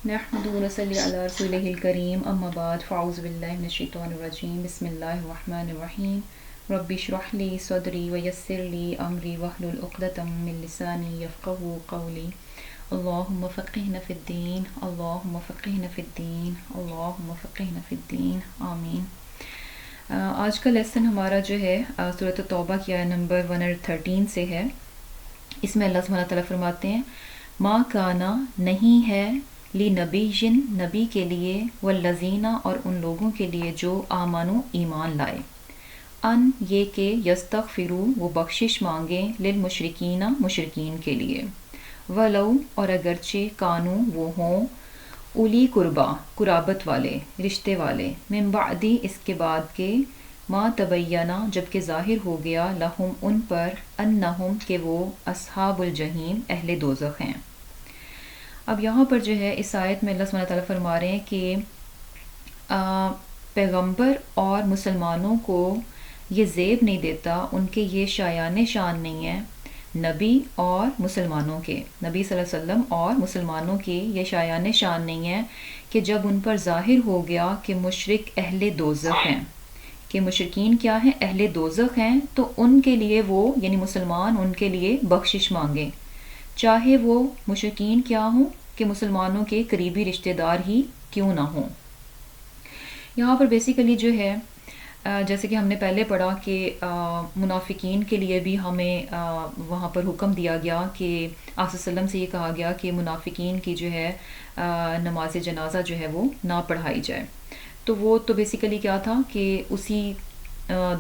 نحمد و نصلی علی رسولہ الکریم اما بعد فاعوذ باللہ من الشیطان الرجیم بسم اللہ الرحمن الرحیم رب اشرح لی صدری ویسر لی امری واحلل عقدۃ من لسانی یفقهوا قولی اللہم فقہنا فی الدین اللہم فقہنا فی الدین اللہم فقہنا فی الدین آمین۔ آج کا لیسن ہمارا جو ہے سورۃ توبہ کی آیت نمبر 113 سے ہے۔ اس میں اللہ سبحانہ تعالیٰ فرماتے ہیں ما کانا نہیں ہے لی نبیٍ نبی کے لیے والذین اور ان لوگوں کے لیے جو آمنو ایمان لائے، ان یہ کہ یستغفروا وہ بخشش مانگیں للمشرکین مشرکین کے لیے، ولو اور اگرچہ کانو وہ ہوں اولی قربا قرابت والے رشتے والے، من بعدی اس کے بعد کے ما تبینہ جب کہ ظاہر ہو گیا لہم ان پر انہم کہ وہ اصحاب الجحیم اہل دوزخ ہیں۔ اب یہاں پر جو ہے اس آیت میں اللہ سبحانہ تعالیٰ فرما رہے ہیں کہ پیغمبر اور مسلمانوں کو یہ زیب نہیں دیتا، ان کے یہ شایان شان نہیں ہے نبی اور مسلمانوں کے، نبی صلی اللہ علیہ وسلم اور مسلمانوں کی یہ شایان شان نہیں ہے کہ جب ان پر ظاہر ہو گیا کہ مشرک اہل دوزخ ہیں، کہ مشرکین کیا ہیں، اہل دوزخ ہیں، تو ان کے لیے وہ یعنی مسلمان ان کے لیے بخشش مانگیں، چاہے وہ مشرکین کیا ہوں کہ مسلمانوں کے قریبی رشتہ دار ہی کیوں نہ ہوں۔ یہاں پر بیسیکلی جو ہے جیسے کہ ہم نے پہلے پڑھا کہ منافقین کے لیے بھی ہمیں وہاں پر حکم دیا گیا کہ آپ صلی اللہ علیہ وسلم سے یہ کہا گیا کہ منافقین کی جو ہے نماز جنازہ جو ہے وہ نہ پڑھائی جائے۔ تو وہ تو بیسیکلی کیا تھا کہ اسی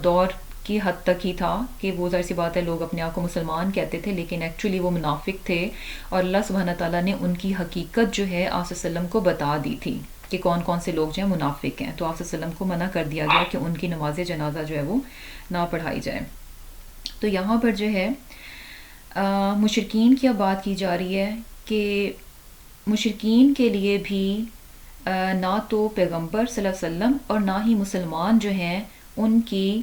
دور کی حد تک ہی تھا کہ وہ ظاہر سی بات ہے لوگ اپنے آپ کو مسلمان کہتے تھے لیکن ایکچولی وہ منافق تھے، اور اللہ سبحانہ تعالیٰ نے ان کی حقیقت جو ہے آپ صلی اللہ علیہ وسلم کو بتا دی تھی کہ کون کون سے لوگ جو ہیں منافق ہیں، تو آپ صلی اللہ علیہ وسلم کو منع کر دیا گیا کہ ان کی نماز جنازہ جو ہے وہ نہ پڑھائی جائے۔ تو یہاں پر جو ہے مشرکین کی اب بات کی جا رہی ہے کہ مشرکین کے لیے بھی نہ تو پیغمبر صلی اللہ علیہ وسلم اور نہ ہی مسلمان جو ہیں ان کی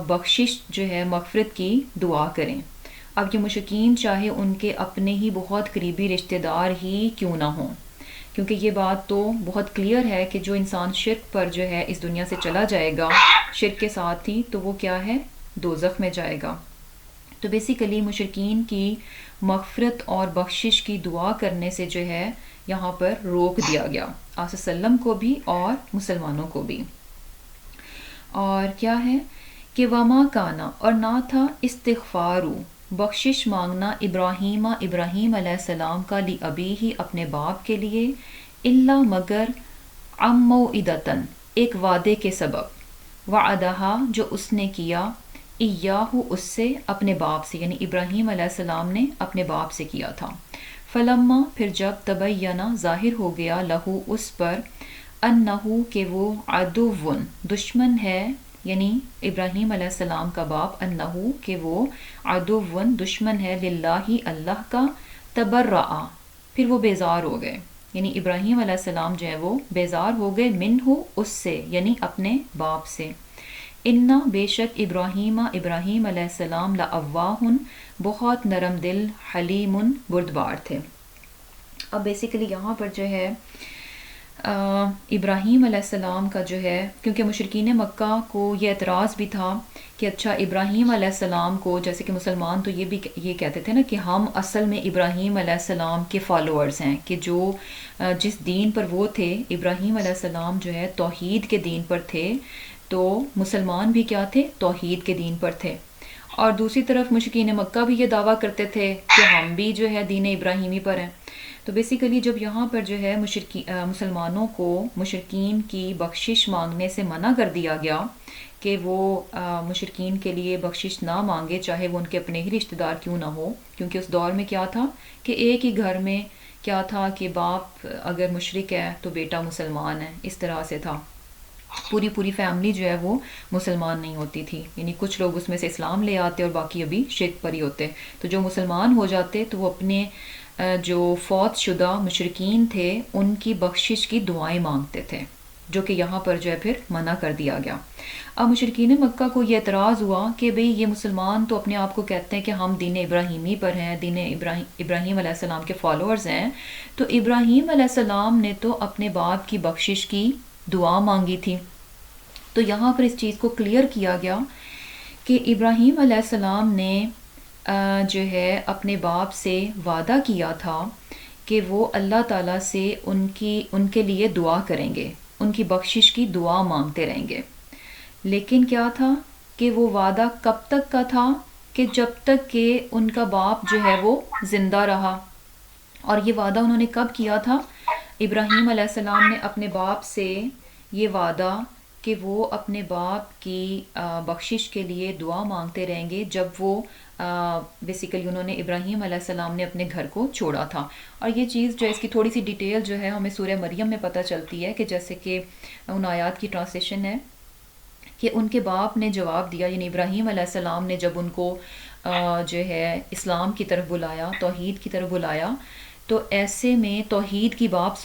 بخشش جو ہے مغفرت کی دعا کریں۔ اب یہ مشرکین چاہے ان کے اپنے ہی بہت قریبی رشتہ دار ہی کیوں نہ ہوں، کیونکہ یہ بات تو بہت کلیئر ہے کہ جو انسان شرک پر جو ہے اس دنیا سے چلا جائے گا شرک کے ساتھ ہی، تو وہ کیا ہے دوزخ میں جائے گا۔ تو بیسیکلی مشرکین کی مغفرت اور بخشش کی دعا کرنے سے جو ہے یہاں پر روک دیا گیا، آپ صلی اللہ علیہ وسلم کو بھی اور مسلمانوں کو بھی۔ اور کیا ہے کہ وما کانا اور نہ تھا استغفارو بخشش مانگنا ابراہیم علیہ السلام کا لی ابی ہی اپنے باپ کے لیے، الا مگر عن موعدۃ ایک وعدے کے سبب، وعدہا جو اس نے کیا، ایاہ اس سے اپنے باپ سے یعنی ابراہیم علیہ السلام نے اپنے باپ سے کیا تھا، فلما پھر جب تبینہ ظاہر ہو گیا لہو اس پر، انہو کہ وہ عدو دشمن ہے، یعنی ابراہیم علیہ السلام کا باپ انہو کہ وہ عدو دشمن ہے للہ اللہ کا، تبرأ پھر وہ بیزار ہو گئے، یعنی ابراہیم علیہ السلام جو ہے وہ بیزار ہو گئے منہ اس سے یعنی اپنے باپ سے، انا بے شک ابراہیم علیہ السلام لأواہ بہت نرم دل، حلیم بردبار تھے۔ اب بیسیکلی یہاں پر جو ہے ابراہیم علیہ السلام کا جو ہے، کیونکہ مشرکین مکہ کو یہ اعتراض بھی تھا کہ اچھا ابراہیم علیہ السلام کو، جیسے کہ مسلمان تو یہ کہتے تھے نا کہ ہم اصل میں ابراہیم علیہ السلام کے فالوورز ہیں، کہ جو جس دین پر وہ تھے، ابراہیم علیہ السلام جو ہے توحید کے دین پر تھے، تو مسلمان بھی کیا تھے، توحید کے دین پر تھے۔ اور دوسری طرف مشرکین مکہ بھی یہ دعویٰ کرتے تھے کہ ہم بھی جو ہے دین ابراہیمی پر ہیں۔ تو بیسیکلی جب یہاں پر جو ہے مسلمانوں کو مشرکین کی بخشش مانگنے سے منع کر دیا گیا کہ وہ مشرکین کے لیے بخشش نہ مانگے چاہے وہ ان کے اپنے ہی رشتہ دار کیوں نہ ہو، کیونکہ اس دور میں کیا تھا کہ ایک ہی گھر میں کیا تھا کہ باپ اگر مشرک ہے تو بیٹا مسلمان ہے، اس طرح سے تھا، پوری فیملی جو ہے وہ مسلمان نہیں ہوتی تھی، یعنی کچھ لوگ اس میں سے اسلام لے آتے اور باقی ابھی شرک پر ہی ہوتے، تو جو مسلمان ہو جاتے تو وہ اپنے جو فوت شدہ مشرکین تھے ان کی بخشش کی دعائیں مانگتے تھے، جو کہ یہاں پر جو ہے پھر منع کر دیا گیا۔ اب مشرکین مکہ کو یہ اعتراض ہوا کہ بھئی یہ مسلمان تو اپنے آپ کو کہتے ہیں کہ ہم دین ابراہیمی پر ہیں، دین ابراہیم علیہ السلام کے فالوورز ہیں، تو ابراہیم علیہ السلام نے تو اپنے باپ کی بخشش کی دعا مانگی تھی۔ تو یہاں پر اس چیز کو کلیئر کیا گیا کہ ابراہیم علیہ السلام نے جو ہے اپنے باپ سے وعدہ کیا تھا کہ وہ اللہ تعالیٰ سے ان کے لیے دعا کریں گے، ان کی بخشش کی دعا مانگتے رہیں گے۔ لیکن کیا تھا کہ وہ وعدہ کب تک کا تھا کہ جب تک کہ ان کا باپ جو ہے وہ زندہ رہا۔ اور یہ وعدہ انہوں نے کب کیا تھا؟ ابراہیم علیہ السلام نے اپنے باپ سے یہ وعدہ کہ وہ اپنے باپ کی بخشش کے لیے دعا مانگتے رہیں گے جب وہ بیسیکلی انہوں نے ابراہیم علیہ السلام نے اپنے گھر کو چھوڑا تھا۔ اور یہ چیز جو ہے اس کی تھوڑی سی ڈیٹیل جو ہے ہمیں سورہ مریم میں پتہ چلتی ہے کہ جیسے کہ ان آیات کی ٹرانسلیشن ہے کہ ان کے باپ نے جواب دیا، یعنی ابراہیم علیہ السلام نے جب ان کو جو ہے اسلام کی طرف بلایا، توحید کی طرف بلایا، تو ایسے میں توحید کی بات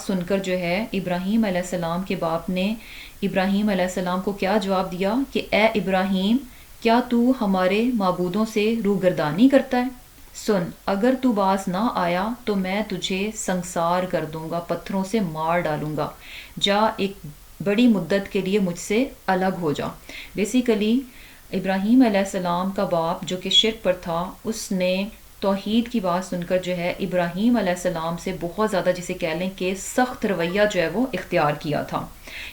سن کر جو ہے ابراہیم علیہ السلام کے باپ نے ابراہیم علیہ السلام کو کیا جواب دیا کہ اے ابراہیم، کیا تو ہمارے معبودوں سے روگردانی کرتا ہے؟ سن، اگر تو باز نہ آیا تو میں تجھے سنسار کر دوں گا، پتھروں سے مار ڈالوں گا، جا ایک بڑی مدت کے لیے مجھ سے الگ ہو جا۔ بیسیکلی ابراہیم علیہ السلام کا باپ جو کہ شرک پر تھا، اس نے توحید کی بات سن کر جو ہے ابراہیم علیہ السلام سے بہت زیادہ جسے کہہ لیں کہ سخت رویہ جو ہے وہ اختیار کیا تھا۔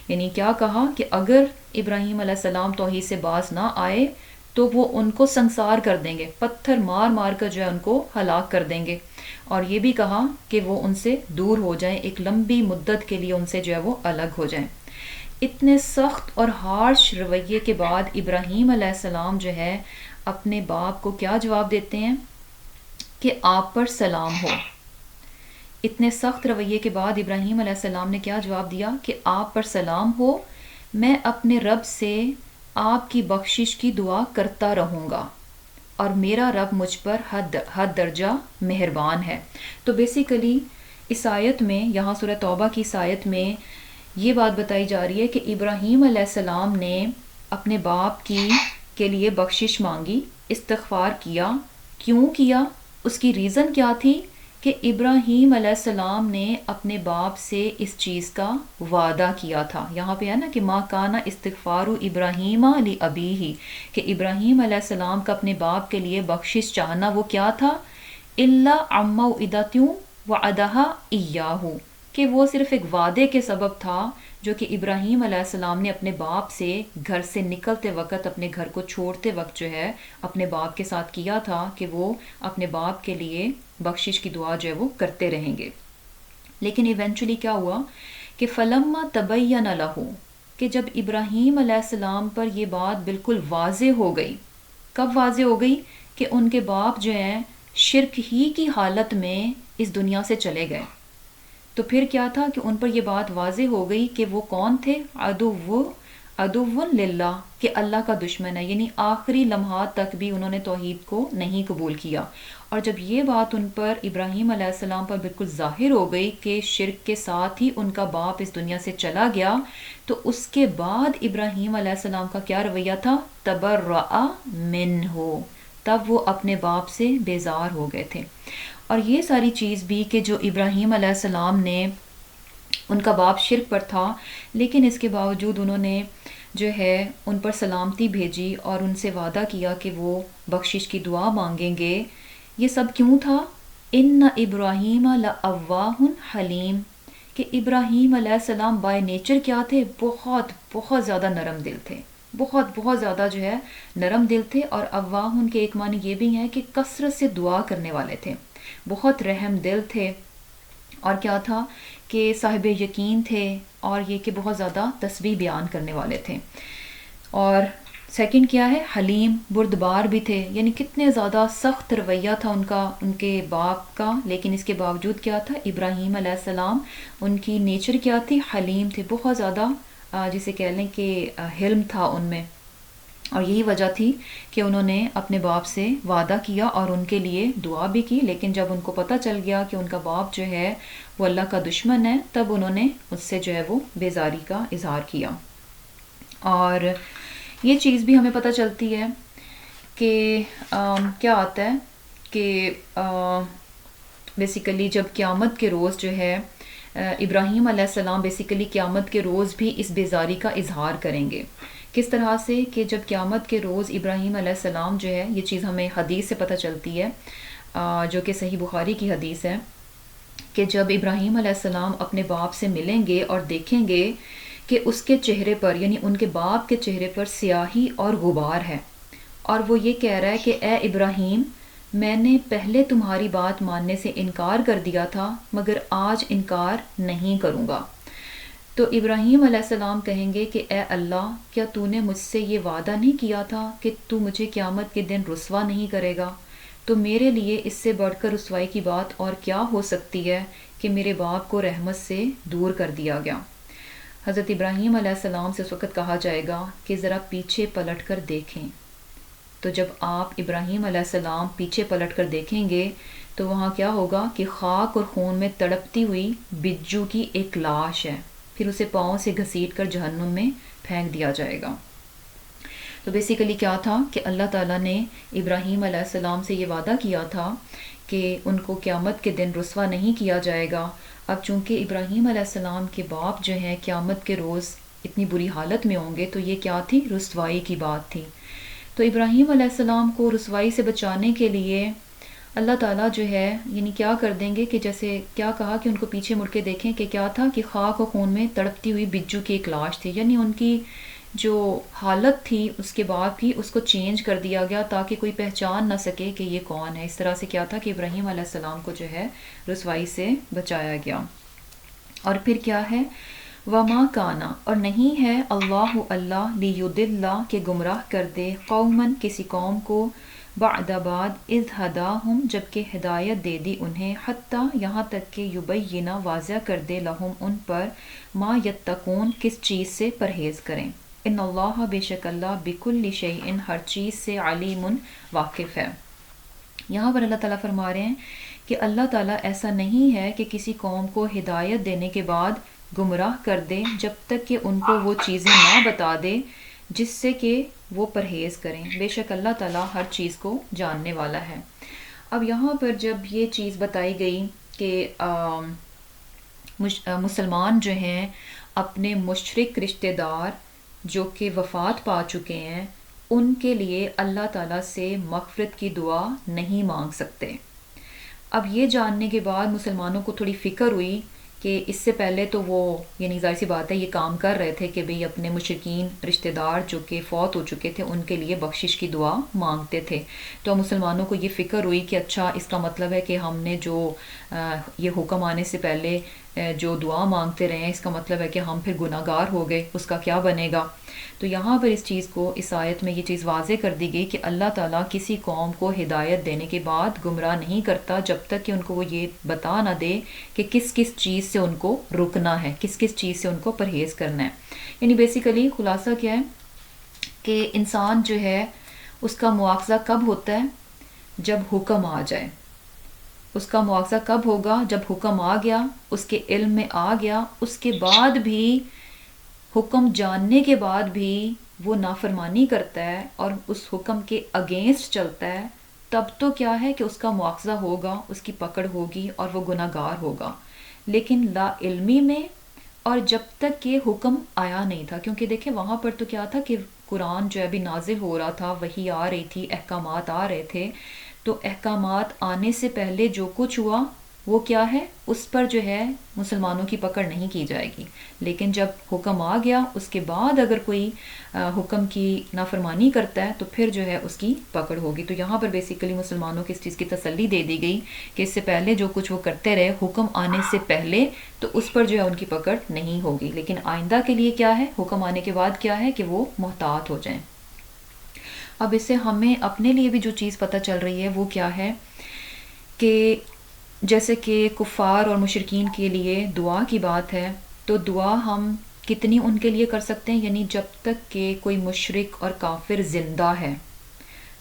یعنی کیا کہا کہ اگر ابراہیم علیہ السلام توحید سے باز نہ آئے تو وہ ان کو سنسار کر دیں گے، پتھر مار مار کر جو ہے ان کو ہلاک کر دیں گے، اور یہ بھی کہا کہ وہ ان سے دور ہو جائیں، ایک لمبی مدت کے لیے ان سے جو ہے وہ الگ ہو جائیں۔ اتنے سخت اور ہارش رویے کے بعد ابراہیم علیہ السلام جو ہے اپنے باپ کو کیا جواب دیتے ہیں کہ آپ پر سلام ہو۔ اتنے سخت رویے کے بعد ابراہیم علیہ السلام نے کیا جواب دیا کہ آپ پر سلام ہو، میں اپنے رب سے آپ کی بخشش کی دعا کرتا رہوں گا، اور میرا رب مجھ پر حد درجہ مہربان ہے۔ تو بیسیکلی اس آیت میں، یہاں سورہ توبہ کی اس آیت میں یہ بات بتائی جا رہی ہے کہ ابراہیم علیہ السلام نے اپنے باپ کے لیے بخشش مانگی، استغفار کیا۔ کیوں کیا؟ اس کی ریزن کیا تھی کہ ابراہیم علیہ السلام نے اپنے باپ سے اس چیز کا وعدہ کیا تھا۔ یہاں پہ ہے نا کہ ما کانا استغفار ابراہیم لابیہ، کہ ابراہیم علیہ السلام کا اپنے باپ کے لیے بخشش چاہنا وہ کیا تھا؟ الا عن موعدۃ وعدها ایاہ، کہ وہ صرف ایک وعدے کے سبب تھا جو کہ ابراہیم علیہ السلام نے اپنے باپ سے گھر سے نکلتے وقت، اپنے گھر کو چھوڑتے وقت جو ہے اپنے باپ کے ساتھ کیا تھا کہ وہ اپنے باپ کے لیے بخشش کی دعا جو ہے وہ کرتے رہیں گے۔ لیکن ایونچولی کیا ہوا کہ فلما تبین لہ، کہ جب ابراہیم علیہ السلام پر یہ بات بالکل واضح ہو گئی۔ کب واضح ہو گئی؟ کہ ان کے باپ جو ہیں شرک ہی کی حالت میں اس دنیا سے چلے گئے۔ تو پھر کیا تھا کہ ان پر یہ بات واضح ہو گئی کہ وہ کون تھے؟ عدو للہ، کہ اللہ کا دشمن ہے، یعنی آخری لمحات تک بھی انہوں نے توحید کو نہیں قبول کیا۔ اور جب یہ بات ان پر، ابراہیم علیہ السلام پر بالکل ظاہر ہو گئی کہ شرک کے ساتھ ہی ان کا باپ اس دنیا سے چلا گیا، تو اس کے بعد ابراہیم علیہ السلام کا کیا رویہ تھا؟ تبرأ منہ، تب وہ اپنے باپ سے بیزار ہو گئے تھے۔ اور یہ ساری چیز بھی کہ جو ابراہیم علیہ السلام نے، ان کا باپ شرک پر تھا لیکن اس کے باوجود انہوں نے جو ہے ان پر سلامتی بھیجی اور ان سے وعدہ کیا کہ وہ بخشش کی دعا مانگیں گے۔ یہ سب کیوں تھا؟ ان ابراہیم لأواہ حلیم، کہ ابراہیم علیہ السلام بائی نیچر کیا تھے؟ بہت بہت زیادہ نرم دل تھے، بہت بہت زیادہ جو ہے نرم دل تھے۔ اور اواہ کے ایک معنی یہ بھی ہے کہ کثرت سے دعا کرنے والے تھے، بہت رحم دل تھے، اور کیا تھا کہ صاحب یقین تھے، اور یہ کہ بہت زیادہ تسبیح بیان کرنے والے تھے۔ اور سیکنڈ کیا ہے؟ حلیم، بردبار بھی تھے، یعنی کتنے زیادہ سخت رویہ تھا ان کے باپ کا، لیکن اس کے باوجود کیا تھا؟ ابراہیم علیہ السلام ان کی نیچر کیا تھی؟ حلیم تھے، بہت زیادہ جسے کہہ لیں کہ حلم تھا ان میں۔ اور یہی وجہ تھی کہ انہوں نے اپنے باپ سے وعدہ کیا اور ان کے لیے دعا بھی کی، لیکن جب ان کو پتہ چل گیا کہ ان کا باپ جو ہے وہ اللہ کا دشمن ہے، تب انہوں نے اس سے جو ہے وہ بیزاری کا اظہار کیا۔ اور یہ چیز بھی ہمیں پتہ چلتی ہے کہ کیا آتا ہے کہ بیسیکلی جب قیامت کے روز جو ہے ابراہیم علیہ السلام بیسیکلی قیامت کے روز بھی اس بیزاری کا اظہار کریں گے۔ کس طرح سے کہ جب قیامت کے روز ابراہیم علیہ السلام جو ہے، یہ چیز ہمیں حدیث سے پتہ چلتی ہے جو کہ صحیح بخاری کی حدیث ہے، کہ جب ابراہیم علیہ السلام اپنے باپ سے ملیں گے اور دیکھیں گے کہ اس کے چہرے پر، یعنی ان کے باپ کے چہرے پر سیاہی اور غبار ہے، اور وہ یہ کہہ رہا ہے کہ اے ابراہیم، میں نے پہلے تمہاری بات ماننے سے انکار کر دیا تھا، مگر آج انکار نہیں کروں گا۔ تو ابراہیم علیہ السلام کہیں گے کہ اے اللہ، کیا تو نے مجھ سے یہ وعدہ نہیں کیا تھا کہ تو مجھے قیامت کے دن رسوا نہیں کرے گا؟ تو میرے لیے اس سے بڑھ کر رسوائی کی بات اور کیا ہو سکتی ہے کہ میرے باپ کو رحمت سے دور کر دیا گیا۔ حضرت ابراہیم علیہ السلام سے اس وقت کہا جائے گا کہ ذرا پیچھے پلٹ کر دیکھیں۔ تو جب آپ ابراہیم علیہ السلام پیچھے پلٹ کر دیکھیں گے تو وہاں کیا ہوگا کہ خاک اور خون میں تڑپتی ہوئی بجو کی ایک لاش ہے، پھر اسے پاؤں سے گھسیٹ کر جہنم میں پھینک دیا جائے گا۔ تو بیسیکلی کیا تھا کہ اللہ تعالیٰ نے ابراہیم علیہ السلام سے یہ وعدہ کیا تھا کہ ان کو قیامت کے دن رسوا نہیں کیا جائے گا۔ اب چونکہ ابراہیم علیہ السلام کے باپ جو ہیں قیامت کے روز اتنی بری حالت میں ہوں گے، تو یہ کیا تھی؟ رسوائی کی بات تھی۔ تو ابراہیم علیہ السلام کو رسوائی سے بچانے کے لیے اللہ تعالیٰ جو ہے یعنی کیا کر دیں گے کہ جیسے کیا کہا کہ ان کو پیچھے مڑ کے دیکھیں کہ کیا تھا کہ خاک و خون میں تڑپتی ہوئی بجو کی ایک لاش تھی، یعنی ان کی جو حالت تھی اس کے بعد بھی اس کو چینج کر دیا گیا تاکہ کوئی پہچان نہ سکے کہ یہ کون ہے۔ اس طرح سے کیا تھا کہ ابراہیم علیہ السلام کو جو ہے رسوائی سے بچایا گیا۔ اور پھر کیا ہے؟ وما کانا، اور نہیں ہے اللہ اللہ لیضل کہ گمراہ کر دے قومن کسی قوم کو بعد اذ ہداہم جبکہ ہدایت دے دی انہیں، حتیٰ یہاں تک کہ یبین واضح کر دے لہم ان پر ما یتقون کس چیز سے پرہیز کریں۔ ان اللہ بے شک اللہ بکل شیء ہر چیز سے علیم واقف ہے۔ یہاں پر اللہ تعالیٰ فرما رہے ہیں کہ اللہ تعالیٰ ایسا نہیں ہے کہ کسی قوم کو ہدایت دینے کے بعد گمراہ کر دے جب تک کہ ان کو وہ چیزیں نہ بتا دے جس سے کہ وہ پرہیز کریں۔ بے شک اللہ تعالیٰ ہر چیز کو جاننے والا ہے۔ اب یہاں پر جب یہ چیز بتائی گئی کہ مسلمان جو ہیں اپنے مشرک رشتہ دار جو کہ وفات پا چکے ہیں ان کے لیے اللہ تعالیٰ سے مغفرت کی دعا نہیں مانگ سکتے۔ اب یہ جاننے کے بعد مسلمانوں کو تھوڑی فکر ہوئی کہ اس سے پہلے تو وہ یعنی ظاہر سی بات ہے یہ کام کر رہے تھے کہ بھئی اپنے مشرکین رشتہ دار جو کہ فوت ہو چکے تھے ان کے لیے بخشش کی دعا مانگتے تھے۔ تو مسلمانوں کو یہ فکر ہوئی کہ اچھا اس کا مطلب ہے کہ ہم نے جو یہ حکم آنے سے پہلے جو دعا مانگتے رہے ہیں اس کا مطلب ہے کہ ہم پھر گناہ گار ہو گئے، اس کا کیا بنے گا؟ تو یہاں پر اس چیز کو اس آیت میں یہ چیز واضح کر دی گئی کہ اللہ تعالیٰ کسی قوم کو ہدایت دینے کے بعد گمراہ نہیں کرتا جب تک کہ ان کو وہ یہ بتا نہ دے کہ کس کس چیز سے ان کو رکنا ہے، کس کس چیز سے ان کو پرہیز کرنا ہے۔ یعنی بیسیکلی خلاصہ کیا ہے کہ انسان جو ہے اس کا مواخذہ کب ہوتا ہے؟ جب حکم آ جائے۔ اس کا مواخذہ کب ہوگا؟ جب حکم آ گیا، اس کے علم میں آ گیا، اس کے بعد بھی حکم جاننے کے بعد بھی وہ نافرمانی کرتا ہے اور اس حکم کے اگینسٹ چلتا ہے، تب تو کیا ہے کہ اس کا مواخذہ ہوگا، اس کی پکڑ ہوگی اور وہ گناہ گار ہوگا۔ لیکن لا علمی میں اور جب تک کہ حکم آیا نہیں تھا، کیونکہ دیکھیں وہاں پر تو کیا تھا کہ قرآن جو ابھی نازل ہو رہا تھا، وحی آ رہی تھی، احکامات آ رہے تھے، تو احکامات آنے سے پہلے جو کچھ ہوا وہ کیا ہے؟ اس پر جو ہے مسلمانوں کی پکڑ نہیں کی جائے گی۔ لیکن جب حکم آ گیا اس کے بعد اگر کوئی حکم کی نافرمانی کرتا ہے تو پھر جو ہے اس کی پکڑ ہوگی۔ تو یہاں پر بیسیکلی مسلمانوں کی اس چیز کی تسلی دے دی گئی کہ اس سے پہلے جو کچھ وہ کرتے رہے حکم آنے سے پہلے، تو اس پر جو ہے ان کی پکڑ نہیں ہوگی، لیکن آئندہ کے لیے کیا ہے؟ حکم آنے کے بعد کیا ہے کہ وہ محتاط ہو جائیں۔ اب اس سے ہمیں اپنے لیے بھی جو چیز پتہ چل رہی ہے وہ کیا ہے کہ جیسے کہ کفار اور مشرکین کے لیے دعا کی بات ہے، تو دعا ہم کتنی ان کے لیے کر سکتے ہیں؟ یعنی جب تک کہ کوئی مشرک اور کافر زندہ ہے،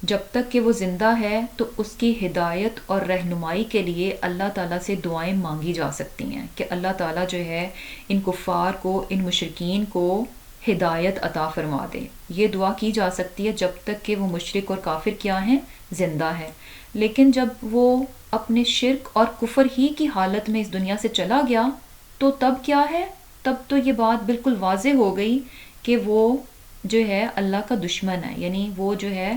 جب تک کہ وہ زندہ ہے تو اس کی ہدایت اور رہنمائی کے لیے اللہ تعالیٰ سے دعائیں مانگی جا سکتی ہیں کہ اللہ تعالیٰ جو ہے ان کفار کو، ان مشرکین کو ہدایت عطا فرما دے۔ یہ دعا کی جا سکتی ہے جب تک کہ وہ مشرک اور کافر کیا ہیں؟ زندہ ہے۔ لیکن جب وہ اپنے شرک اور کفر ہی کی حالت میں اس دنیا سے چلا گیا تو تب کیا ہے؟ تب تو یہ بات بالکل واضح ہو گئی کہ وہ جو ہے اللہ کا دشمن ہے، یعنی وہ جو ہے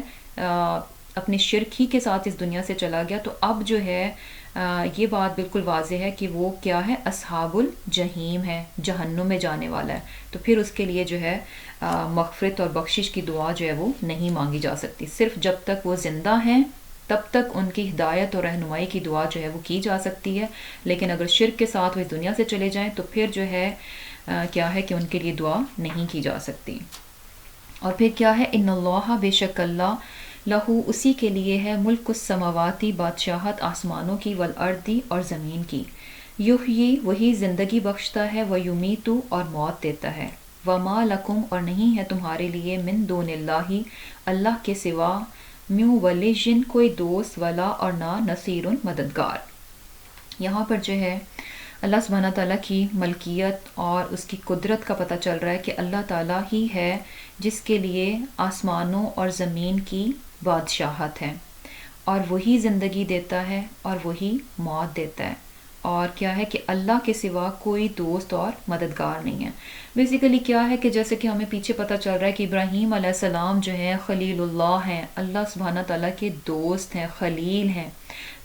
اپنے شرک ہی کے ساتھ اس دنیا سے چلا گیا، تو اب جو ہے یہ بات بالکل واضح ہے کہ وہ کیا ہے؟ اصحاب الجحیم ہے، جہنم میں جانے والا ہے۔ تو پھر اس کے لیے جو ہے مغفرت اور بخشش کی دعا جو ہے وہ نہیں مانگی جا سکتی۔ صرف جب تک وہ زندہ ہیں تب تک ان کی ہدایت اور رہنمائی کی دعا جو ہے وہ کی جا سکتی ہے، لیکن اگر شرک کے ساتھ وہ اس دنیا سے چلے جائیں تو پھر جو ہے کیا ہے کہ ان کے لیے دعا نہیں کی جا سکتی۔ اور پھر کیا ہے؟ ان اللہ، بے شک اللہ، لہو، اسی کے لیے ہے، ملک السماواتی، بادشاہت آسمانوں کی، والارضی، اور زمین کی، یحیی، وہی زندگی بخشتا ہے، ویمیتو، اور موت دیتا ہے، وما لکم، اور نہیں ہے تمہارے لیے، من دون اللہ، اللہ کے سوا، میو ولیجن، کوئی دوست، ولا، اور نہ نصیر، مددگار۔ یہاں پر جو ہے اللہ سبحانہ تعالیٰ کی ملکیت اور اس کی قدرت کا پتہ چل رہا ہے کہ اللہ تعالیٰ ہی ہے جس کے لیے آسمانوں اور زمین کی بادشاہت ہے، اور وہی زندگی دیتا ہے اور وہی موت دیتا ہے، اور کیا ہے کہ اللہ کے سوا کوئی دوست اور مددگار نہیں ہے۔ بیسیکلی کیا ہے کہ جیسے کہ ہمیں پیچھے پتہ چل رہا ہے کہ ابراہیم علیہ السلام جو ہیں خلیل اللہ ہیں، اللہ سبحانہ تعالیٰ کے دوست ہیں، خلیل ہیں،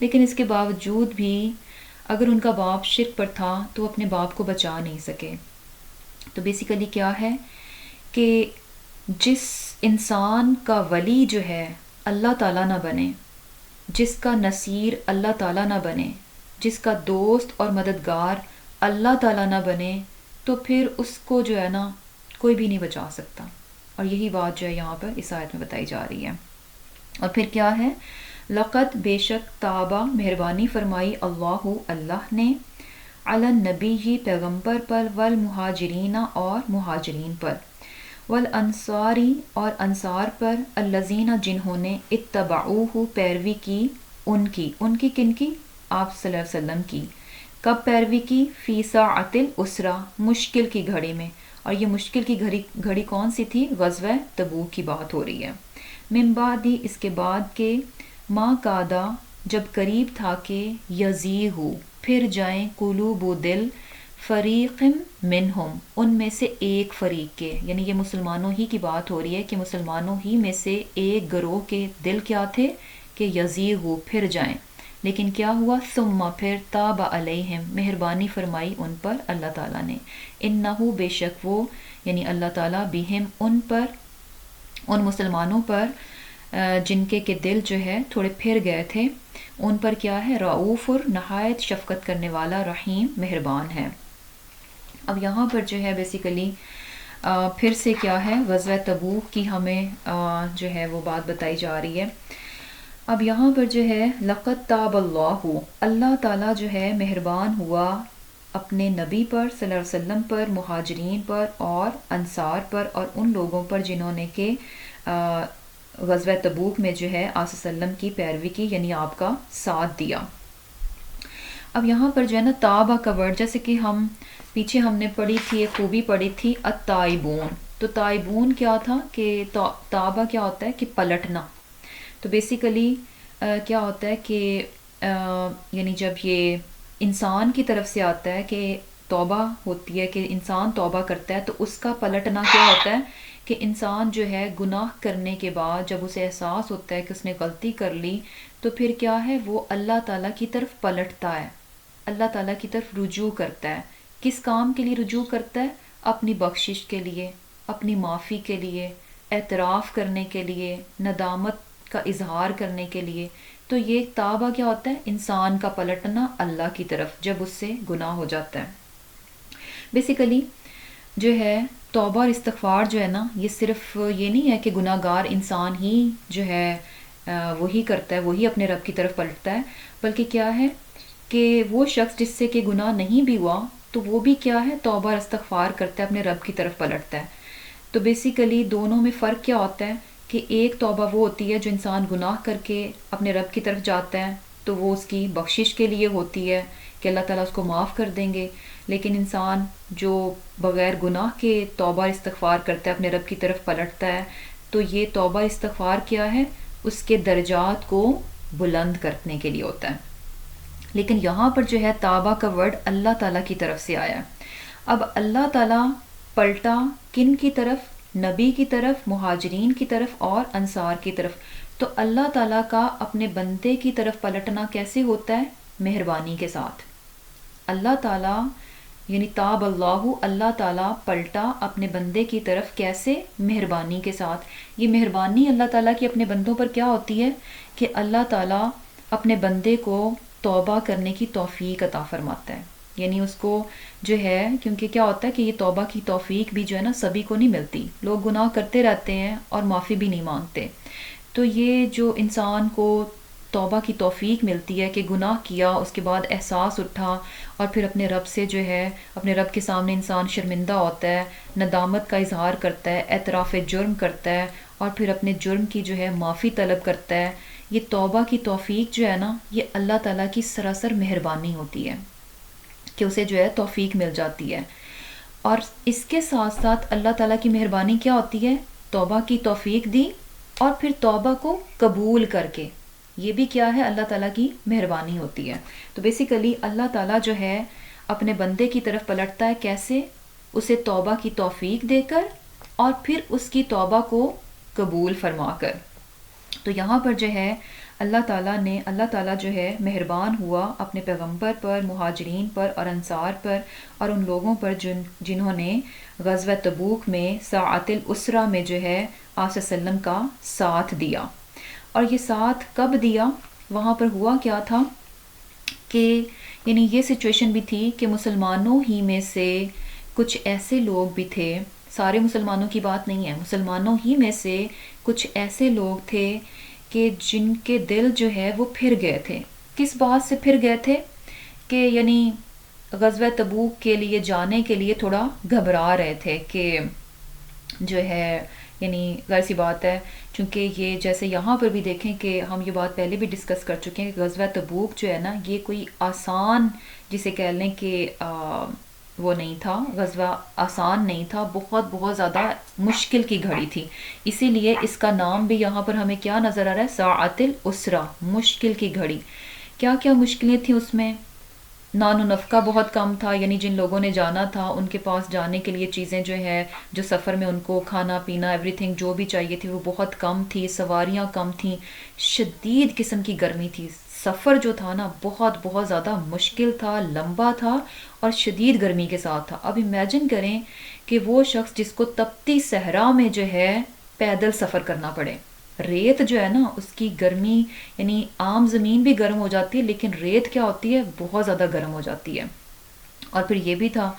لیکن اس کے باوجود بھی اگر ان کا باپ شرک پر تھا تو وہ اپنے باپ کو بچا نہیں سکے۔ تو بیسیکلی کیا ہے کہ جس انسان کا ولی جو ہے اللہ تعالیٰ نہ بنے، جس کا نصیر اللہ تعالیٰ نہ بنے، جس کا دوست اور مددگار اللہ تعالیٰ نہ بنے، تو پھر اس کو جو ہے نا کوئی بھی نہیں بچا سکتا، اور یہی بات جو ہے یہاں پر اس آیت میں بتائی جا رہی ہے۔ اور پھر کیا ہے؟ لقد، بے شک، تابہ، مہربانی فرمائی، اللہ، اللہ نے، علی النبی، پیغمبر پر، والمہاجرین، اور مہاجرین پر، والانصاری، اور انصار پر، الذین، جنہوں نے، اتبعوہ، پیروی کی، ان کی کن کی؟ آپ صلی اللہ علیہ وسلم کی۔ کب پیروی کی؟ فی ساعۃ العسرہ، مشکل کی گھڑی میں، اور یہ مشکل کی گھڑی کون سی تھی؟ غزوہ تبوک کی بات ہو رہی ہے۔ من بعد، اس کے بعد کے، ما کادا، جب قریب تھا کہ، یزیغ، پھر جائیں، قلوب، دل، فریق منہم، ان میں سے ایک فریق کے، یعنی یہ مسلمانوں ہی کی بات ہو رہی ہے کہ مسلمانوں ہی میں سے ایک گروہ کے دل کیا تھے کہ یزیغ، پھر جائیں، لیکن کیا ہوا؟ ثم، پھر، تاب علیہم، مہربانی فرمائی ان پر اللہ تعالیٰ نے، انہو، بے شک وہ، یعنی اللہ تعالیٰ، بہم، ان پر، ان مسلمانوں پر جن کے دل جو ہے تھوڑے پھر گئے تھے، ان پر کیا ہے؟ رعوف، نہایت شفقت کرنے والا، رحیم، مہربان ہے۔ اب یہاں پر جو ہے بیسیکلی پھر سے کیا ہے؟ غزوہ تبوک کی ہمیں جو ہے وہ بات بتائی جا رہی ہے۔ اب یہاں پر جو ہے لقد تاب اللہ، اللہ تعالیٰ جو ہے مہربان ہوا اپنے نبی پر صلی اللہ علیہ وسلم پر، مہاجرین پر اور انصار پر، اور ان لوگوں پر جنہوں نے کہ غزوہ تبوک میں جو ہے آپ صلی اللہ علیہ وسلم کی پیروی کی، یعنی آپ کا ساتھ دیا۔ اب یہاں پر جو ہے نا تابہ کا ورڈ، جیسے کہ پیچھے ہم نے پڑھی تھی، ایک خوبی پڑھی تھی، التائبون، تو تائبون کیا تھا کہ تابہ کیا ہوتا ہے کہ پلٹنا، تو بیسیکلی کیا ہوتا ہے کہ یعنی جب یہ انسان کی طرف سے آتا ہے کہ توبہ ہوتی ہے، کہ انسان توبہ کرتا ہے، تو اس کا پلٹنا کیا ہوتا ہے کہ انسان جو ہے گناہ کرنے کے بعد جب اسے احساس ہوتا ہے کہ اس نے غلطی کر لی، تو پھر کیا ہے؟ وہ اللہ تعالیٰ کی طرف پلٹتا ہے، اللہ تعالیٰ کی طرف رجوع کرتا ہے۔ کس کام کے لیے رجوع کرتا ہے؟ اپنی بخشش کے لیے، اپنی معافی کے لیے، اعتراف کرنے کے لیے، ندامت کا اظہار کرنے کے لیے۔ تو یہ توبہ کیا ہوتا ہے؟ انسان کا پلٹنا اللہ کی طرف جب اس سے گناہ ہو جاتا ہے۔ بیسیکلی جو ہے توبہ اور استغفار جو ہے نا، یہ صرف یہ نہیں ہے کہ گناہ گار انسان ہی جو ہے وہی کرتا ہے، وہی اپنے رب کی طرف پلٹتا ہے، بلکہ کیا ہے کہ وہ شخص جس سے کہ گناہ نہیں بھی ہوا، تو وہ بھی کیا ہے، توبہ اور استغفار کرتا ہے، اپنے رب کی طرف پلٹتا ہے. تو بیسیکلی دونوں میں فرق کیا ہوتا ہے کہ ایک توبہ وہ ہوتی ہے جو انسان گناہ کر کے اپنے رب کی طرف جاتا ہے، تو وہ اس کی بخشش کے لیے ہوتی ہے کہ اللہ تعالیٰ اس کو معاف کر دیں گے. لیکن انسان جو بغیر گناہ کے توبہ استغفار کرتا ہے، اپنے رب کی طرف پلٹتا ہے، تو یہ توبہ استغفار کیا ہے، اس کے درجات کو بلند کرنے کے لیے ہوتا ہے. لیکن یہاں پر جو ہے توبہ کا ورڈ اللہ تعالیٰ کی طرف سے آیا. اب اللہ تعالیٰ پلٹا کن کی طرف؟ نبی کی طرف، مہاجرین کی طرف اور انصار کی طرف. تو اللہ تعالیٰ کا اپنے بندے کی طرف پلٹنا کیسے ہوتا ہے؟ مہربانی کے ساتھ. اللہ تعالیٰ یعنی تاب اللہ، اللہ تعالیٰ پلٹا اپنے بندے کی طرف کیسے؟ مہربانی کے ساتھ. یہ مہربانی اللہ تعالیٰ کی اپنے بندوں پر کیا ہوتی ہے کہ اللہ تعالیٰ اپنے بندے کو توبہ کرنے کی توفیق عطا فرماتا ہے. یعنی اس کو جو ہے، کیونکہ کیا ہوتا ہے کہ یہ توبہ کی توفیق بھی جو ہے نا سبھی کو نہیں ملتی، لوگ گناہ کرتے رہتے ہیں اور معافی بھی نہیں مانگتے. تو یہ جو انسان کو توبہ کی توفیق ملتی ہے کہ گناہ کیا، اس کے بعد احساس اٹھا اور پھر اپنے رب سے جو ہے، اپنے رب کے سامنے انسان شرمندہ ہوتا ہے، ندامت کا اظہار کرتا ہے، اعتراف جرم کرتا ہے اور پھر اپنے جرم کی جو ہے معافی طلب کرتا ہے. یہ توبہ کی توفیق جو ہے نا، یہ اللہ تعالیٰ کی سراسر مہربانی ہوتی ہے کہ اسے جو ہے توفیق مل جاتی ہے. اور اس کے ساتھ ساتھ اللہ تعالیٰ کی مہربانی کیا ہوتی ہے؟ توبہ کی توفیق دی اور پھر توبہ کو قبول کر کے، یہ بھی کیا ہے؟ اللہ تعالیٰ کی مہربانی ہوتی ہے. تو بیسیکلی اللہ تعالیٰ جو ہے اپنے بندے کی طرف پلٹتا ہے کیسے؟ اسے توبہ کی توفیق دے کر اور پھر اس کی توبہ کو قبول فرما کر. تو یہاں پر جو ہے اللہ تعالیٰ جو ہے مہربان ہوا اپنے پیغمبر پر، مہاجرین پر اور انصار پر، اور ان لوگوں پر جنہوں نے غزوہ تبوک میں ساعۃ العسرہ میں جو ہے آپ صلی اللہ علیہ وسلم کا ساتھ دیا. اور یہ ساتھ کب دیا؟ وہاں پر ہوا کیا تھا کہ یعنی یہ سچویشن بھی تھی کہ مسلمانوں ہی میں سے کچھ ایسے لوگ بھی تھے، سارے مسلمانوں کی بات نہیں ہے، مسلمانوں ہی میں سے کچھ ایسے لوگ تھے کہ جن کے دل جو ہے وہ پھر گئے تھے. کس بات سے پھر گئے تھے؟ کہ یعنی غزوہ تبوک کے لیے جانے کے لیے تھوڑا گھبرا رہے تھے کہ جو ہے، یعنی ظاہر سی بات ہے، چونکہ یہ جیسے یہاں پر بھی دیکھیں کہ ہم یہ بات پہلے بھی ڈسکس کر چکے ہیں کہ غزوہ تبوک جو ہے نا، یہ کوئی آسان جسے کہہ لیں کہ وہ نہیں تھا، غزوہ آسان نہیں تھا، بہت بہت زیادہ مشکل کی گھڑی تھی. اسی لیے اس کا نام بھی یہاں پر ہمیں کیا نظر آ رہا ہے؟ ساعۃ العسرہ، مشکل کی گھڑی. کیا کیا مشکلیں تھیں اس میں؟ نان و نفقہ بہت کم تھا، یعنی جن لوگوں نے جانا تھا ان کے پاس جانے کے لیے چیزیں جو ہے، جو سفر میں ان کو کھانا پینا ایوری تھنگ جو بھی چاہیے تھی وہ بہت کم تھی، سواریاں کم تھیں، شدید قسم کی گرمی تھی. سفر جو تھا نا بہت بہت زیادہ مشکل تھا، لمبا تھا اور شدید گرمی کے ساتھ تھا. اب امیجن کریں کہ وہ شخص جس کو تپتی صحرا میں جو ہے پیدل سفر کرنا پڑے. ریت جو ہے نا اس کی گرمی، یعنی عام زمین بھی گرم ہو جاتی ہے لیکن ریت کیا ہوتی ہے؟ بہت زیادہ گرم ہو جاتی ہے. اور پھر یہ بھی تھا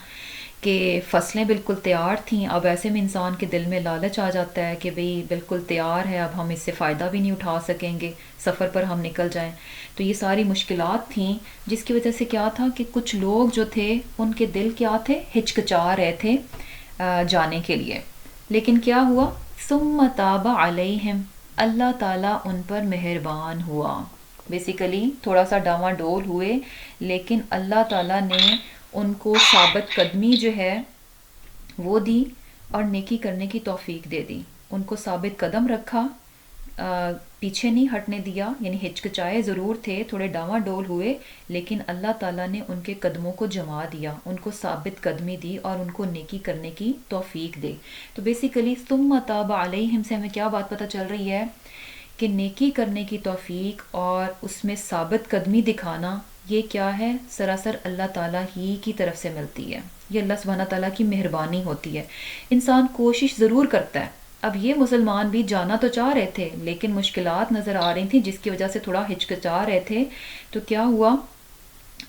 کہ فصلیں بالکل تیار تھیں. اب ایسے میں انسان کے دل میں لالچ آ جاتا ہے کہ بھئی بالکل تیار ہے، اب ہم اس سے فائدہ بھی نہیں اٹھا سکیں گے، سفر پر ہم نکل جائیں. تو یہ ساری مشکلات تھیں جس کی وجہ سے کیا تھا کہ کچھ لوگ جو تھے ان کے دل کیا تھے؟ ہچکچا رہے تھے جانے کے لیے. لیکن کیا ہوا؟ ثم تاب علیہم، اللہ تعالیٰ ان پر مہربان ہوا. بیسیکلی تھوڑا سا ڈاواں ڈول ہوئے لیکن اللہ تعالیٰ نے ان کو ثابت قدمی جو ہے وہ دی اور نیکی کرنے کی توفیق دے دی. ان کو ثابت قدم رکھا، پیچھے نہیں ہٹنے دیا. یعنی ہچکچائے ضرور تھے، تھوڑے ڈاواں ڈول ہوئے لیکن اللہ تعالیٰ نے ان کے قدموں کو جما دیا، ان کو ثابت قدمی دی اور ان کو نیکی کرنے کی توفیق دے. تو بیسیکلی ثم تاب علیہم سے ہمیں کیا بات پتہ چل رہی ہے کہ نیکی کرنے کی توفیق اور اس میں ثابت قدمی دکھانا یہ کیا ہے؟ سراسر اللہ تعالیٰ ہی کی طرف سے ملتی ہے. یہ اللہ سبحانہ تعالیٰ کی مہربانی ہوتی ہے. انسان کوشش ضرور کرتا ہے. اب یہ مسلمان بھی جانا تو چاہ رہے تھے لیکن مشکلات نظر آ رہی تھیں جس کی وجہ سے تھوڑا ہچکچا رہے تھے. تو کیا ہوا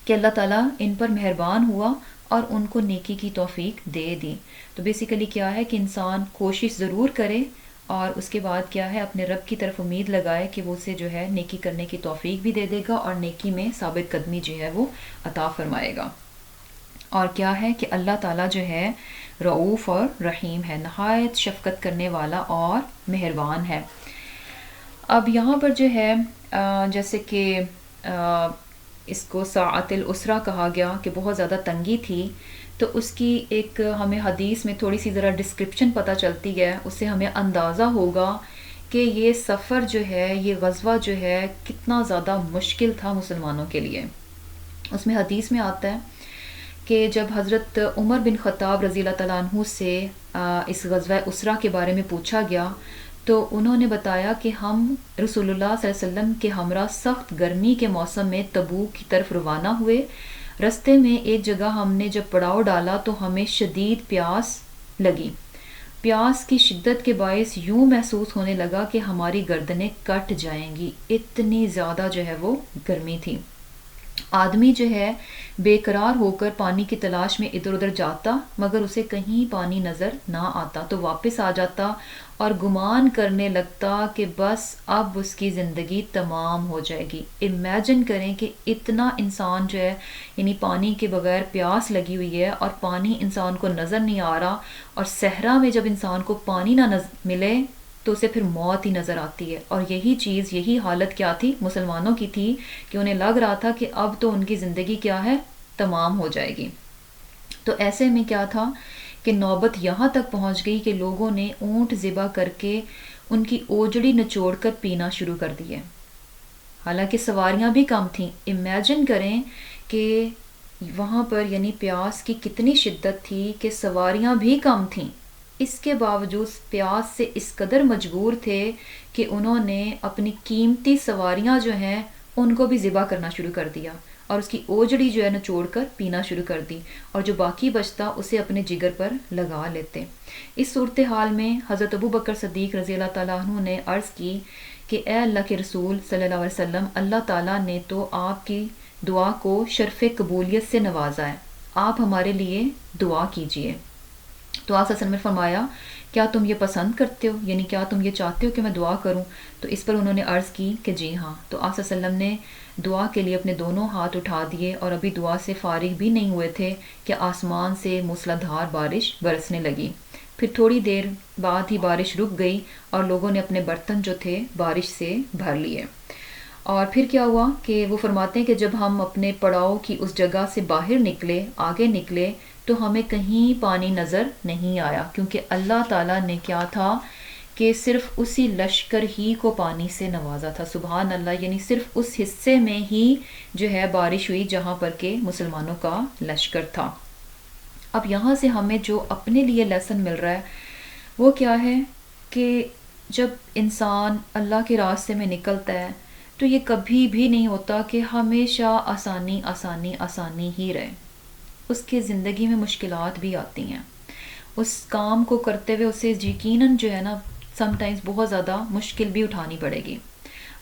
کہ اللہ تعالیٰ ان پر مہربان ہوا اور ان کو نیکی کی توفیق دے دی. تو بیسیکلی کیا ہے کہ انسان کوشش ضرور کرے اور اس کے بعد کیا ہے اپنے رب کی طرف امید لگائے کہ وہ اسے جو ہے نیکی کرنے کی توفیق بھی دے دے گا اور نیکی میں ثابت قدمی جو ہے وہ عطا فرمائے گا. اور کیا ہے کہ اللہ تعالیٰ جو ہے رعوف اور رحیم ہے، نہایت شفقت کرنے والا اور مہربان ہے۔ اب یہاں پر جو ہے جیسے کہ اس کو ساعت الاسرہ کہا گیا کہ بہت زیادہ تنگی تھی، تو اس کی ایک ہمیں حدیث میں تھوڑی سی ذرا ڈسکرپشن پتہ چلتی ہے، اس سے ہمیں اندازہ ہوگا کہ یہ سفر جو ہے، یہ غزوہ جو ہے کتنا زیادہ مشکل تھا مسلمانوں کے لیے۔ اس میں حدیث میں آتا ہے کہ جب حضرت عمر بن خطاب رضی اللہ تعالیٰ عنہ سے اس غزوہ اسرہ کے بارے میں پوچھا گیا، تو انہوں نے بتایا کہ ہم رسول اللہ صلی اللہ علیہ وسلم کے ہمراہ سخت گرمی کے موسم میں تبوک کی طرف روانہ ہوئے۔ رستے میں ایک جگہ ہم نے جب پڑاؤ ڈالا تو ہمیں شدید پیاس لگی۔ پیاس کی شدت کے باعث یوں محسوس ہونے لگا کہ ہماری گردنیں کٹ جائیں گی، اتنی زیادہ جو ہے وہ گرمی تھی۔ آدمی جو ہے بے قرار ہو کر پانی کی تلاش میں ادھر ادھر جاتا، مگر اسے کہیں پانی نظر نہ آتا تو واپس آ جاتا اور گمان کرنے لگتا کہ بس اب اس کی زندگی تمام ہو جائے گی۔ امیجن کریں کہ اتنا انسان جو ہے، یعنی پانی کے بغیر پیاس لگی ہوئی ہے اور پانی انسان کو نظر نہیں آ رہا، اور صحرا میں جب انسان کو پانی نہ ملے تو اسے پھر موت ہی نظر آتی ہے۔ اور یہی چیز، یہی حالت کیا تھی؟ مسلمانوں کی تھی کہ انہیں لگ رہا تھا کہ اب تو ان کی زندگی کیا ہے؟ تمام ہو جائے گی۔ تو ایسے میں کیا تھا کہ نوبت یہاں تک پہنچ گئی کہ لوگوں نے اونٹ ذبح کر کے ان کی اوجڑی نچوڑ کر پینا شروع کر دی ہے، حالانکہ سواریاں بھی کم تھیں۔ امیجن کریں کہ وہاں پر یعنی پیاس کی کتنی شدت تھی کہ سواریاں بھی کم تھیں، اس کے باوجود پیاس سے اس قدر مجبور تھے کہ انہوں نے اپنی قیمتی سواریاں جو ہیں ان کو بھی ذبح کرنا شروع کر دیا اور اس کی اوجڑی جو ہے نچوڑ کر پینا شروع کر دی، اور جو باقی بچتا اسے اپنے جگر پر لگا لیتے۔ اس صورتحال میں حضرت ابو بکر صدیق رضی اللہ تعالیٰ عنہ نے عرض کی کہ اے اللہ کے رسول صلی اللہ علیہ وسلم، اللہ تعالیٰ نے تو آپ کی دعا کو شرف قبولیت سے نوازا ہے، آپ ہمارے لیے دعا کیجئے۔ تو آپ صلی اللہ علیہ وسلم نے فرمایا کیا تم یہ پسند کرتے ہو، یعنی کیا تم یہ چاہتے ہو کہ میں دعا کروں؟ تو اس پر انہوں نے عرض کی کہ جی ہاں۔ تو آپ صلی اللہ علیہ وسلم نے دعا کے لیے اپنے دونوں ہاتھ اٹھا دیے، اور ابھی دعا سے فارغ بھی نہیں ہوئے تھے کہ آسمان سے موسلادھار بارش برسنے لگی۔ پھر تھوڑی دیر بعد ہی بارش رک گئی اور لوگوں نے اپنے برتن جو تھے بارش سے بھر لیے۔ اور پھر کیا ہوا کہ وہ فرماتے ہیں کہ جب ہم اپنے پڑاؤ کی اس جگہ سے باہر نکلے، آگے نکلے، تو ہمیں کہیں پانی نظر نہیں آیا، کیونکہ اللہ تعالیٰ نے کیا تھا کہ صرف اسی لشکر ہی کو پانی سے نوازا تھا۔ سبحان اللہ، یعنی صرف اس حصے میں ہی جو ہے بارش ہوئی جہاں پر کہ مسلمانوں کا لشکر تھا۔ اب یہاں سے ہمیں جو اپنے لیے لیسن مل رہا ہے وہ کیا ہے کہ جب انسان اللہ کے راستے میں نکلتا ہے تو یہ کبھی بھی نہیں ہوتا کہ ہمیشہ آسانی آسانی آسانی ہی رہے، اس کے زندگی میں مشکلات بھی آتی ہیں، اس کام کو کرتے ہوئے اسے یقیناً جو ہے نا سم ٹائمز بہت زیادہ مشکل بھی اٹھانی پڑے گی۔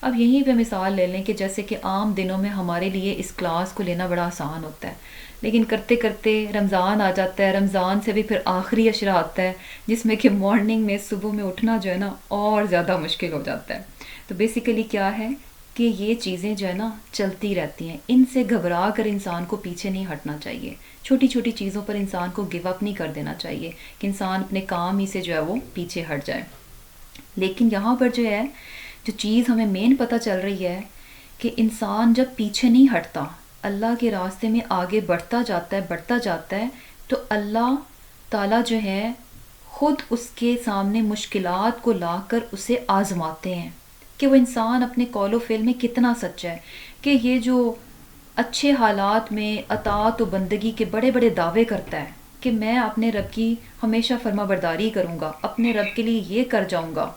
اب یہیں پہ مثال لے لیں کہ جیسے کہ عام دنوں میں ہمارے لیے اس کلاس کو لینا بڑا آسان ہوتا ہے، لیکن کرتے کرتے رمضان آ جاتا ہے، رمضان سے بھی پھر آخری عشرہ آتا ہے جس میں کہ مارننگ میں صبح میں اٹھنا جو ہے نا اور زیادہ مشکل ہو جاتا ہے۔ تو بیسیکلی کیا ہے کہ یہ چیزیں جو ہے نا چلتی رہتی ہیں، ان سے گھبرا کر انسان کو پیچھے نہیں ہٹنا چاہیے، چھوٹی چھوٹی چیزوں پر انسان کو گیو اپ نہیں کر دینا چاہیے کہ انسان اپنے کام ہی سے جو ہے وہ پیچھے ہٹ جائے۔ لیکن یہاں پر جو ہے جو چیز ہمیں مین پتہ چل رہی ہے کہ انسان جب پیچھے نہیں ہٹتا، اللہ کے راستے میں آگے بڑھتا جاتا ہے تو اللہ تعالیٰ جو ہے خود اس کے سامنے مشکلات کو لا کر اسے آزماتے ہیں کہ وہ انسان اپنے قول و فعل میں کتنا سچا ہے، کہ یہ جو اچھے حالات میں اطاعت و بندگی کے بڑے بڑے دعوے کرتا ہے کہ میں اپنے رب کی ہمیشہ فرما برداری کروں گا، اپنے رب کے لیے یہ کر جاؤں گا،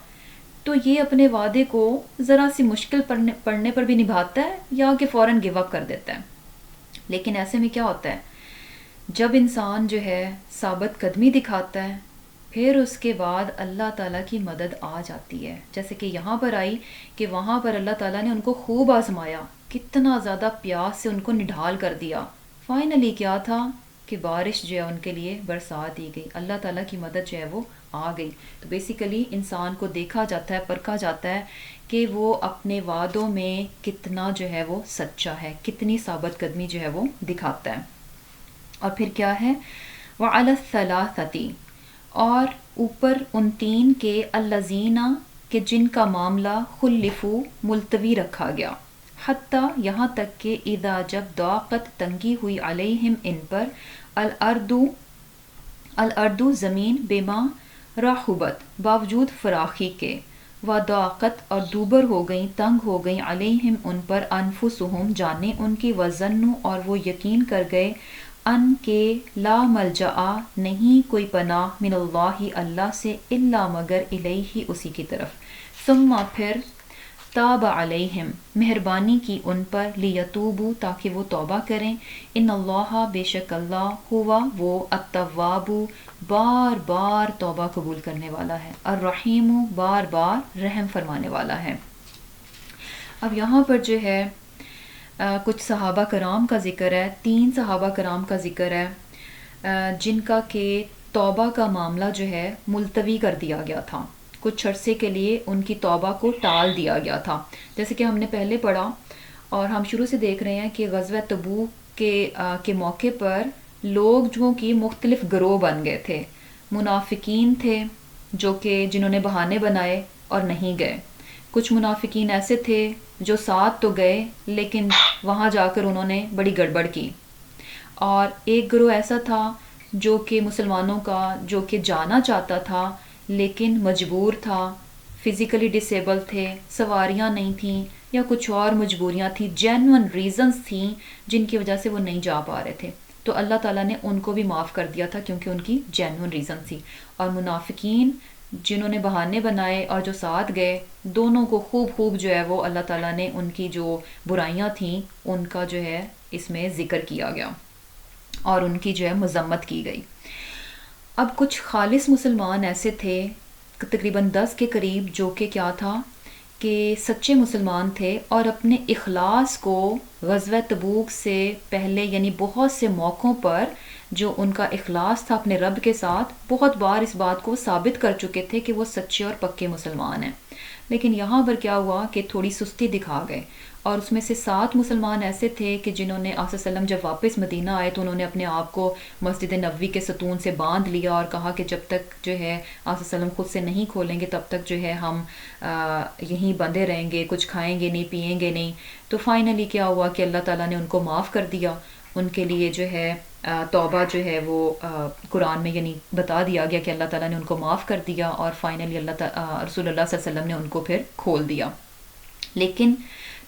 تو یہ اپنے وعدے کو ذرا سی مشکل پڑنے پر بھی نبھاتا ہے یا کہ فوراً گیو اپ کر دیتا ہے۔ لیکن ایسے میں کیا ہوتا ہے، جب انسان جو ہے ثابت قدمی دکھاتا ہے پھر اس کے بعد اللہ تعالیٰ کی مدد آ جاتی ہے، جیسے کہ یہاں پر آئی کہ وہاں پر اللہ تعالیٰ نے ان کو خوب آزمایا، کتنا زیادہ پیاس سے ان کو نڈھال کر دیا، فائنلی کیا تھا کہ بارش جو ہے ان کے لیے برسا دی گئی، اللہ تعالیٰ کی مدد جو ہے وہ آ گئی۔ تو بیسیکلی انسان کو دیکھا جاتا ہے، پرکھا جاتا ہے کہ وہ اپنے وعدوں میں کتنا جو ہے وہ سچا ہے، کتنی ثابت قدمی جو ہے وہ دکھاتا ہے۔ اور پھر کیا ہے وعلی الثلاثتی، اور اوپر ان تین کے الذین کہ جن کا معاملہ خلفو ملتوی رکھا گیا، حتیٰ یہاں تک کہ اذا جب ضاقت تنگی ہوئی علیہم ان پر الارض زمین بما رحبت باوجود فراخی کے، وضاقت اور دوبر ہو گئیں تنگ ہو گئیں علیہم ان پر انفسہم جانیں ان کی، وظنوا اور وہ یقین کر گئے ان کے لا ملجا نہیں کوئی پناہ من اللہ اللہ سے الا مگر الیہ اسی کی طرف، ثم پھر تاب علیہم مہربانی کی ان پر لیتوبوا تاکہ وہ توبہ کریں، ان اللہ بے شک اللہ ہوا وہ التواب بار بار توبہ قبول کرنے والا ہے، الرحیم بار بار رحم فرمانے والا ہے۔ اب یہاں پر جو ہے کچھ صحابہ کرام کا ذکر ہے، 3 صحابہ کرام کا ذکر ہے جن کا کہ توبہ کا معاملہ جو ہے ملتوی کر دیا گیا تھا، کچھ عرصے کے لیے ان کی توبہ کو ٹال دیا گیا تھا، جیسے کہ ہم نے پہلے پڑھا اور ہم شروع سے دیکھ رہے ہیں کہ غزوہ تبوک کے موقع پر لوگ جو کی مختلف گروہ بن گئے تھے، منافقین تھے جو کہ جنہوں نے بہانے بنائے اور نہیں گئے، کچھ منافقین ایسے تھے جو ساتھ تو گئے لیکن وہاں جا کر انہوں نے بڑی گڑبڑ کی، اور ایک گروہ ایسا تھا جو کہ مسلمانوں کا جو کہ جانا چاہتا تھا لیکن مجبور تھا، فزیکلی ڈسیبل تھے، سواریاں نہیں تھیں یا کچھ اور مجبوریاں تھیں، جینون ریزنز تھیں جن کی وجہ سے وہ نہیں جا پا رہے تھے، تو اللہ تعالیٰ نے ان کو بھی معاف کر دیا تھا کیونکہ ان کی جینون ریزن تھی، اور منافقین جنہوں نے بہانے بنائے اور جو ساتھ گئے، دونوں کو خوب جو ہے وہ اللہ تعالیٰ نے ان کی جو برائیاں تھیں ان کا جو ہے اس میں ذکر کیا گیا اور ان کی جو ہے مذمت کی گئی۔ اب کچھ خالص مسلمان ایسے تھے تقریباً 10 کے قریب جو کہ کیا تھا کہ سچے مسلمان تھے اور اپنے اخلاص کو غزوہ تبوک سے پہلے یعنی بہت سے موقعوں پر جو ان کا اخلاص تھا اپنے رب کے ساتھ، بہت بار اس بات کو ثابت کر چکے تھے کہ وہ سچے اور پکے مسلمان ہیں، لیکن یہاں پر کیا ہوا کہ تھوڑی سستی دکھا گئے، اور اس میں سے 7 مسلمان ایسے تھے کہ جنہوں نے آقا صلی اللہ علیہ وسلم جب واپس مدینہ آئے تو انہوں نے اپنے آپ کو مسجد نبوی کے ستون سے باندھ لیا اور کہا کہ جب تک جو ہے آقا صلی اللہ علیہ وسلم خود سے نہیں کھولیں گے تب تک جو ہے ہم یہیں بندھے رہیں گے، کچھ کھائیں گے نہیں، پئیں گے نہیں۔ تو فائنلی کیا ہوا کہ اللہ تعالیٰ نے ان کو معاف کر دیا، ان کے لیے جو ہے توبہ جو ہے وہ قرآن میں یعنی بتا دیا گیا کہ اللہ تعالیٰ نے ان کو معاف کر دیا، اور فائنلی رسول اللہ صلی اللہ علیہ وسلم نے ان کو پھر کھول دیا۔ لیکن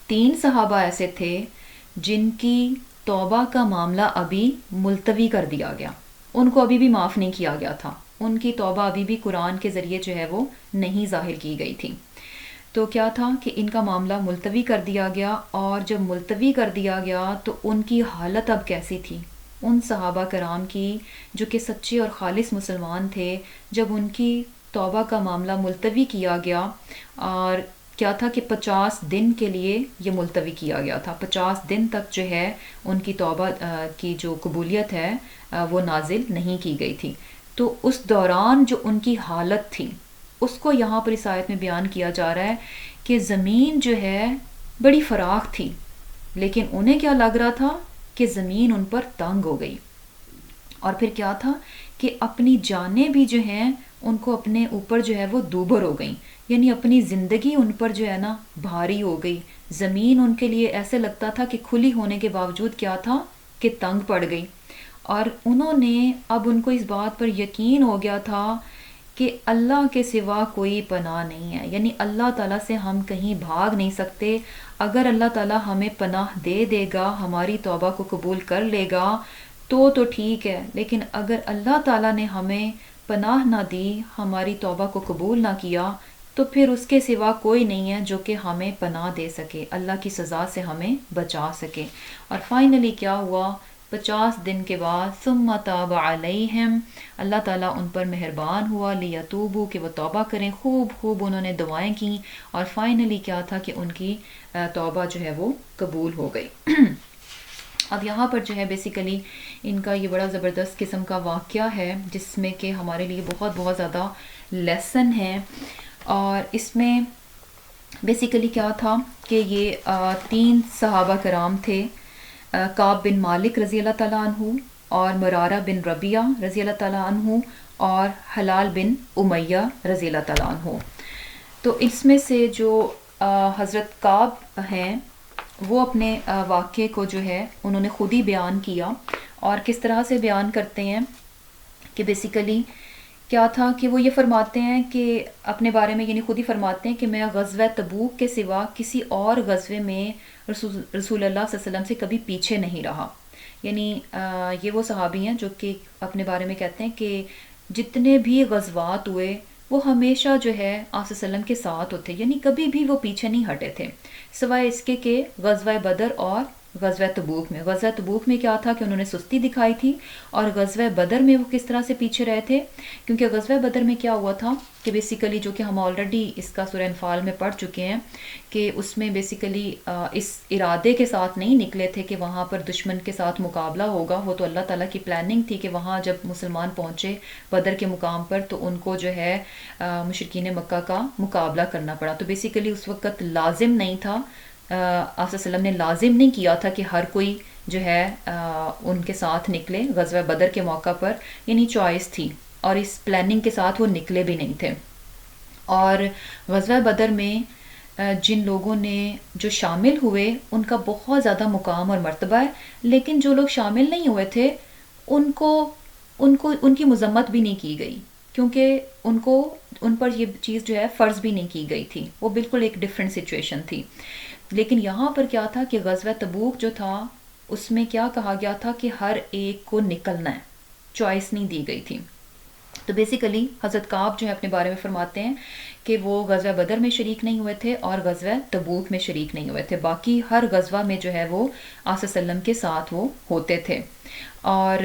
3 صحابہ ایسے تھے جن کی توبہ کا معاملہ ابھی ملتوی کر دیا گیا، ان کو ابھی بھی معاف نہیں کیا گیا تھا، ان کی توبہ ابھی بھی قرآن کے ذریعے جو ہے وہ نہیں ظاہر کی گئی تھی۔ تو کیا تھا کہ ان کا معاملہ ملتوی کر دیا گیا، اور جب ملتوی کر دیا گیا تو ان کی حالت اب کیسی تھی، ان صحابہ کرام کی جو کہ سچے اور خالص مسلمان تھے، جب ان کی توبہ کا معاملہ ملتوی کیا گیا، اور کیا تھا کہ 50 دن کے لیے یہ ملتوی کیا گیا تھا، 50 دن تک جو ہے ان کی توبہ کی جو قبولیت ہے وہ نازل نہیں کی گئی تھی۔ تو اس دوران جو ان کی حالت تھی اس کو یہاں پر اس آیت میں بیان کیا جا رہا ہے کہ زمین جو ہے بڑی فراخ تھی، لیکن انہیں کیا لگ رہا تھا کہ زمین ان پر تنگ ہو گئی، اور پھر کیا تھا کہ اپنی جانیں بھی جو ہیں ان کو اپنے اوپر جو ہے وہ دوبر ہو گئیں، یعنی اپنی زندگی ان پر جو ہے نا بھاری ہو گئی، زمین ان کے لیے ایسے لگتا تھا کہ کھلی ہونے کے باوجود کیا تھا کہ تنگ پڑ گئی، اور انہوں نے اب ان کو اس بات پر یقین ہو گیا تھا کہ اللہ کے سوا کوئی پناہ نہیں ہے، یعنی اللہ تعالیٰ سے ہم کہیں بھاگ نہیں سکتے، اگر اللہ تعالیٰ ہمیں پناہ دے دے گا، ہماری توبہ کو قبول کر لے گا تو ٹھیک ہے، لیکن اگر اللہ تعالیٰ نے ہمیں پناہ نہ دی، ہماری توبہ کو قبول نہ کیا، تو پھر اس کے سوا کوئی نہیں ہے جو کہ ہمیں پناہ دے سکے، اللہ کی سزا سے ہمیں بچا سکے۔ اور فائنلی کیا ہوا، 50 دن کے بعد ثم تاب علیہم، اللہ تعالیٰ ان پر مہربان ہوا، لیتوبوا کہ وہ توبہ کریں، خوب انہوں نے دعائیں کیں، اور فائنلی کیا تھا کہ ان کی توبہ جو ہے وہ قبول ہو گئی۔ اب یہاں پر جو ہے بیسیکلی ان کا یہ بڑا زبردست قسم کا واقعہ ہے جس میں کہ ہمارے لیے بہت زیادہ لیسن ہے، اور اس میں بیسیکلی کیا تھا کہ یہ 3 صحابہ کرام تھے، کعب بن مالک رضی اللہ تعالیٰ عنہ، اور مرارہ بن ربیہ رضی اللہ تعالیٰ عنہ اور حلال بن امیہ رضی اللہ تعالیٰ عنہ. تو اس میں سے جو حضرت کعب ہیں وہ اپنے واقعے کو جو ہے انہوں نے خود ہی بیان کیا. اور کس طرح سے بیان کرتے ہیں کہ بیسیکلی کیا تھا کہ وہ یہ فرماتے ہیں کہ اپنے بارے میں یعنی خود ہی فرماتے ہیں کہ میں غزوہ تبوک کے سوا کسی اور غزوے میں رسول اللہ صلی اللہ علیہ وسلم سے کبھی پیچھے نہیں رہا. یعنی یہ وہ صحابی ہیں جو کہ اپنے بارے میں کہتے ہیں کہ جتنے بھی غزوات ہوئے وہ ہمیشہ جو ہے آپ صلی اللہ علیہ وسلم کے ساتھ ہوتے، یعنی کبھی بھی وہ پیچھے نہیں ہٹے تھے سوائے اس کے کہ غزوہ بدر اور غزوہ تبوک میں. غزوہ تبوک میں کیا تھا کہ انہوں نے سستی دکھائی تھی، اور غزوہ بدر میں وہ کس طرح سے پیچھے رہے تھے کیونکہ غزوہ بدر میں کیا ہوا تھا کہ بیسیکلی جو کہ ہم آلریڈی اس کا سورہ انفال میں پڑھ چکے ہیں کہ اس میں بیسیکلی اس ارادے کے ساتھ نہیں نکلے تھے کہ وہاں پر دشمن کے ساتھ مقابلہ ہوگا. وہ تو اللہ تعالیٰ کی پلاننگ تھی کہ وہاں جب مسلمان پہنچے بدر کے مقام پر تو ان کو جو ہے مشرکین مکہ کا مقابلہ کرنا پڑا. تو بیسیکلی اس وقت لازم نہیں تھا، آپ صلی اللہ علیہ وسلم نے لازم نہیں کیا تھا کہ ہر کوئی جو ہے ان کے ساتھ نکلے غزوہ بدر کے موقع پر، یعنی چوائس تھی اور اس پلاننگ کے ساتھ وہ نکلے بھی نہیں تھے. اور غزوہ بدر میں جن لوگوں نے جو شامل ہوئے ان کا بہت زیادہ مقام اور مرتبہ ہے، لیکن جو لوگ شامل نہیں ہوئے تھے ان کی مذمت بھی نہیں کی گئی کیونکہ ان پر یہ چیز جو ہے فرض بھی نہیں کی گئی تھی. وہ بالکل ایک ڈیفرنٹ سچویشن تھی. لیکن یہاں پر کیا تھا کہ غزوہ تبوک جو تھا اس میں کیا کہا گیا تھا کہ ہر ایک کو نکلنا ہے، چوائس نہیں دی گئی تھی. تو بیسیکلی حضرت کعب جو ہے اپنے بارے میں فرماتے ہیں کہ وہ غزوہ بدر میں شریک نہیں ہوئے تھے اور غزوہ تبوک میں شریک نہیں ہوئے تھے، باقی ہر غزوہ میں جو ہے وہ آپ صلی اللہ علیہ وسلم کے ساتھ وہ ہوتے تھے. اور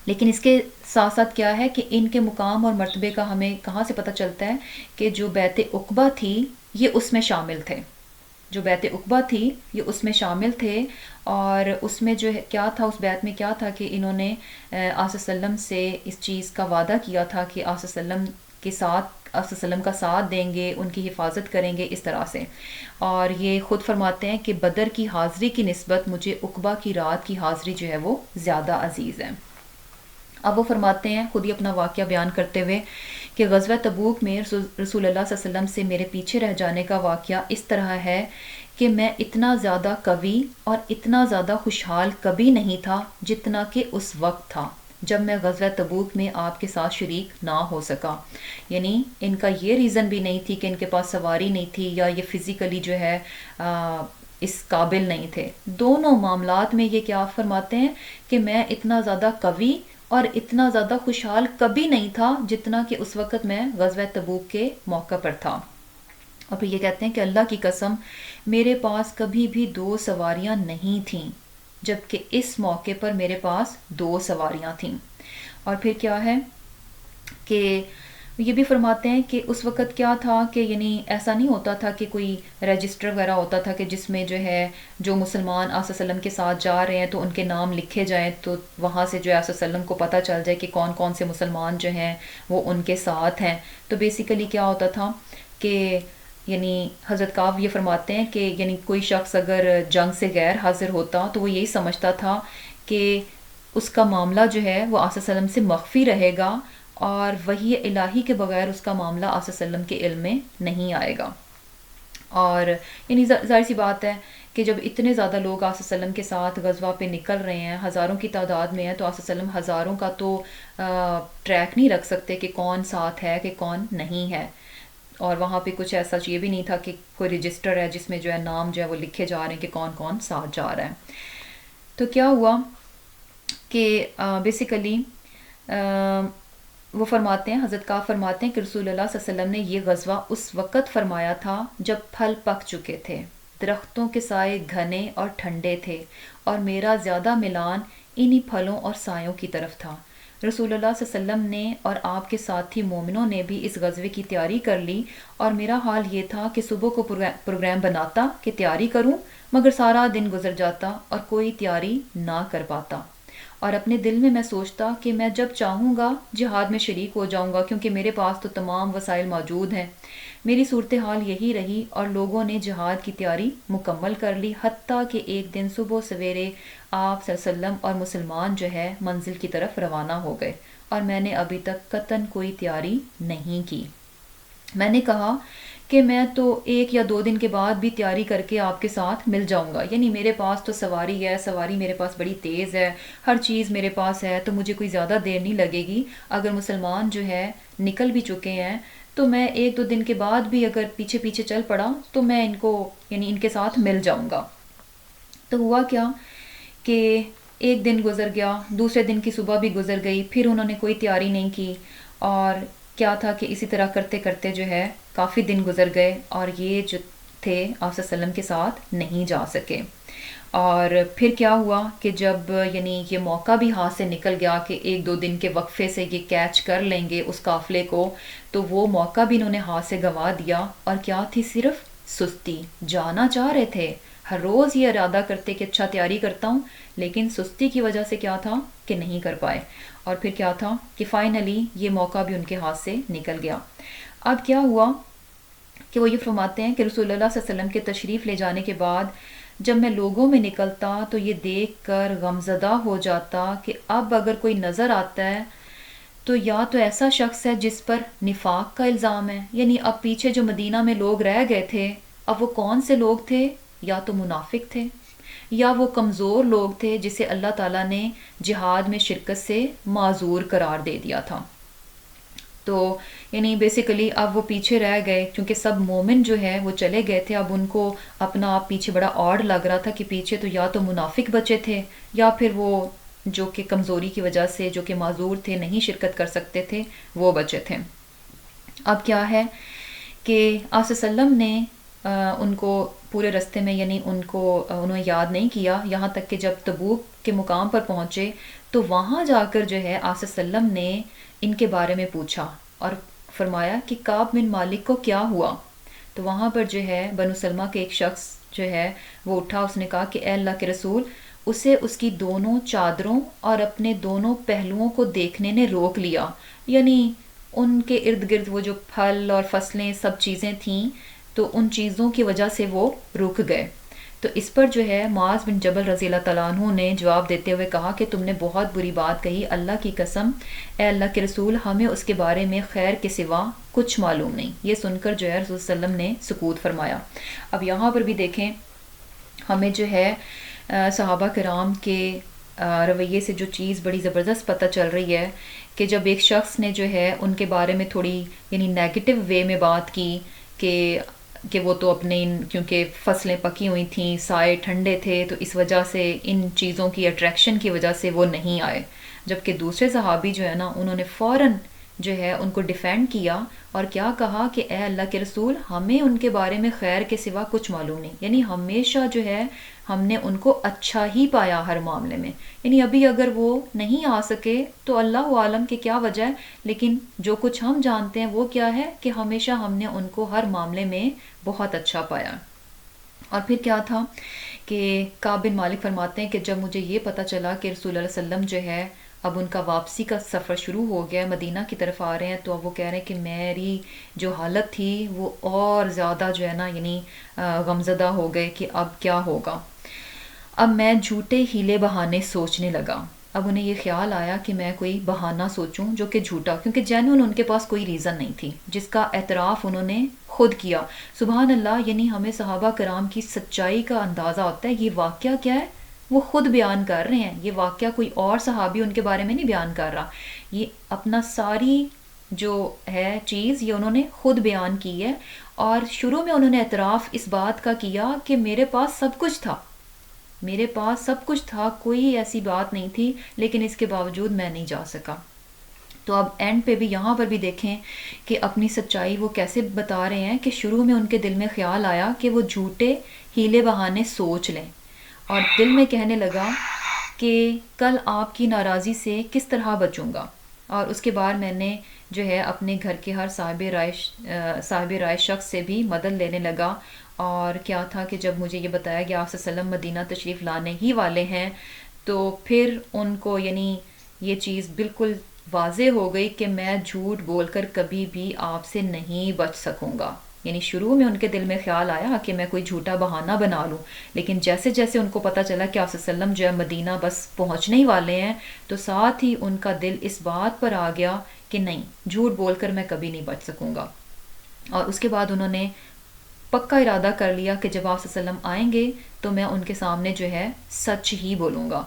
لیکن اس کے ساتھ ساتھ کیا ہے کہ ان کے مقام اور مرتبے کا ہمیں کہاں سے پتہ چلتا ہے کہ جو بیعت عقبہ تھی یہ اس میں شامل تھے. جو بیعت عقبہ تھی یہ اس میں شامل تھے. اور اس میں جو کیا تھا، اس بیعت میں کیا تھا کہ انہوں نے آصف صلی اللہ علیہ وسلم سے اس چیز کا وعدہ کیا تھا کہ آصف صلی اللہ علیہ وسلم کے ساتھ آصف صلی اللہ علیہ وسلم کا ساتھ دیں گے، ان کی حفاظت کریں گے اس طرح سے. اور یہ خود فرماتے ہیں کہ بدر کی حاضری کی نسبت مجھے عقبہ کی رات کی حاضری جو ہے وہ زیادہ عزیز ہے. اب وہ فرماتے ہیں خود ہی اپنا واقعہ بیان کرتے ہوئے کہ غزوہ تبوک میں رسول اللہ صلی اللہ علیہ وسلم سے میرے پیچھے رہ جانے کا واقعہ اس طرح ہے کہ میں اتنا زیادہ قوی اور اتنا زیادہ خوشحال کبھی نہیں تھا جتنا کہ اس وقت تھا جب میں غزوہ تبوک میں آپ کے ساتھ شریک نہ ہو سکا. یعنی ان کا یہ ریزن بھی نہیں تھی کہ ان کے پاس سواری نہیں تھی یا یہ فزیکلی جو ہے اس قابل نہیں تھے. دونوں معاملات میں یہ کیا فرماتے ہیں کہ میں اتنا زیادہ قوی اور اتنا زیادہ خوشحال کبھی نہیں تھا جتنا کہ اس وقت میں غزوہ تبوک کے موقع پر تھا. اور پھر یہ کہتے ہیں کہ اللہ کی قسم میرے پاس کبھی بھی 2 سواریاں نہیں تھیں جبکہ اس موقع پر میرے پاس 2 سواریاں تھیں. اور پھر کیا ہے کہ یہ بھی فرماتے ہیں کہ اس وقت کیا تھا کہ یعنی ایسا نہیں ہوتا تھا کہ کوئی رجسٹر وغیرہ ہوتا تھا کہ جس میں جو ہے جو مسلمان آصف صلی اللہ علیہ وسلم کے ساتھ جا رہے ہیں تو ان کے نام لکھے جائیں تو وہاں سے جو ہے آصف صلی اللہ علیہ وسلم کو پتہ چل جائے کہ کون کون سے مسلمان جو ہیں وہ ان کے ساتھ ہیں. تو بیسیکلی کیا ہوتا تھا کہ یعنی حضرت کعب یہ فرماتے ہیں کہ یعنی کوئی شخص اگر جنگ سے غیر حاضر ہوتا تو وہ یہی سمجھتا تھا کہ اس کا معاملہ جو ہے وہ آصف صلی اللہ علیہ وسلم سے مخفی رہے گا اور وحی الہی کے بغیر اس کا معاملہ آصف صلی اللہ علیہ وسلم کے علم میں نہیں آئے گا. اور یعنی ظاہر سی بات ہے کہ جب اتنے زیادہ لوگ آصف صلی اللہ علیہ وسلم کے ساتھ غزوہ پہ نکل رہے ہیں، ہزاروں کی تعداد میں ہیں، تو آصف صلی اللہ علیہ وسلم ہزاروں کا تو ٹریک نہیں رکھ سکتے کہ کون ساتھ ہے کہ کون نہیں ہے. اور وہاں پہ کچھ ایسا یہ بھی نہیں تھا کہ کوئی رجسٹر ہے جس میں جو ہے نام جو ہے وہ لکھے جا رہے ہیں کہ کون کون ساتھ جا رہا ہے. تو کیا ہوا کہ بیسیکلی وہ فرماتے ہیں، حضرت کعب فرماتے ہیں کہ رسول اللہ صلی اللہ علیہ وسلم نے یہ غزوہ اس وقت فرمایا تھا جب پھل پک چکے تھے، درختوں کے سائے گھنے اور ٹھنڈے تھے اور میرا زیادہ ملان انہی پھلوں اور سایوں کی طرف تھا. رسول اللہ صلی اللہ علیہ وسلم نے اور آپ کے ساتھی مومنوں نے بھی اس غزوے کی تیاری کر لی اور میرا حال یہ تھا کہ صبح کو پروگرام بناتا کہ تیاری کروں، مگر سارا دن گزر جاتا اور کوئی تیاری نہ کر پاتا. اور اپنے دل میں سوچتا کہ میں جب چاہوں گا جہاد میں شریک ہو جاؤں گا، کیونکہ میرے پاس تو تمام وسائل موجود ہیں۔ میری صورتحال یہی رہی اور لوگوں نے جہاد کی تیاری مکمل کر لی، حتیٰ کہ ایک دن صبح سویرے آپ صلی اللہ علیہ وسلم اور مسلمان جو ہے منزل کی طرف روانہ ہو گئے، اور میں نے ابھی تک قطعاً کوئی تیاری نہیں کی۔ میں نے کہا کہ میں تو 1 یا 2 دن کے بعد بھی تیاری کر کے آپ کے ساتھ مل جاؤں گا، یعنی میرے پاس تو سواری ہے، سواری میرے پاس بڑی تیز ہے، ہر چیز میرے پاس ہے، تو مجھے کوئی زیادہ دیر نہیں لگے گی۔ اگر مسلمان جو ہے نکل بھی چکے ہیں تو میں 1-2 دن کے بعد بھی اگر پیچھے پیچھے چل پڑا تو میں ان کو یعنی ان کے ساتھ مل جاؤں گا۔ تو ہوا کیا کہ ایک دن گزر گیا، دوسرے دن کی صبح بھی گزر گئی، پھر انہوں نے کوئی تیاری نہیں کی، اور کیا تھا کہ اسی طرح کرتے کرتے جو ہے کافی دن گزر گئے، اور یہ جو تھے آپ صلی اللہ علیہ وسلم کے ساتھ نہیں جا سکے۔ اور پھر کیا ہوا کہ جب یعنی یہ موقع بھی ہاتھ سے نکل گیا کہ 1-2 دن کے وقفے سے یہ کیچ کر لیں گے اس قافلے کو، تو وہ موقع بھی انہوں نے ہاتھ سے گنوا دیا۔ اور کیا تھی؟ صرف سستی۔ جانا چاہ رہے تھے، ہر روز یہ ارادہ کرتے کہ اچھا تیاری کرتا ہوں، لیکن سستی کی وجہ سے کیا تھا کہ نہیں کر پائے۔ اور پھر کیا تھا کہ فائنلی یہ موقع بھی ان کے ہاتھ سے نکل گیا۔ اب کیا ہوا کہ وہ یہ فرماتے ہیں کہ رسول اللہ صلی اللہ علیہ وسلم کے تشریف لے جانے کے بعد جب میں لوگوں میں نکلتا تو یہ دیکھ کر غمزدہ ہو جاتا کہ اب اگر کوئی نظر آتا ہے تو یا تو ایسا شخص ہے جس پر نفاق کا الزام ہے، یعنی اب پیچھے جو مدینہ میں لوگ رہ گئے تھے، اب وہ کون سے لوگ تھے؟ یا تو منافق تھے، یا وہ کمزور لوگ تھے جسے اللہ تعالیٰ نے جہاد میں شرکت سے معذور قرار دے دیا تھا۔ تو یعنی بیسیکلی اب وہ پیچھے رہ گئے، کیونکہ سب مومن جو ہے وہ چلے گئے تھے، اب ان کو اپنا آپ پیچھے بڑا آڈ لگ رہا تھا کہ پیچھے تو یا تو منافق بچے تھے، یا پھر وہ جو کہ کمزوری کی وجہ سے جو کہ معذور تھے، نہیں شرکت کر سکتے تھے، وہ بچے تھے۔ اب کیا ہے کہ آپ صلی اللہ علیہ وسلم نے ان کو پورے رستے میں یعنی انہوں یاد نہیں کیا، یہاں تک کہ جب تبوک کے مقام پر پہنچے تو وہاں جا کر جو ہے آپ صلی اللہ علیہ وسلم نے ان کے بارے میں پوچھا اور فرمایا کہ کعب بن مالک کو کیا ہوا؟ تو وہاں پر جو ہے بنو سلمہ کے ایک شخص جو ہے وہ اٹھا، اس نے کہا کہ اے اللہ کے رسول، اسے اس کی دونوں چادروں اور اپنے دونوں پہلوؤں کو دیکھنے نے روک لیا، یعنی ان کے ارد گرد وہ جو پھل اور فصلیں سب چیزیں تھیں تو ان چیزوں کی وجہ سے وہ رک گئے۔ تو اس پر جو ہے معاذ بن جبل رضی اللہ تعالیٰ عنہ نے جواب دیتے ہوئے کہا کہ تم نے بہت بری بات کہی، اللہ کی قسم اے اللہ کے رسول، ہمیں اس کے بارے میں خیر کے سوا کچھ معلوم نہیں۔ یہ سن کر جو ہے رسول صلی اللہ علیہ وسلم نے سکوت فرمایا۔ اب یہاں پر بھی دیکھیں ہمیں جو ہے صحابہ کرام کے رویے سے جو چیز بڑی زبردست پتہ چل رہی ہے کہ جب ایک شخص نے جو ہے ان کے بارے میں تھوڑی یعنی نیگیٹو وے میں بات کی کہ وہ تو اپنے کیونکہ فصلیں پکی ہوئی تھیں، سائے ٹھنڈے تھے، تو اس وجہ سے ان چیزوں کی اٹریکشن کی وجہ سے وہ نہیں آئے، جبکہ دوسرے صحابی جو ہے نا انہوں نے فوراً جو ہے ان کو ڈیفینڈ کیا اور کیا کہا کہ اے اللہ کے رسول، ہمیں ان کے بارے میں خیر کے سوا کچھ معلوم نہیں، یعنی ہمیشہ جو ہے ہم نے ان کو اچھا ہی پایا ہر معاملے میں، یعنی ابھی اگر وہ نہیں آ سکے تو اللہ عالم کہ کیا وجہ ہے، لیکن جو کچھ ہم جانتے ہیں وہ کیا ہے کہ ہمیشہ ہم نے ان کو ہر معاملے میں بہت اچھا پایا۔ اور پھر کیا تھا کہ کعب بن مالک فرماتے ہیں کہ جب مجھے یہ پتہ چلا کہ رسول اللہ صلی اللہ علیہ وسلم جو ہے اب ان کا واپسی کا سفر شروع ہو گیا، مدینہ کی طرف آ رہے ہیں، تو اب وہ کہہ رہے ہیں کہ میری جو حالت تھی وہ اور زیادہ جو ہے نا یعنی غمزدہ ہو گئے کہ اب کیا ہوگا۔ اب میں جھوٹے ہیلے بہانے سوچنے لگا، اب انہیں یہ خیال آیا کہ میں کوئی بہانہ سوچوں جو کہ جھوٹا، کیونکہ جینون ان کے پاس کوئی ریزن نہیں تھی جس کا اعتراف انہوں نے خود کیا۔ سبحان اللہ، یعنی ہمیں صحابہ کرام کی سچائی کا اندازہ ہوتا ہے۔ یہ واقعہ کیا ہے وہ خود بیان کر رہے ہیں، یہ واقعہ کوئی اور صحابی ان کے بارے میں نہیں بیان کر رہا، یہ اپنا ساری جو ہے چیز یہ انہوں نے خود بیان کی ہے، اور شروع میں انہوں نے اعتراف اس بات کا کیا کہ میرے پاس سب کچھ تھا، میرے پاس سب کچھ تھا، کوئی ایسی بات نہیں تھی، لیکن اس کے باوجود میں نہیں جا سکا۔ تو اب اینڈ پہ بھی یہاں پر بھی دیکھیں کہ اپنی سچائی وہ کیسے بتا رہے ہیں کہ شروع میں ان کے دل میں خیال آیا کہ وہ جھوٹے ہیلے بہانے سوچ لیں، اور دل میں کہنے لگا کہ کل آپ کی ناراضی سے کس طرح بچوں گا، اور اس کے بعد میں نے جو ہے اپنے گھر کے ہر صاحب رائے شخص سے بھی مدد لینے لگا۔ اور کیا تھا کہ جب مجھے یہ بتایا کہ آپ صلی اللہ علیہ وسلم مدینہ تشریف لانے ہی والے ہیں تو پھر ان کو یعنی یہ چیز بالکل واضح ہو گئی کہ میں جھوٹ بول کر کبھی بھی آپ سے نہیں بچ سکوں گا. یعنی شروع میں ان کے دل میں خیال آیا کہ میں کوئی جھوٹا بہانہ بنا لوں، لیکن جیسے جیسے ان کو پتہ چلا کہ آپ صلی اللہ علیہ وسلم جو ہے مدینہ بس پہنچنے ہی والے ہیں، تو ساتھ ہی ان کا دل اس بات پر آ گیا کہ نہیں، جھوٹ بول کر میں کبھی نہیں بچ سکوں گا. اور اس کے بعد انہوں نے پکا ارادہ کر لیا کہ جب آپ صلی اللہ علیہ وسلم آئیں گے تو میں ان کے سامنے جو ہے سچ ہی بولوں گا.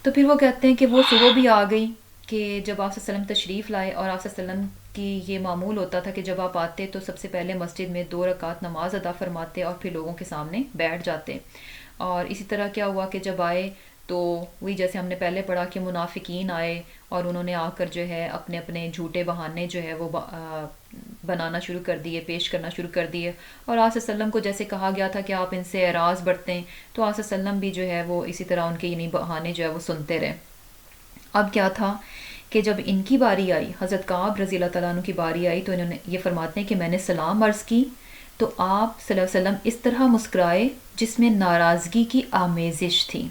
تو پھر وہ کہتے ہیں کہ وہ صبح بھی آ گئی کہ جب آپ صلی اللہ علیہ وسلم تشریف لائے، اور آپ صلی اللہ علیہ وسلم کی یہ معمول ہوتا تھا کہ جب آپ آتے تو سب سے پہلے مسجد میں 2 رکعت نماز ادا فرماتے اور پھر لوگوں کے سامنے بیٹھ جاتے. اور اسی طرح کیا ہوا کہ جب آئے تو وہی جیسے ہم نے پہلے پڑھا کہ منافقین آئے اور انہوں نے آ کر جو ہے اپنے اپنے جھوٹے بہانے جو ہے وہ بنانا شروع کر دیے، پیش کرنا شروع کر دیے. اور آپ صلی اللہ علیہ وسلم کو جیسے کہا گیا تھا کہ آپ ان سے اعراض برتیں، تو آپ صلی اللہ علیہ وسلم بھی جو ہے وہ اسی طرح ان کے یعنی بہانے جو ہے وہ سنتے رہے. اب کیا تھا کہ جب ان کی باری آئی، حضرت کعب رضی اللہ تعالیٰ عنہ کی باری آئی، تو انہوں نے یہ فرماتے ہیں کہ میں نے سلام عرض کی تو آپ صلی اللہ علیہ وسلم اس طرح مسکرائے جس میں ناراضگی کی آمیزش تھی.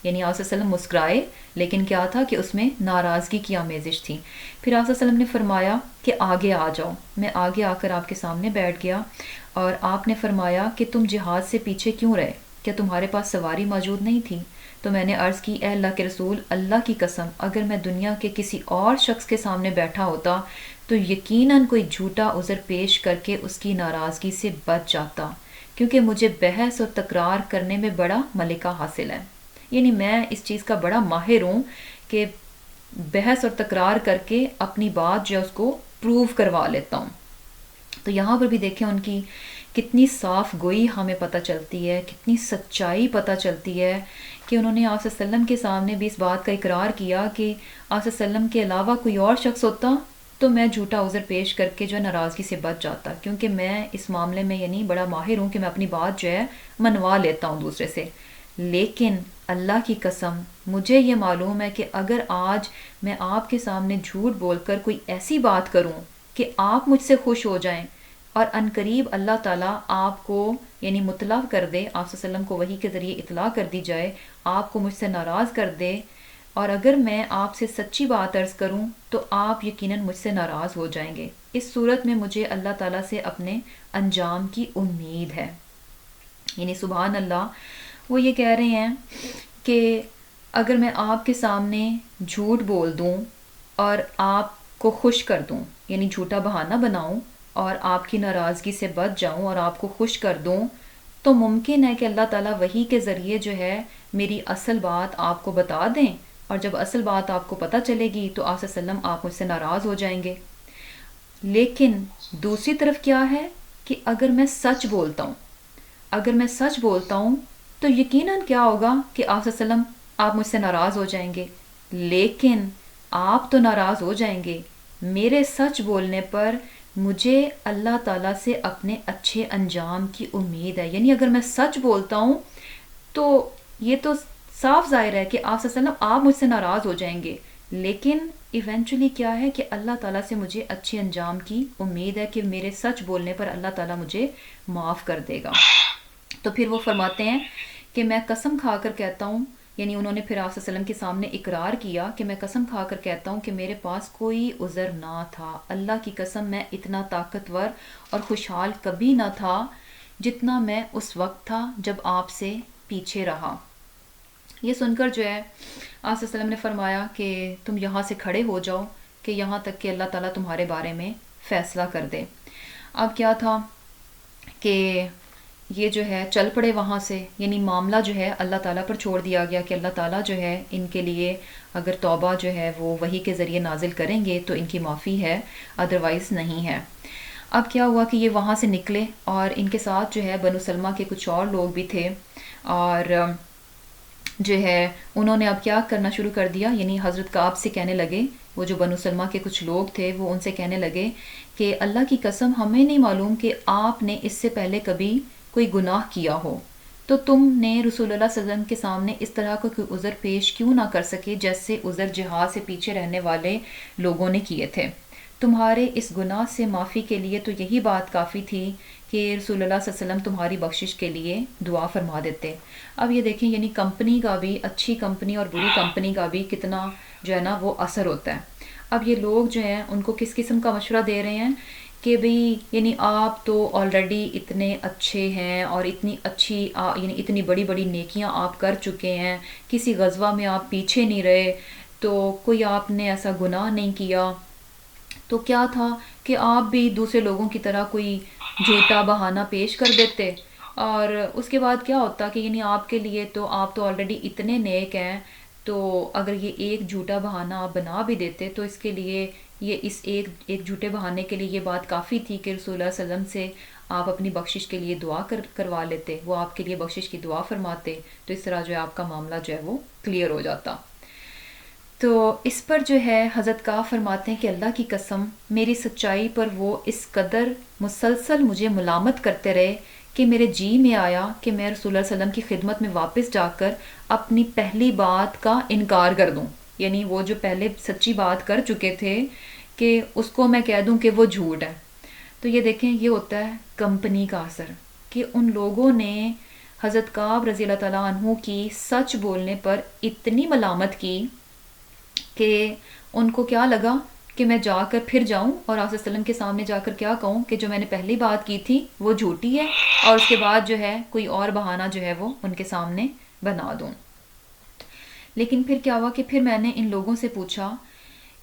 یعنی آپ صلی اللہ علیہ وسلم مسکرائے لیکن کیا تھا کہ اس میں ناراضگی کی آمیزش تھی. پھر آپ صلی اللہ علیہ وسلم نے فرمایا کہ آگے آ جاؤ. میں آگے آ کر آپ کے سامنے بیٹھ گیا اور آپ نے فرمایا کہ تم جہاد سے پیچھے کیوں رہے؟ کیا تمہارے پاس سواری موجود نہیں تھی؟ تو میں نے عرض کی، اے اللہ کے رسول، اللہ کی قسم اگر میں دنیا کے کسی اور شخص کے سامنے بیٹھا ہوتا تو یقیناً کوئی جھوٹا عذر پیش کر کے اس کی ناراضگی سے بچ جاتا، کیونکہ مجھے بحث اور تکرار کرنے میں بڑا ملکہ حاصل ہے. یعنی میں اس چیز کا بڑا ماہر ہوں کہ بحث اور تکرار کر کے اپنی بات جو ہے اس کو پروو کروا لیتا ہوں. تو یہاں پر بھی دیکھیں ان کی کتنی صاف گوئی ہمیں پتہ چلتی ہے، کتنی سچائی پتہ چلتی ہے کہ انہوں نے آپ صلی اللہ علیہ وسلم کے سامنے بھی اس بات کا اقرار کیا کہ آپ صلی اللہ علیہ وسلم کے علاوہ کوئی اور شخص ہوتا تو میں جھوٹا عذر پیش کر کے جو ہے ناراضگی سے بچ جاتا، کیونکہ میں اس معاملے میں یعنی بڑا ماہر ہوں کہ میں اپنی بات جو ہے منوا لیتا ہوں دوسرے سے. لیکن اللہ کی قسم مجھے یہ معلوم ہے کہ اگر آج میں آپ کے سامنے جھوٹ بول کر کوئی ایسی بات کروں کہ آپ مجھ سے خوش ہو جائیں اور عنقریب اللہ تعالیٰ آپ کو یعنی مطلع کر دے، آپ صلی اللہ علیہ وسلم کو وحی کے ذریعے اطلاع کر دی جائے، آپ کو مجھ سے ناراض کر دے، اور اگر میں آپ سے سچی بات عرض کروں تو آپ یقیناً مجھ سے ناراض ہو جائیں گے. اس صورت میں مجھے اللہ تعالیٰ سے اپنے انجام کی امید ہے. یعنی سبحان اللہ، وہ یہ کہہ رہے ہیں کہ اگر میں آپ کے سامنے جھوٹ بول دوں اور آپ کو خوش کر دوں، یعنی جھوٹا بہانہ بناؤں اور آپ کی ناراضگی سے بچ جاؤں اور آپ کو خوش کر دوں، تو ممکن ہے کہ اللہ تعالیٰ وحی کے ذریعے جو ہے میری اصل بات آپ کو بتا دیں، اور جب اصل بات آپ کو پتہ چلے گی تو آپ صلی اللہ علیہ وسلم آپ مجھ سے ناراض ہو جائیں گے. لیکن دوسری طرف کیا ہے کہ اگر میں سچ بولتا ہوں تو یقیناً کیا ہوگا کہ آپ صلی اللہ علیہ وسلم آپ مجھ سے ناراض ہو جائیں گے، لیکن آپ تو ناراض ہو جائیں گے، میرے سچ بولنے پر مجھے اللہ تعالیٰ سے اپنے اچھے انجام کی امید ہے. یعنی اگر میں سچ بولتا ہوں تو یہ تو صاف ظاہر ہے کہ آپ صلی اللہ علیہ وسلم آپ مجھ سے ناراض ہو جائیں گے، لیکن ایونچولی کیا ہے کہ اللہ تعالیٰ سے مجھے اچھے انجام کی امید ہے کہ میرے سچ بولنے پر اللہ تعالیٰ مجھے معاف کر دے گا. تو پھر وہ فرماتے ہیں کہ میں قسم کھا کر کہتا ہوں، یعنی انہوں نے پھر آپ صلی اللہ علیہ وسلم کے سامنے اقرار کیا کہ میں قسم کھا کر کہتا ہوں کہ میرے پاس کوئی عذر نہ تھا. اللہ کی قسم میں اتنا طاقتور اور خوشحال کبھی نہ تھا جتنا میں اس وقت تھا جب آپ سے پیچھے رہا. یہ سن کر جو ہے آپ صلی اللہ علیہ وسلم نے فرمایا کہ تم یہاں سے کھڑے ہو جاؤ کہ یہاں تک کہ اللہ تعالیٰ تمہارے بارے میں فیصلہ کر دے. اب کیا تھا کہ یہ جو ہے چل پڑے وہاں سے، یعنی معاملہ جو ہے اللہ تعالیٰ پر چھوڑ دیا گیا کہ اللہ تعالیٰ جو ہے ان کے لیے اگر توبہ جو ہے وہ وحی کے ذریعے نازل کریں گے تو ان کی معافی ہے، ادروائز نہیں ہے. اب کیا ہوا کہ یہ وہاں سے نکلے اور ان کے ساتھ جو ہے بنو سلمہ کے کچھ اور لوگ بھی تھے، اور جو ہے انہوں نے اب کیا کرنا شروع کر دیا، یعنی حضرت کعب سے کہنے لگے، وہ جو بنو سلمہ کے کچھ لوگ تھے وہ ان سے کہنے لگے کہ اللہ کی قسم ہمیں نہیں معلوم کہ آپ نے اس سے پہلے کبھی کوئی گناہ کیا ہو، تو تم نے رسول اللہ صلی اللہ علیہ وسلم کے سامنے اس طرح کا کوئی عذر پیش کیوں نہ کر سکے جیسے عذر جہاد سے پیچھے رہنے والے لوگوں نے کیے تھے. تمہارے اس گناہ سے معافی کے لیے تو یہی بات کافی تھی کہ رسول اللہ صلی اللہ علیہ وسلم تمہاری بخشش کے لیے دعا فرما دیتے۔ اب یہ دیکھیں یعنی کمپنی کا بھی، اچھی کمپنی اور بری کمپنی کا بھی کتنا جو ہے نا وہ اثر ہوتا ہے۔ اب یہ لوگ جو ہیں ان کو کس قسم کا مشورہ دے رہے ہیں کہ بھئی یعنی آپ تو آلریڈی اتنے اچھے ہیں اور اتنی اچھی یعنی اتنی بڑی بڑی نیکیاں آپ کر چکے ہیں، کسی غزوہ میں آپ پیچھے نہیں رہے، تو کوئی آپ نے ایسا گناہ نہیں کیا، تو کیا تھا کہ آپ بھی دوسرے لوگوں کی طرح کوئی جھوٹا بہانہ پیش کر دیتے، اور اس کے بعد کیا ہوتا کہ یعنی آپ کے لیے تو آپ تو آلریڈی اتنے نیک ہیں، تو اگر یہ ایک جھوٹا بہانہ آپ بنا بھی دیتے تو اس کے لیے یہ اس ایک جھوٹے بہانے کے لیے یہ بات کافی تھی کہ رسول اللہ صلی اللہ علیہ وسلم سے آپ اپنی بخشش کے لیے دعا کروا لیتے، وہ آپ کے لیے بخشش کی دعا فرماتے، تو اس طرح جو ہے آپ کا معاملہ جو ہے وہ کلیئر ہو جاتا۔ تو اس پر جو ہے حضرت کعب فرماتے ہیں کہ اللہ کی قسم میری سچائی پر وہ اس قدر مسلسل مجھے ملامت کرتے رہے کہ میرے جی میں آیا کہ میں رسول اللہ صلی اللہ علیہ وسلم کی خدمت میں واپس جا کر اپنی پہلی بات کا انکار کر دوں، یعنی وہ جو پہلے سچی بات کر چکے تھے کہ اس کو میں کہہ دوں کہ وہ جھوٹ ہے۔ تو یہ دیکھیں یہ ہوتا ہے کمپنی کا اثر، کہ ان لوگوں نے حضرت کعب رضی اللہ تعالیٰ عنہ کی سچ بولنے پر اتنی ملامت کی کہ ان کو کیا لگا کہ میں جا کر پھر جاؤں اور آپ صلی اللہ علیہ وسلم کے سامنے جا کر کیا کہوں کہ جو میں نے پہلی بات کی تھی وہ جھوٹی ہے، اور اس کے بعد جو ہے کوئی اور بہانہ جو ہے وہ ان کے سامنے بنا دوں۔ لیکن پھر کیا ہوا کہ پھر میں نے ان لوگوں سے پوچھا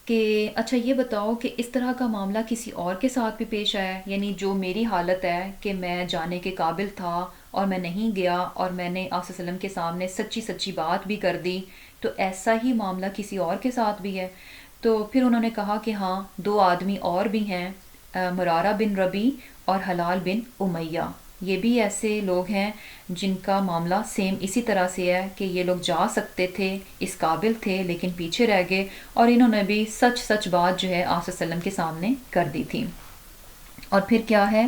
کہ اچھا یہ بتاؤ کہ اس طرح کا معاملہ کسی اور کے ساتھ بھی پیش آیا ہے، یعنی جو میری حالت ہے کہ میں جانے کے قابل تھا اور میں نہیں گیا اور میں نے آپ صلی اللہ علیہ وسلم کے سامنے سچی سچی بات بھی کر دی، تو ایسا ہی معاملہ کسی اور کے ساتھ بھی ہے؟ تو پھر انہوں نے کہا کہ ہاں 2 آدمی اور بھی ہیں، مرارہ بن ربی اور حلال بن امیہ، یہ بھی ایسے لوگ ہیں جن کا معاملہ سیم اسی طرح سے ہے کہ یہ لوگ جا سکتے تھے، اس قابل تھے، لیکن پیچھے رہ گئے، اور انہوں نے بھی سچ سچ بات جو ہے آپ صلی اللہ علیہ وسلم کے سامنے کر دی تھی۔ اور پھر کیا ہے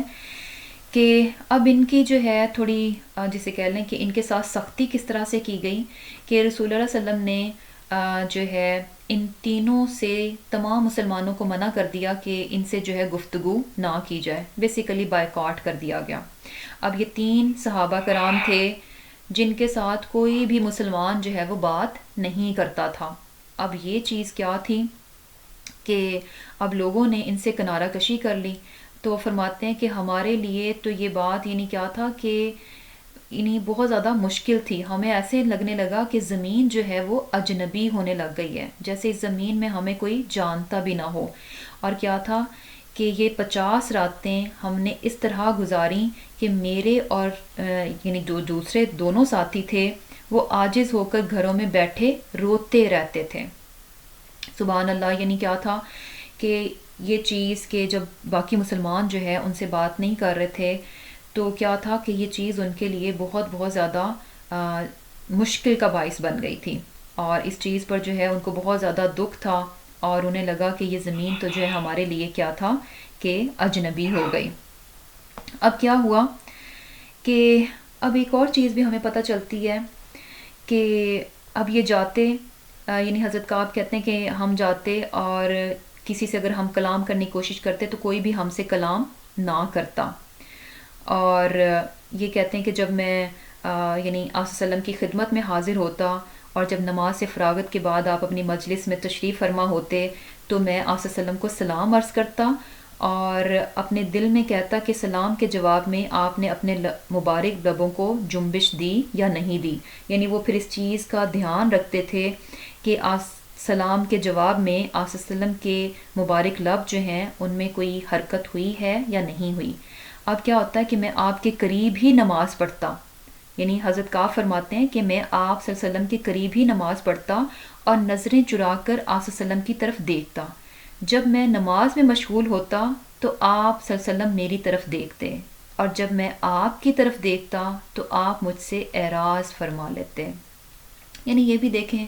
کہ اب ان کی جو ہے تھوڑی جسے کہہ لیں کہ ان کے ساتھ سختی کس طرح سے کی گئی کہ رسول اللہ صلی اللہ علیہ وسلم نے جو ہے ان تینوں سے تمام مسلمانوں کو منع کر دیا کہ ان سے جو ہے گفتگو نہ کی جائے، بیسیکلی بائیکاٹ کر دیا گیا۔ اب یہ 3 صحابہ کرام تھے جن کے ساتھ کوئی بھی مسلمان جو ہے وہ بات نہیں کرتا تھا۔ اب یہ چیز کیا تھی کہ اب لوگوں نے ان سے کنارہ کشی کر لی، تو فرماتے ہیں کہ ہمارے لیے تو یہ بات یعنی کیا تھا کہ یعنی بہت زیادہ مشکل تھی، ہمیں ایسے لگنے لگا کہ زمین جو ہے وہ اجنبی ہونے لگ گئی ہے، جیسے اس زمین میں ہمیں کوئی جانتا بھی نہ ہو۔ اور کیا تھا کہ یہ 50 راتیں ہم نے اس طرح گزاری کہ میرے اور یعنی جو دوسرے دونوں ساتھی تھے وہ عاجز ہو کر گھروں میں بیٹھے روتے رہتے تھے۔ سبحان اللہ، یعنی کیا تھا کہ یہ چیز کہ جب باقی مسلمان جو ہے ان سے بات نہیں کر رہے تھے تو کیا تھا کہ یہ چیز ان کے لیے بہت بہت زیادہ مشکل کا باعث بن گئی تھی، اور اس چیز پر جو ہے ان کو بہت زیادہ دکھ تھا، اور انہیں لگا کہ یہ زمین تو جو ہے ہمارے لیے کیا تھا کہ اجنبی ہو گئی۔ اب کیا ہوا کہ اب ایک اور چیز بھی ہمیں پتہ چلتی ہے کہ اب یہ جاتے یعنی حضرت کعب کہتے ہیں کہ ہم جاتے اور کسی سے اگر ہم کلام کرنے کی کوشش کرتے تو کوئی بھی ہم سے کلام نہ کرتا، اور یہ کہتے ہیں کہ جب میں یعنی آپ صلی اللہ علیہ وسلم کی خدمت میں حاضر ہوتا اور جب نماز سے فراغت کے بعد آپ اپنی مجلس میں تشریف فرما ہوتے تو میں آپ صلی اللہ علیہ وسلم کو سلام عرض کرتا اور اپنے دل میں کہتا کہ سلام کے جواب میں آپ نے اپنے مبارک لبوں کو جنبش دی یا نہیں دی، یعنی وہ پھر اس چیز کا دھیان رکھتے تھے کہ سلام کے جواب میں آپ صلی اللہ علیہ وسلم کے مبارک لب جو ہیں ان میں کوئی حرکت ہوئی ہے یا نہیں ہوئی۔ اب کیا ہوتا ہے کہ میں آپ کے قریب ہی نماز پڑھتا، یعنی حضرت کعب فرماتے ہیں کہ میں آپ صلی اللہ علیہ وسلم کے قریب ہی نماز پڑھتا اور نظریں چرا کر آپ صلی اللہ علیہ وسلم کی طرف دیکھتا، جب میں نماز میں مشغول ہوتا تو آپ صلی اللہ علیہ وسلم میری طرف دیکھتے، اور جب میں آپ کی طرف دیکھتا تو آپ مجھ سے اعراض فرما لیتے۔ یعنی یہ بھی دیکھیں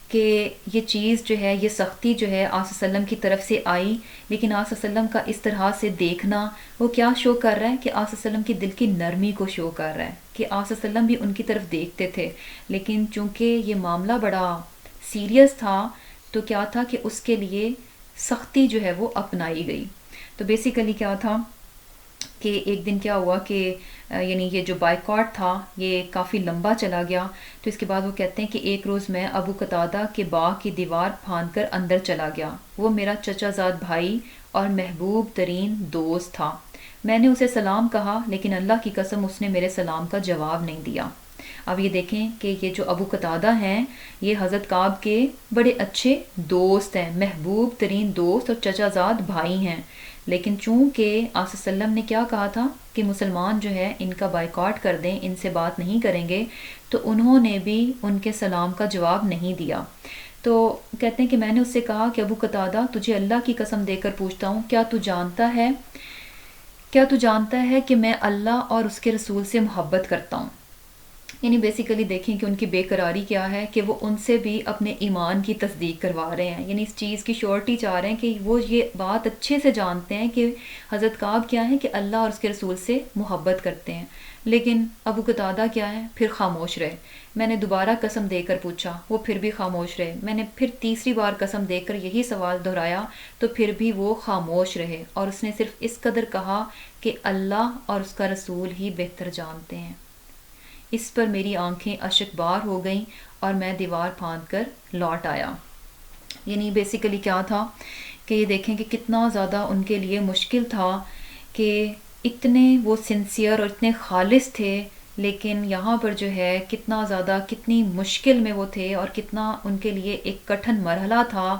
کہ یہ چیز جو ہے، یہ سختی جو ہے آپ صلی اللہ علیہ وسلم کی طرف سے آئی، لیکن آپ صلی اللہ علیہ وسلم کا اس طرح سے دیکھنا وہ کیا شو کر رہا ہے کہ آپ صلی اللہ علیہ وسلم کی دل کی نرمی کو شو کر رہا ہے کہ آپ صلی اللہ علیہ وسلم بھی ان کی طرف دیکھتے تھے، لیکن چونکہ یہ معاملہ بڑا سیریس تھا تو کیا تھا کہ اس کے لیے سختی جو ہے وہ اپنائی گئی۔ تو بیسیکلی کیا تھا کہ ایک دن کیا ہوا کہ یعنی یہ جو بائیکاٹ تھا یہ کافی لمبا چلا گیا۔ تو اس کے بعد وہ کہتے ہیں کہ ایک روز میں ابو قتادہ کے باغ کی دیوار پھاند کر اندر چلا گیا۔ وہ میرا چچا زاد بھائی اور محبوب ترین دوست تھا۔ میں نے اسے سلام کہا لیکن اللہ کی قسم اس نے میرے سلام کا جواب نہیں دیا۔ اب یہ دیکھیں کہ یہ جو ابو قتادہ ہیں یہ حضرت کعب کے بڑے اچھے دوست ہیں، محبوب ترین دوست اور چچا زاد بھائی ہیں، لیکن چونکہ آصف وسلم نے کیا کہا تھا کہ مسلمان جو ہے ان کا بائیکاٹ کر دیں، ان سے بات نہیں کریں گے، تو انہوں نے بھی ان کے سلام کا جواب نہیں دیا۔ تو کہتے ہیں کہ میں نے اس سے کہا کہ ابو قتادہ تجھے اللہ کی قسم دے کر پوچھتا ہوں، کیا تو جانتا ہے کہ میں اللہ اور اس کے رسول سے محبت کرتا ہوں؟ یعنی بیسیکلی دیکھیں کہ ان کی بے قراری کیا ہے کہ وہ ان سے بھی اپنے ایمان کی تصدیق کروا رہے ہیں، یعنی اس چیز کی شورٹی چاہ رہے ہیں کہ وہ یہ بات اچھے سے جانتے ہیں کہ حضرت کعب کیا ہے کہ اللہ اور اس کے رسول سے محبت کرتے ہیں، لیکن ابو قتادہ کیا ہے، پھر خاموش رہے۔ میں نے دوبارہ قسم دے کر پوچھا، وہ پھر بھی خاموش رہے۔ میں نے پھر تیسری بار قسم دے کر یہی سوال دہرایا تو پھر بھی وہ خاموش رہے، اور اس نے صرف اس قدر کہا کہ اللہ اور اس کا رسول ہی بہتر جانتے ہیں۔ اس پر میری آنکھیں اشک بار ہو گئیں اور میں دیوار پھاند کر لوٹ آیا۔ یعنی بیسیکلی کیا تھا کہ یہ دیکھیں کہ کتنا زیادہ ان کے لیے مشکل تھا کہ اتنے وہ سنسیئر اور اتنے خالص تھے، لیکن یہاں پر جو ہے کتنا زیادہ کتنی مشکل میں وہ تھے اور کتنا ان کے لیے ایک کٹھن مرحلہ تھا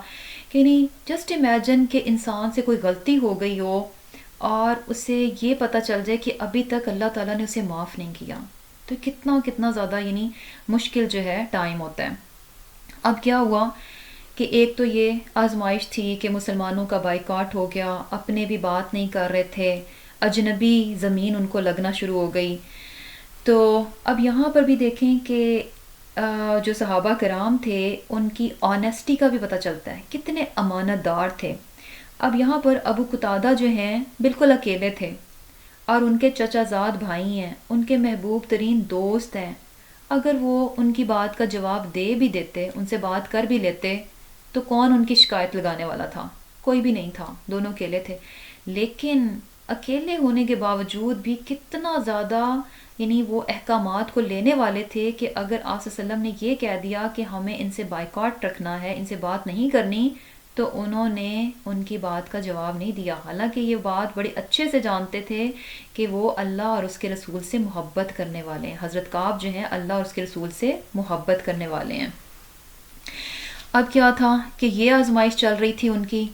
کہ نہیں جسٹ امیجن کہ انسان سے کوئی غلطی ہو گئی ہو اور اسے یہ پتہ چل جائے کہ ابھی تک اللہ تعالیٰ نے اسے معاف نہیں کیا، تو کتنا زیادہ یعنی مشکل جو ہے ٹائم ہوتا ہے۔ اب کیا ہوا کہ ایک تو یہ آزمائش تھی کہ مسلمانوں کا بائیکاٹ ہو گیا، اپنے بھی بات نہیں کر رہے تھے، اجنبی زمین ان کو لگنا شروع ہو گئی۔ تو اب یہاں پر بھی دیکھیں کہ جو صحابہ کرام تھے ان کی آنیسٹی کا بھی پتہ چلتا ہے، کتنے امانت دار تھے۔ اب یہاں پر ابو قتادہ جو ہیں بالکل اکیلے تھے، اور ان کے چچا زاد بھائی ہیں، ان کے محبوب ترین دوست ہیں۔ اگر وہ ان کی بات کا جواب دے بھی دیتے، ان سے بات کر بھی لیتے، تو کون ان کی شکایت لگانے والا تھا؟ کوئی بھی نہیں تھا، دونوں اکیلے تھے۔ لیکن اکیلے ہونے کے باوجود بھی کتنا زیادہ یعنی وہ احکامات کو لینے والے تھے کہ اگر آپ صلی اللہ علیہ وسلم نے یہ کہہ دیا کہ ہمیں ان سے بائیکاٹ رکھنا ہے، ان سے بات نہیں کرنی، تو انہوں نے ان کی بات کا جواب نہیں دیا، حالانکہ یہ بات بڑے اچھے سے جانتے تھے کہ وہ اللہ اور اس کے رسول سے محبت کرنے والے ہیں۔ حضرت کعب جو ہیں اللہ اور اس کے رسول سے محبت کرنے والے ہیں۔ اب کیا تھا کہ یہ آزمائش چل رہی تھی ان کی،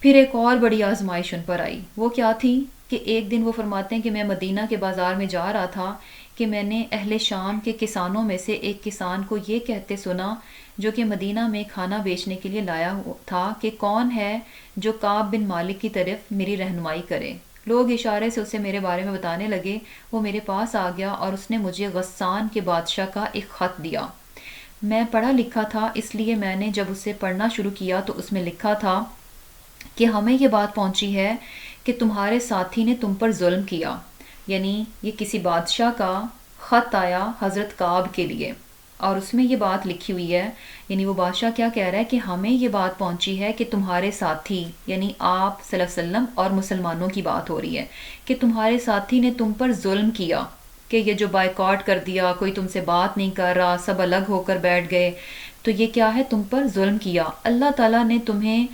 پھر ایک اور بڑی آزمائش ان پر آئی۔ وہ کیا تھی کہ ایک دن وہ فرماتے ہیں کہ میں مدینہ کے بازار میں جا رہا تھا کہ میں نے اہل شام کے کسانوں میں سے ایک کسان کو یہ کہتے سنا جو کہ مدینہ میں کھانا بیچنے کے لیے لایا تھا کہ کون ہے جو کعب بن مالک کی طرف میری رہنمائی کرے۔ لوگ اشارے سے اسے میرے بارے میں بتانے لگے۔ وہ میرے پاس آ گیا اور اس نے مجھے غسان کے بادشاہ کا ایک خط دیا۔ میں پڑھا لکھا تھا، اس لیے میں نے جب اسے پڑھنا شروع کیا تو اس میں لکھا تھا کہ ہمیں یہ بات پہنچی ہے کہ تمہارے ساتھی نے تم پر ظلم کیا، یعنی یہ کسی بادشاہ کا خط آیا حضرت کعب کے لیے، اور اس میں یہ بات لکھی ہوئی ہے، یعنی وہ بادشاہ کیا کہہ رہا ہے کہ ہمیں یہ بات پہنچی ہے کہ تمہارے ساتھی، یعنی آپ صلی اللہ علیہ وسلم اور مسلمانوں کی بات ہو رہی ہے، کہ تمہارے ساتھی نے تم پر ظلم کیا، کہ یہ جو بائیکاٹ کر دیا، کوئی تم سے بات نہیں کر رہا، سب الگ ہو کر بیٹھ گئے، تو یہ کیا ہے، تم پر ظلم کیا۔ اللہ تعالیٰ نے تمہیں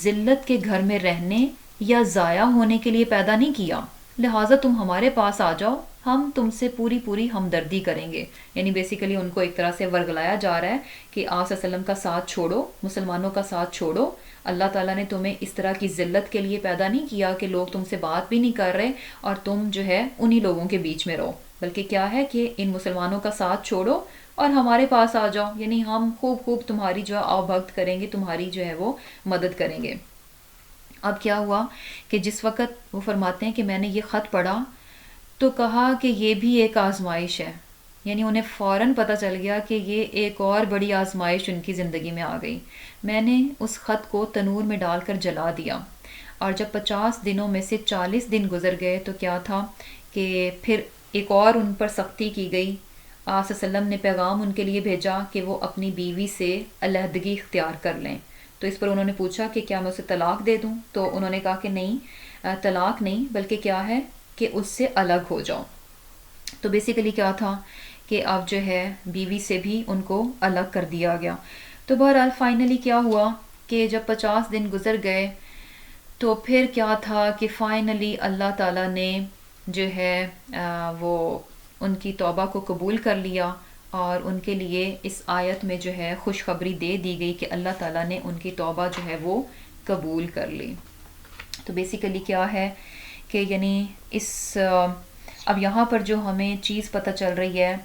ذلت کے گھر میں رہنے یا ضائع ہونے کے لیے پیدا نہیں کیا، لہٰذا تم ہمارے پاس آ جاؤ، ہم تم سے پوری ہمدردی کریں گے۔ یعنی بیسیکلی ان کو ایک طرح سے ورگلایا جا رہا ہے کہ آپ صلی اللہ علیہ وسلم کا ساتھ چھوڑو، مسلمانوں کا ساتھ چھوڑو، اللہ تعالیٰ نے تمہیں اس طرح کی ذلت کے لیے پیدا نہیں کیا کہ لوگ تم سے بات بھی نہیں کر رہے اور تم جو ہے انہی لوگوں کے بیچ میں رہو، بلکہ کیا ہے کہ ان مسلمانوں کا ساتھ چھوڑو اور ہمارے پاس آ جاؤ، یعنی ہم خوب تمہاری جو ہے آؤ بھگت کریں گے، تمہاری جو ہے وہ مدد کریں گے۔ اب کیا ہوا کہ جس وقت وہ فرماتے ہیں کہ میں نے یہ خط پڑھا تو کہا کہ یہ بھی ایک آزمائش ہے، یعنی انہیں فوراً پتہ چل گیا کہ یہ ایک اور بڑی آزمائش ان کی زندگی میں آ گئی۔ میں نے اس خط کو تنور میں ڈال کر جلا دیا، اور جب 50 دنوں میں سے 40 دن گزر گئے تو کیا تھا کہ پھر ایک اور ان پر سختی کی گئی۔ آپ صلی اللہ علیہ وسلم نے پیغام ان کے لیے بھیجا کہ وہ اپنی بیوی سے علیحدگی اختیار کر لیں۔ تو اس پر انہوں نے پوچھا کہ کیا میں اسے طلاق دے دوں، تو انہوں نے کہا کہ نہیں، طلاق نہیں، بلکہ کیا ہے کہ اس سے الگ ہو جاؤ۔ تو بیسیکلی کیا تھا کہ اب جو ہے بیوی سے بھی ان کو الگ کر دیا گیا۔ تو بہرحال فائنلی کیا ہوا کہ جب 50 دن گزر گئے تو پھر کیا تھا کہ فائنلی اللہ تعالیٰ نے جو ہے وہ ان کی توبہ کو قبول کر لیا، اور ان کے لیے اس آیت میں جو ہے خوشخبری دے دی گئی کہ اللہ تعالیٰ نے ان کی توبہ جو ہے وہ قبول کر لی۔ تو بیسیکلی کیا ہے کہ یعنی اس اب یہاں پر جو ہمیں چیز پتہ چل رہی ہے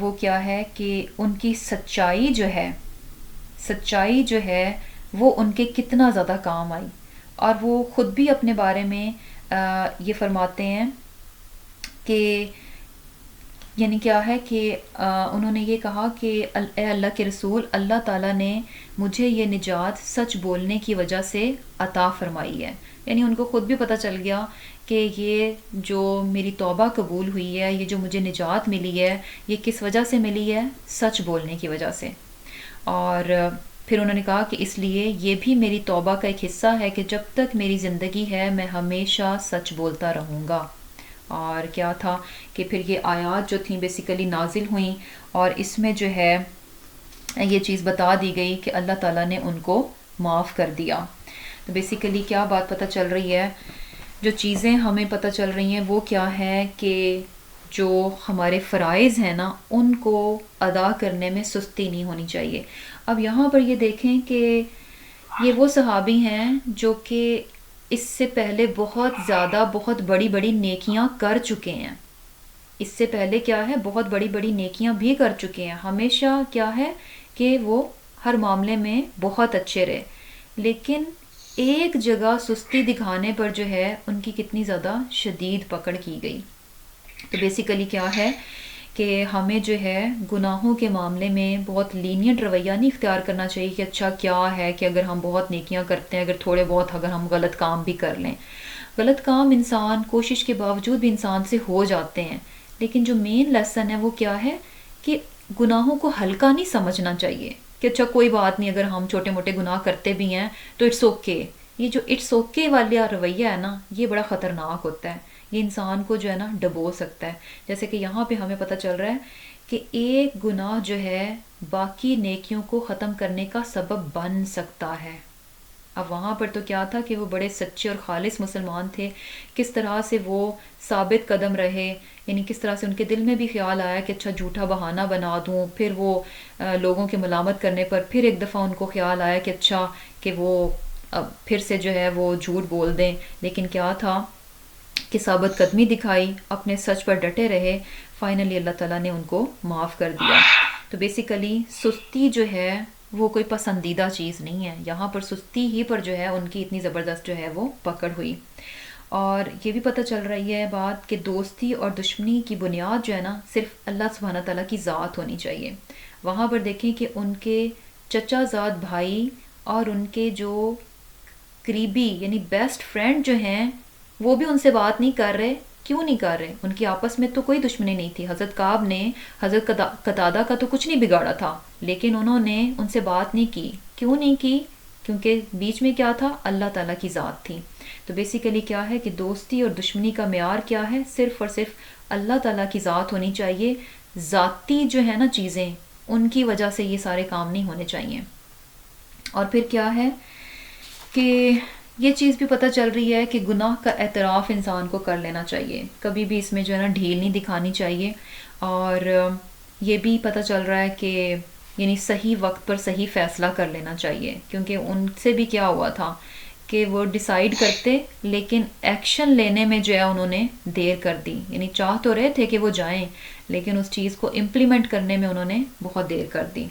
وہ کیا ہے کہ ان کی سچائی جو ہے وہ ان کے کتنا زیادہ کام آئی، اور وہ خود بھی اپنے بارے میں یہ فرماتے ہیں کہ یعنی کیا ہے کہ انہوں نے یہ کہا کہ اے اللہ کے رسول، اللہ تعالیٰ نے مجھے یہ نجات سچ بولنے کی وجہ سے عطا فرمائی ہے۔ یعنی ان کو خود بھی پتہ چل گیا کہ یہ جو میری توبہ قبول ہوئی ہے، یہ جو مجھے نجات ملی ہے، یہ کس وجہ سے ملی ہے؟ سچ بولنے کی وجہ سے۔ اور پھر انہوں نے کہا کہ اس لیے یہ بھی میری توبہ کا ایک حصہ ہے کہ جب تک میری زندگی ہے میں ہمیشہ سچ بولتا رہوں گا۔ اور کیا تھا کہ پھر یہ آیات جو تھیں بیسیکلی نازل ہوئیں، اور اس میں جو ہے یہ چیز بتا دی گئی کہ اللہ تعالیٰ نے ان کو معاف کر دیا۔ تو بیسیکلی کیا بات پتہ چل رہی ہے، جو چیزیں ہمیں پتہ چل رہی ہیں وہ کیا ہے کہ جو ہمارے فرائض ہیں نا ان کو ادا کرنے میں سستی نہیں ہونی چاہیے۔ اب یہاں پر یہ دیکھیں کہ یہ وہ صحابی ہیں جو کہ اس سے پہلے بہت زیادہ بہت بڑی بڑی نیکیاں کر چکے ہیں، اس سے پہلے کیا ہے بہت بڑی بڑی نیکیاں بھی کر چکے ہیں، ہمیشہ کیا ہے کہ وہ ہر معاملے میں بہت اچھے رہے، لیکن ایک جگہ سستی دکھانے پر جو ہے ان کی کتنی زیادہ شدید پکڑ کی گئی۔ تو بیسیکلی کیا ہے کہ ہمیں جو ہے گناہوں کے معاملے میں بہت لینینٹ رویہ نہیں اختیار کرنا چاہیے کہ اچھا کیا ہے کہ اگر ہم بہت نیکیاں کرتے ہیں، اگر تھوڑے بہت اگر ہم غلط کام بھی کر لیں، غلط کام انسان کوشش کے باوجود بھی انسان سے ہو جاتے ہیں، لیکن جو مین لیسن ہے وہ کیا ہے کہ گناہوں کو ہلکا نہیں سمجھنا چاہیے کہ اچھا کوئی بات نہیں اگر ہم چھوٹے موٹے گناہ کرتے بھی ہیں تو اٹس اوکے۔ یہ جو اٹس اوکے والا رویہ ہے نا یہ بڑا خطرناک ہوتا ہے، یہ انسان کو جو ہے نا ڈبو سکتا ہے۔ جیسے کہ یہاں پہ ہمیں پتہ چل رہا ہے کہ ایک گناہ جو ہے باقی نیکیوں کو ختم کرنے کا سبب بن سکتا ہے۔ اب وہاں پر تو کیا تھا کہ وہ بڑے سچے اور خالص مسلمان تھے، کس طرح سے وہ ثابت قدم رہے، یعنی کس طرح سے ان کے دل میں بھی خیال آیا کہ اچھا جھوٹا بہانہ بنا دوں، پھر وہ لوگوں کے ملامت کرنے پر پھر ایک دفعہ ان کو خیال آیا کہ اچھا کہ وہ اب پھر سے جو ہے وہ جھوٹ بول دیں، لیکن کیا تھا کہ ثابت قدمی دکھائی، اپنے سچ پر ڈٹے رہے، فائنلی اللہ تعالیٰ نے ان کو معاف کر دیا۔ تو بیسیکلی سستی جو ہے وہ کوئی پسندیدہ چیز نہیں ہے، یہاں پر سستی ہی پر جو ہے ان کی اتنی زبردست جو ہے وہ پکڑ ہوئی۔ اور یہ بھی پتہ چل رہی ہے بات کہ دوستی اور دشمنی کی بنیاد جو ہے نا صرف اللہ سبحانہ تعالیٰ کی ذات ہونی چاہیے۔ وہاں پر دیکھیں کہ ان کے چچا زاد بھائی اور ان کے جو قریبی یعنی بیسٹ فرینڈ جو ہیں وہ بھی ان سے بات نہیں کر رہے۔ کیوں نہیں کر رہے؟ ان کی آپس میں تو کوئی دشمنی نہیں تھی، حضرت کعب نے حضرت قتادہ کا تو کچھ نہیں بگاڑا تھا، لیکن انہوں نے ان سے بات نہیں کی۔ کیوں نہیں کی؟ کیونکہ بیچ میں کیا تھا؟ اللہ تعالیٰ کی ذات تھی۔ تو بیسیکلی کیا ہے کہ دوستی اور دشمنی کا معیار کیا ہے؟ صرف اور صرف اللہ تعالیٰ کی ذات ہونی چاہیے، ذاتی جو ہے نا چیزیں ان کی وجہ سے یہ سارے کام نہیں ہونے چاہیے۔ اور پھر کیا ہے کہ یہ چیز بھی پتہ چل رہی ہے کہ گناہ کا اعتراف انسان کو کر لینا چاہیے، کبھی بھی اس میں جو ہے نا ڈھیل نہیں دکھانی چاہیے۔ اور یہ بھی پتہ چل رہا ہے کہ یعنی صحیح وقت پر صحیح فیصلہ کر لینا چاہیے، کیونکہ ان سے بھی کیا ہوا تھا کہ وہ ڈیسائیڈ کرتے لیکن ایکشن لینے میں جو ہے انہوں نے دیر کر دی، یعنی چاہ تو رہے تھے کہ وہ جائیں لیکن اس چیز کو امپلیمنٹ کرنے میں انہوں نے بہت دیر کر دی۔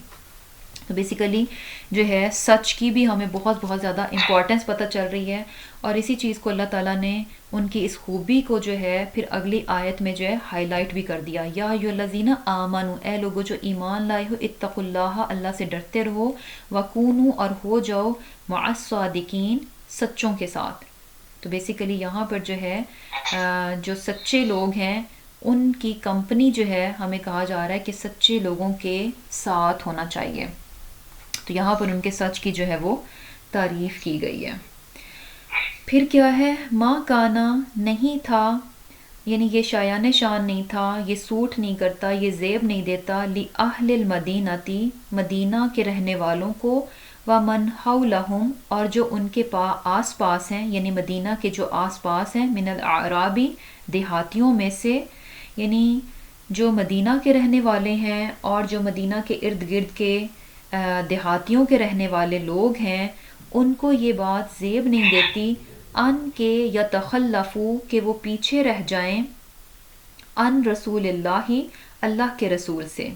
تو بیسیکلی جو ہے سچ کی بھی ہمیں بہت بہت زیادہ امپورٹنس پتہ چل رہی ہے، اور اسی چیز کو اللہ تعالیٰ نے ان کی اس خوبی کو جو ہے پھر اگلی آیت میں جو ہے ہائی لائٹ بھی کر دیا، یا ایھا الذین آمنوا، اے لوگو جو ایمان لائے ہو، اتقوا اللہ، اللہ سے ڈرتے رہو، وکونوا، اور ہو جاؤ، مع الصادقین، سچوں کے ساتھ۔ تو بیسیکلی یہاں پر جو ہے جو سچے لوگ ہیں ان کی کمپنی جو ہے ہمیں کہا جا رہا ہے کہ سچے لوگوں کے ساتھ ہونا چاہیے۔ تو یہاں پر ان کے سچ کی جو ہے وہ تعریف کی گئی ہے. پھر کیا ہے، ماں کانا نہیں تھا، یعنی یہ شایان شان نہیں تھا، یہ سوٹ نہیں کرتا، یہ زیب نہیں دیتا، لِأَهْلِ الْمَدِینَةِ مدینہ کے رہنے والوں کو، وَمَنْ حَوْلَهُمْ اور جو ان کے آس پاس ہیں، یعنی مدینہ کے جو آس پاس ہیں، من الاعرابی دیہاتیوں میں سے، یعنی جو مدینہ کے رہنے والے ہیں اور جو مدینہ کے ارد گرد کے دیہاتیوں کے رہنے والے لوگ ہیں، ان کو یہ بات زیب نہیں دیتی ان کے یتخلفو کہ وہ پیچھے رہ جائیں ان رسول اللہ اللہ کے رسول سے،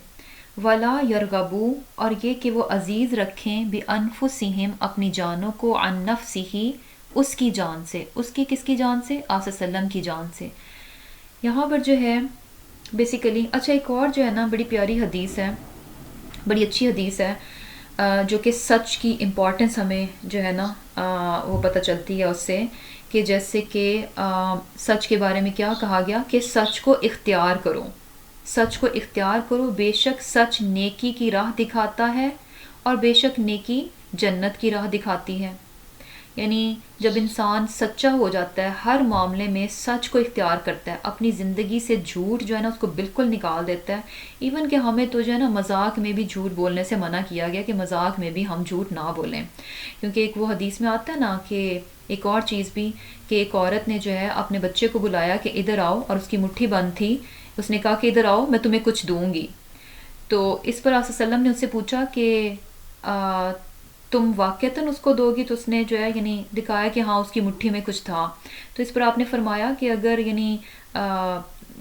ولا یرغبو اور یہ کہ وہ عزیز رکھیں بانفسہم اپنی جانوں کو، عن نفسہ اس کی جان سے، اس کی کس کی جان سے؟ آپ صلی اللہ علیہ وسلم کی جان سے. یہاں پر جو ہے بیسیکلی اچھا ایک اور جو ہے نا بڑی پیاری حدیث ہے، بڑی اچھی حدیث ہے جو کہ سچ کی امپورٹنس ہمیں جو ہے نا وہ پتہ چلتی ہے اس سے، کہ جیسے کہ سچ کے بارے میں کیا کہا گیا کہ سچ کو اختیار کرو، سچ کو اختیار کرو، بے شک سچ نیکی کی راہ دکھاتا ہے اور بے شک نیکی جنت کی راہ دکھاتی ہے. یعنی جب انسان سچا ہو جاتا ہے، ہر معاملے میں سچ کو اختیار کرتا ہے، اپنی زندگی سے جھوٹ جو ہے نا اس کو بالکل نکال دیتا ہے. ایون کہ ہمیں تو جو ہے نا مذاق میں بھی جھوٹ بولنے سے منع کیا گیا کہ مذاق میں بھی ہم جھوٹ نہ بولیں، کیونکہ ایک وہ حدیث میں آتا ہے نا کہ ایک اور چیز بھی کہ ایک عورت نے جو ہے اپنے بچے کو بلایا کہ ادھر آؤ، اور اس کی مٹھی بند تھی، اس نے کہا کہ ادھر آؤ میں تمہیں کچھ دوں گی. تو اس پر آپ صلی اللہ علیہ وسلم نے اس سے پوچھا کہ تم واقعتاً اس کو دو گی؟ تو اس نے جو ہے یعنی دکھایا کہ ہاں اس کی مٹھی میں کچھ تھا. تو اس پر آپ نے فرمایا کہ اگر یعنی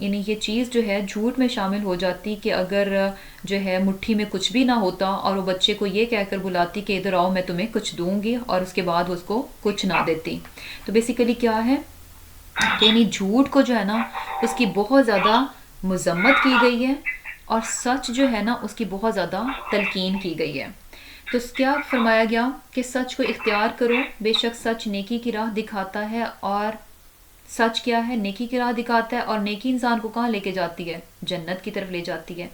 یہ چیز جو ہے جھوٹ میں شامل ہو جاتی کہ اگر جو ہے مٹھی میں کچھ بھی نہ ہوتا اور وہ بچے کو یہ کہہ کر بلاتی کہ ادھر آؤ میں تمہیں کچھ دوں گی، اور اس کے بعد اس کو کچھ نہ دیتی. تو بیسیکلی کیا ہے کہ یعنی جھوٹ کو جو ہے نا اس کی بہت زیادہ مذمت کی گئی ہے، اور سچ جو ہے نا اس کی بہت زیادہ تلقین کی گئی ہے. تو کیا فرمایا گیا کہ سچ کو اختیار کرو، بے شک سچ نیکی کی راہ دکھاتا ہے، اور سچ کیا ہے؟ نیکی کی راہ دکھاتا ہے، اور نیکی انسان کو کہاں لے کے جاتی ہے؟ جنت کی طرف لے جاتی ہے.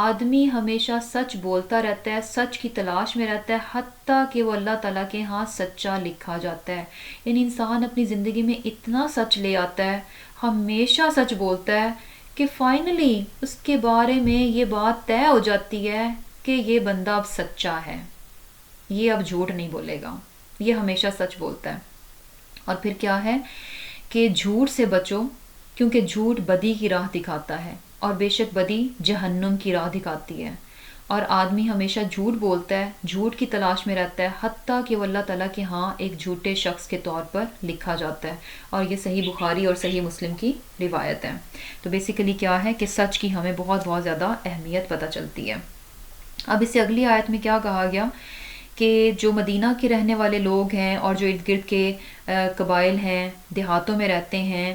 آدمی ہمیشہ سچ بولتا رہتا ہے، سچ کی تلاش میں رہتا ہے، حتیٰ کہ وہ اللہ تعالیٰ کے ہاں سچا لکھا جاتا ہے. یعنی انسان اپنی زندگی میں اتنا سچ لے آتا ہے، ہمیشہ سچ بولتا ہے کہ فائنلی اس کے بارے میں یہ بات طے ہو جاتی ہے کہ یہ بندہ اب سچا ہے، یہ اب جھوٹ نہیں بولے گا، یہ ہمیشہ سچ بولتا ہے. اور پھر کیا ہے کہ جھوٹ سے بچو، کیونکہ جھوٹ بدی کی راہ دکھاتا ہے، اور بے شک بدی جہنم کی راہ دکھاتی ہے. اور آدمی ہمیشہ جھوٹ بولتا ہے، جھوٹ کی تلاش میں رہتا ہے، حتیٰ کہ وہ اللہ تعالیٰ کے ہاں ایک جھوٹے شخص کے طور پر لکھا جاتا ہے. اور یہ صحیح بخاری اور صحیح مسلم کی روایت ہے. تو بیسیکلی کیا ہے کہ سچ کی ہمیں بہت بہت زیادہ اہمیت پتہ چلتی ہے. اب اس سے اگلی آیت میں کیا کہا گیا کہ جو مدینہ کے رہنے والے لوگ ہیں اور جو ارد گرد کے قبائل ہیں، دیہاتوں میں رہتے ہیں،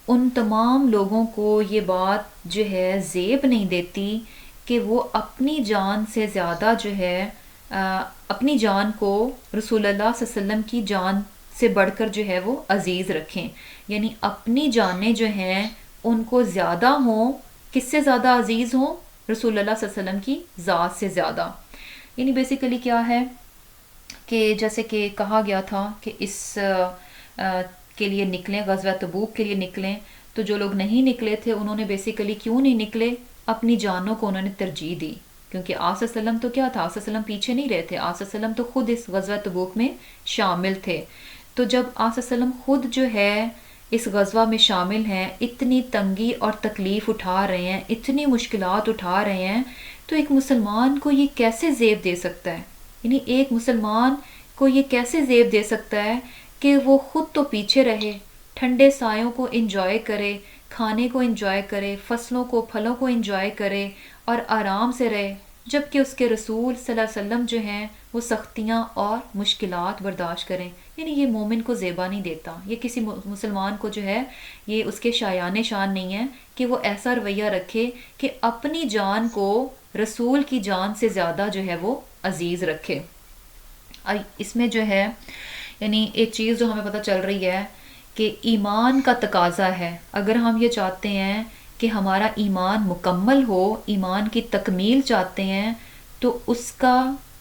ان تمام لوگوں کو یہ بات جو ہے زیب نہیں دیتی کہ وہ اپنی جان سے زیادہ جو ہے اپنی جان کو رسول اللہ صلی اللہ علیہ وسلم کی جان سے بڑھ کر جو ہے وہ عزیز رکھیں. یعنی اپنی جانیں جو ہیں ان کو زیادہ ہوں، کس سے زیادہ عزیز ہوں؟ رسول اللہ صلی اللہ علیہ وسلم کی ذات سے زیادہ. یعنی بیسیکلی کیا ہے کہ جیسے کہ کہا گیا تھا کہ اس کے لیے نکلیں، غزوہ تبوک کے لیے نکلیں، تو جو لوگ نہیں نکلے تھے انہوں نے بیسیکلی کیوں نہیں نکلے؟ اپنی جانوں کو انہوں نے ترجیح دی، کیونکہ آپ صلی اللہ علیہ وسلم تو کیا تھا، آپ صلی اللہ علیہ وسلم پیچھے نہیں رہے تھے، آپ صلی اللہ علیہ وسلم تو خود اس غزوہ تبوک میں شامل تھے. تو جب آپ صلی اللہ علیہ وسلم خود جو ہے اس غزوہ میں شامل ہیں، اتنی تنگی اور تکلیف اٹھا رہے ہیں، اتنی مشکلات اٹھا رہے ہیں، تو ایک مسلمان کو یہ کیسے زیب دے سکتا ہے؟ یعنی ایک مسلمان کو یہ کیسے زیب دے سکتا ہے کہ وہ خود تو پیچھے رہے، ٹھنڈے سایوں کو انجوائے کرے، کھانے کو انجوائے کرے، فصلوں کو پھلوں کو انجوائے کرے اور آرام سے رہے، جبکہ اس کے رسول صلی اللہ علیہ وسلم جو ہیں وہ سختیاں اور مشکلات برداشت کریں. یعنی یہ مومن کو زیبا نہیں دیتا، یہ کسی مسلمان کو جو ہے یہ اس کے شایان شان نہیں ہے کہ وہ ایسا رویہ رکھے کہ اپنی جان کو رسول کی جان سے زیادہ جو ہے وہ عزیز رکھے. اس میں جو ہے یعنی ایک چیز جو ہمیں پتہ چل رہی ہے کہ ایمان کا تقاضا ہے. اگر ہم یہ چاہتے ہیں کہ ہمارا ایمان مکمل ہو، ایمان کی تکمیل چاہتے ہیں، تو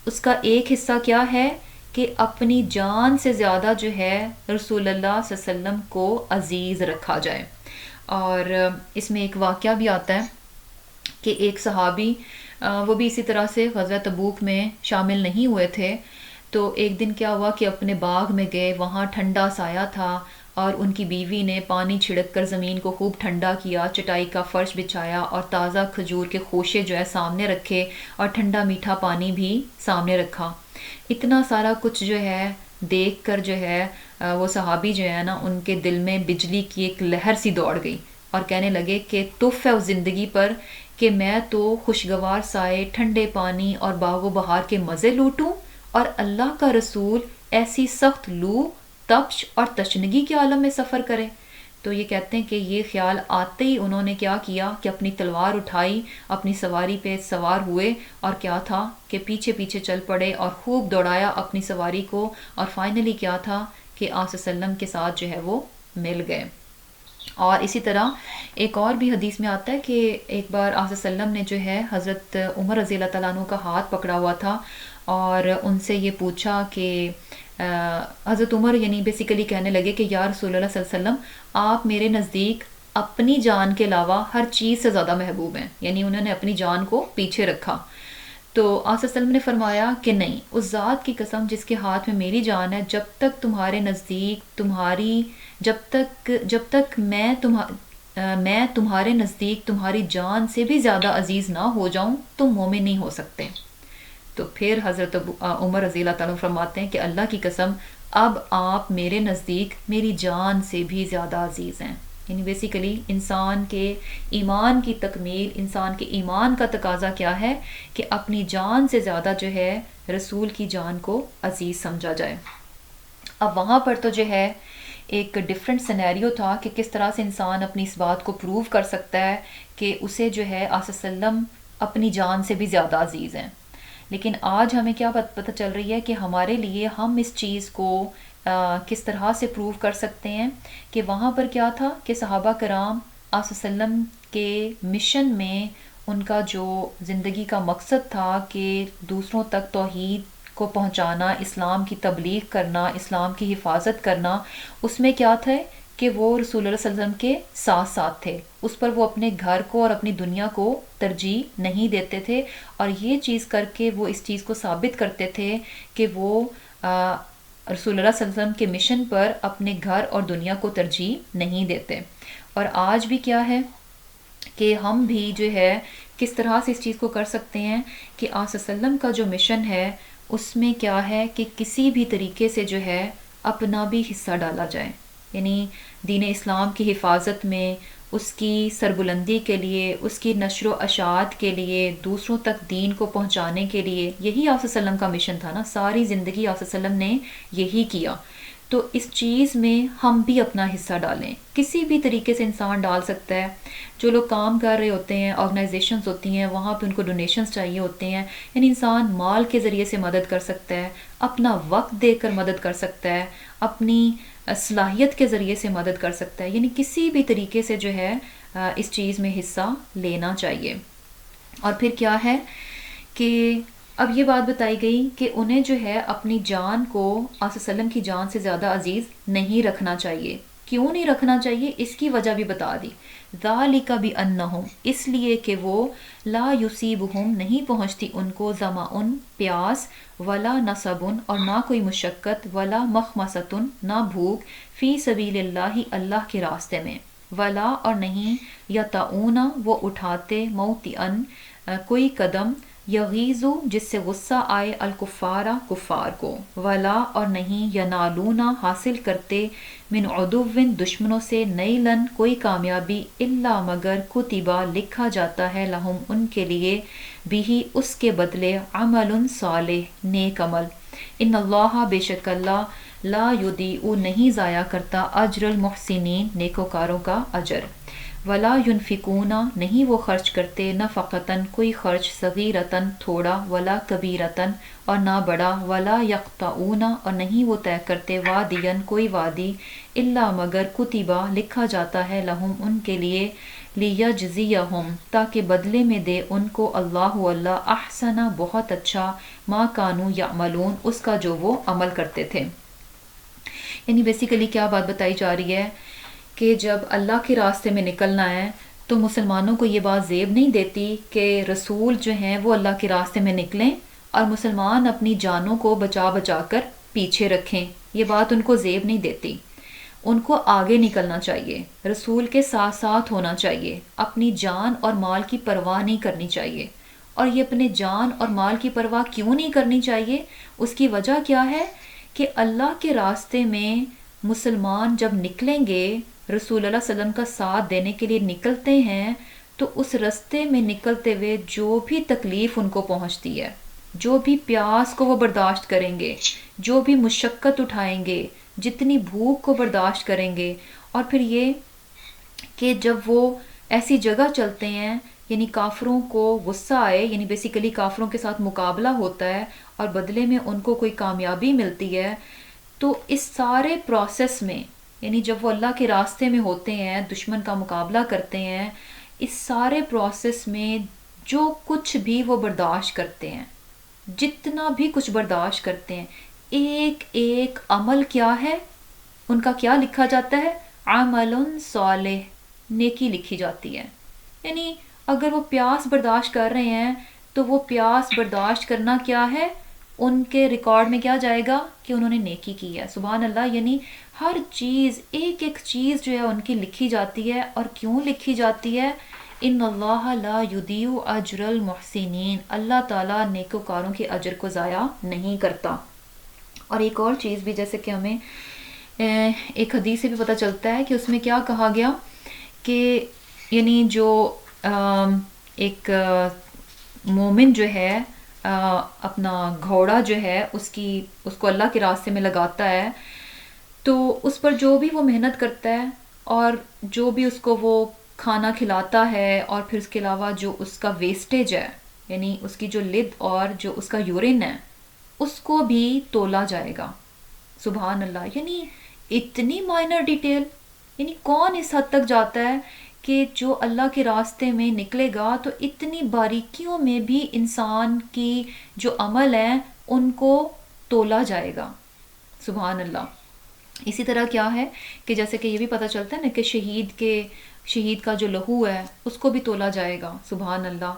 اس کا ایک حصہ کیا ہے کہ اپنی جان سے زیادہ جو ہے رسول اللہ صلی اللہ علیہ وسلم کو عزیز رکھا جائے. اور اس میں ایک واقعہ بھی آتا ہے کہ ایک صحابی وہ بھی اسی طرح سے غزوہ تبوک میں شامل نہیں ہوئے تھے. تو ایک دن کیا ہوا کہ اپنے باغ میں گئے، وہاں ٹھنڈا سایہ تھا اور ان کی بیوی نے پانی چھڑک کر زمین کو خوب ٹھنڈا کیا، چٹائی کا فرش بچھایا اور تازہ کھجور کے خوشے جو ہے سامنے رکھے اور ٹھنڈا میٹھا پانی بھی سامنے رکھا. اتنا سارا کچھ جو ہے دیکھ کر جو ہے وہ صحابی جو ہے نا، ان کے دل میں بجلی کی ایک لہر سی دوڑ گئی اور کہنے لگے کہ تف ہے اس زندگی پر کہ میں تو خوشگوار سائے، ٹھنڈے پانی اور باغ و بہار کے مزے لوٹوں، اور اللہ کا رسول ایسی سخت لو، تپش اور تشنگی کے عالم میں سفر کرے. تو یہ کہتے ہیں کہ یہ خیال آتے ہی انہوں نے کیا کیا کہ اپنی تلوار اٹھائی، اپنی سواری پہ سوار ہوئے اور کیا تھا کہ پیچھے پیچھے چل پڑے اور خوب دوڑایا اپنی سواری کو، اور فائنلی کیا تھا کہ آپ صلی اللہ علیہ وسلم کے ساتھ جو ہے وہ مل گئے. اور اسی طرح ایک اور بھی حدیث میں آتا ہے کہ ایک بار آپ صلی اللہ علیہ وسلم نے جو ہے حضرت عمر رضی اللہ تعالیٰ عنہ کا ہاتھ پکڑا ہوا تھا اور ان سے یہ پوچھا کہ حضرت عمر یعنی بیسیکلی کہنے لگے کہ یا رسول اللہ صلی اللہ علیہ وسلم، آپ میرے نزدیک اپنی جان کے علاوہ ہر چیز سے زیادہ محبوب ہیں. یعنی انہوں نے اپنی جان کو پیچھے رکھا. تو آپ صلی اللہ علیہ وسلم نے فرمایا کہ نہیں، اس ذات کی قسم جس کے ہاتھ میں میری جان ہے، جب تک تمہارے نزدیک میں تمہارے نزدیک تمہاری جان سے بھی زیادہ عزیز نہ ہو جاؤں، تم مومن نہیں ہو سکتے. تو پھر حضرت عمر رضی اللہ تعالیٰ فرماتے ہیں کہ اللہ کی قسم اب آپ میرے نزدیک میری جان سے بھی زیادہ عزیز ہیں. یعنی بیسیکلی انسان کے ایمان کی تکمیل، انسان کے ایمان کا تقاضا کیا ہے کہ اپنی جان سے زیادہ جو ہے رسول کی جان کو عزیز سمجھا جائے. اب وہاں پر تو جو ہے ایک ڈیفرنٹ سینیریو تھا کہ کس طرح سے انسان اپنی اس بات کو پروو کر سکتا ہے کہ اسے جو ہے آپ صلی اللہ علیہ وسلم اپنی جان سے بھی زیادہ عزیز ہیں. لیکن آج ہمیں کیا پتہ چل رہی ہے کہ ہمارے لیے ہم اس چیز کو کس طرح سے پروو کر سکتے ہیں کہ وہاں پر کیا تھا کہ صحابہ کرام آپ صلی اللہ علیہ وسلم کے مشن میں ان کا جو زندگی کا مقصد تھا کہ دوسروں تک توحید کو پہنچانا، اسلام کی تبلیغ کرنا، اسلام کی حفاظت کرنا، اس میں کیا تھا کہ وہ رسول اللہ صلی اللہ علیہ وسلم کے ساتھ ساتھ تھے. اس پر وہ اپنے گھر کو اور اپنی دنیا کو ترجیح نہیں دیتے تھے، اور یہ چیز کر کے وہ اس چیز کو ثابت کرتے تھے کہ وہ رسول اللہ صلی اللہ علیہ وسلم کے مشن پر اپنے گھر اور دنیا کو ترجیح نہیں دیتے. اور آج بھی کیا ہے کہ ہم بھی جو ہے کس طرح سے اس چیز کو کر سکتے ہیں کہ آپ صلی اللہ علیہ وسلم کا جو مشن ہے اس میں کیا ہے کہ کسی بھی طریقے سے جو ہے اپنا بھی حصہ ڈالا جائے. یعنی دین اسلام کی حفاظت میں، اس کی سربلندی کے لیے، اس کی نشر و اشاعت کے لیے، دوسروں تک دین کو پہنچانے کے لیے، یہی آپ صلی اللہ علیہ وسلم کا مشن تھا نا. ساری زندگی آپ صلی اللہ علیہ وسلم نے یہی کیا. تو اس چیز میں ہم بھی اپنا حصہ ڈالیں. کسی بھی طریقے سے انسان ڈال سکتا ہے. جو لوگ کام کر رہے ہوتے ہیں، آرگنائزیشنز ہوتی ہیں، وہاں پہ ان کو ڈونیشنز چاہیے ہوتے ہیں. یعنی انسان مال کے ذریعے سے مدد کر سکتا ہے، اپنا وقت دے کر مدد کر سکتا ہے، اپنی صلاحیت کے ذریعے سے مدد کر سکتا ہے. یعنی کسی بھی طریقے سے جو ہے اس چیز میں حصہ لینا چاہیے. اور پھر کیا ہے کہ اب یہ بات بتائی گئی کہ انہیں جو ہے اپنی جان کو آپ صلی اللہ علیہ وسلم کی جان سے زیادہ عزیز نہیں رکھنا چاہیے. کیوں نہیں رکھنا چاہیے؟ اس کی وجہ بھی بتا دی. ذالک بانہم، اس لیے کہ وہ لا یصیبہم، نہیں پہنچتی ان کو ظمأن، پیاس، ولا نصبن، اور نہ کوئی مشقت، ولا مخمصۃ، نہ بھوک، فی سبیل اللہ، اللہ کے راستے میں، ولا، اور نہیں، یطعون، وہ اٹھاتے، موطئن، کوئی قدم، یغیظ، جس سے غصہ آئے، الکفار، کفار کو، ولا، اور نہیں، ینالون، حاصل کرتے، من عدو، دشمنوں سے، نیلن، کوئی کامیابی، الا، مگر، کتبہ، لکھا جاتا ہے، لہم، ان کے لیے، بھی، اس کے بدلے، عمل صالح، نیک عمل. ان اللہ، بے شک اللہ، لا یضیع، نہیں ضائع کرتا، اجر المحسنین، نیکوکاروں کا اجر. ولا ينفقون، نہیں وہ خرچ کرتے، نفقتن، کوئی خرچ، صغیرتن، تھوڑا، ولا کبیرتن، اور نہ بڑا، ولا یقطعون، اور نہیں وہ طے کرتے، وادین، کوئی وادی، الا، مگر، کتبہ، لکھا جاتا ہے، لہم، ان کے لیے، لیجزیہم، تاکہ بدلے میں دے ان کو، اللہ، احسن، بہت اچھا، ما کانو یعملون، اس کا جو وہ عمل کرتے تھے. یعنی بیسیکلی کیا بات بتائی جا رہی ہے کہ جب اللہ کے راستے میں نکلنا ہے تو مسلمانوں کو یہ بات زیب نہیں دیتی کہ رسول جو ہیں وہ اللہ کے راستے میں نکلیں اور مسلمان اپنی جانوں کو بچا بچا کر پیچھے رکھیں. یہ بات ان کو زیب نہیں دیتی. ان کو آگے نکلنا چاہیے، رسول کے ساتھ ساتھ ہونا چاہیے، اپنی جان اور مال کی پرواہ نہیں کرنی چاہیے. اور یہ اپنے جان اور مال کی پرواہ کیوں نہیں کرنی چاہیے؟ اس کی وجہ کیا ہے کہ اللہ کے راستے میں مسلمان جب نکلیں گے، رسول اللہ صلی اللہ علیہ وسلم کا ساتھ دینے کے لیے نکلتے ہیں، تو اس راستے میں نکلتے ہوئے جو بھی تکلیف ان کو پہنچتی ہے، جو بھی پیاس کو وہ برداشت کریں گے، جو بھی مشقت اٹھائیں گے، جتنی بھوک کو برداشت کریں گے، اور پھر یہ کہ جب وہ ایسی جگہ چلتے ہیں یعنی کافروں کو غصہ آئے، یعنی بیسیکلی کافروں کے ساتھ مقابلہ ہوتا ہے اور بدلے میں ان کو کوئی کامیابی ملتی ہے، تو اس سارے پروسیس میں یعنی جب وہ اللہ کے راستے میں ہوتے ہیں، دشمن کا مقابلہ کرتے ہیں، اس سارے پروسیس میں جو کچھ بھی وہ برداشت کرتے ہیں، جتنا بھی کچھ برداشت کرتے ہیں، ایک ایک عمل کیا ہے ان کا، کیا لکھا جاتا ہے؟ عمل صالح، نیکی لکھی جاتی ہے. یعنی اگر وہ پیاس برداشت کر رہے ہیں تو وہ پیاس برداشت کرنا کیا ہے، ان کے ریکارڈ میں کیا جائے گا کہ انہوں نے نیکی کی ہے. سبحان اللہ. یعنی ہر چیز، ایک ایک چیز جو ہے ان کی لکھی جاتی ہے. اور کیوں لکھی جاتی ہے؟ ان اللہ لا یضیع اجر المحسنین، اللہ تعالیٰ نیکوکاروں کے اجر کو ضائع نہیں کرتا. اور ایک اور چیز بھی، جیسے کہ ہمیں ایک حدیث سے بھی پتہ چلتا ہے کہ اس میں کیا کہا گیا کہ یعنی جو ایک مومن جو ہے اپنا گھوڑا جو ہے اس کو اللہ کے راستے میں لگاتا ہے، تو اس پر جو بھی وہ محنت کرتا ہے اور جو بھی اس کو وہ کھانا کھلاتا ہے، اور پھر اس کے علاوہ جو اس کا ویسٹیج ہے، یعنی اس کی جو لد اور جو اس کا یورین ہے، اس کو بھی تولا جائے گا. سبحان اللہ. یعنی اتنی مائنر ڈیٹیل. یعنی کون اس حد تک جاتا ہے کہ جو اللہ کے راستے میں نکلے گا تو اتنی باریکیوں میں بھی انسان کی جو عمل ہیں ان کو تولا جائے گا. سبحان اللہ. اسی طرح کیا ہے کہ جیسے کہ یہ بھی پتہ چلتا ہے نا کہ شہید کا جو لہو ہے اس کو بھی تولا جائے گا. سبحان اللہ.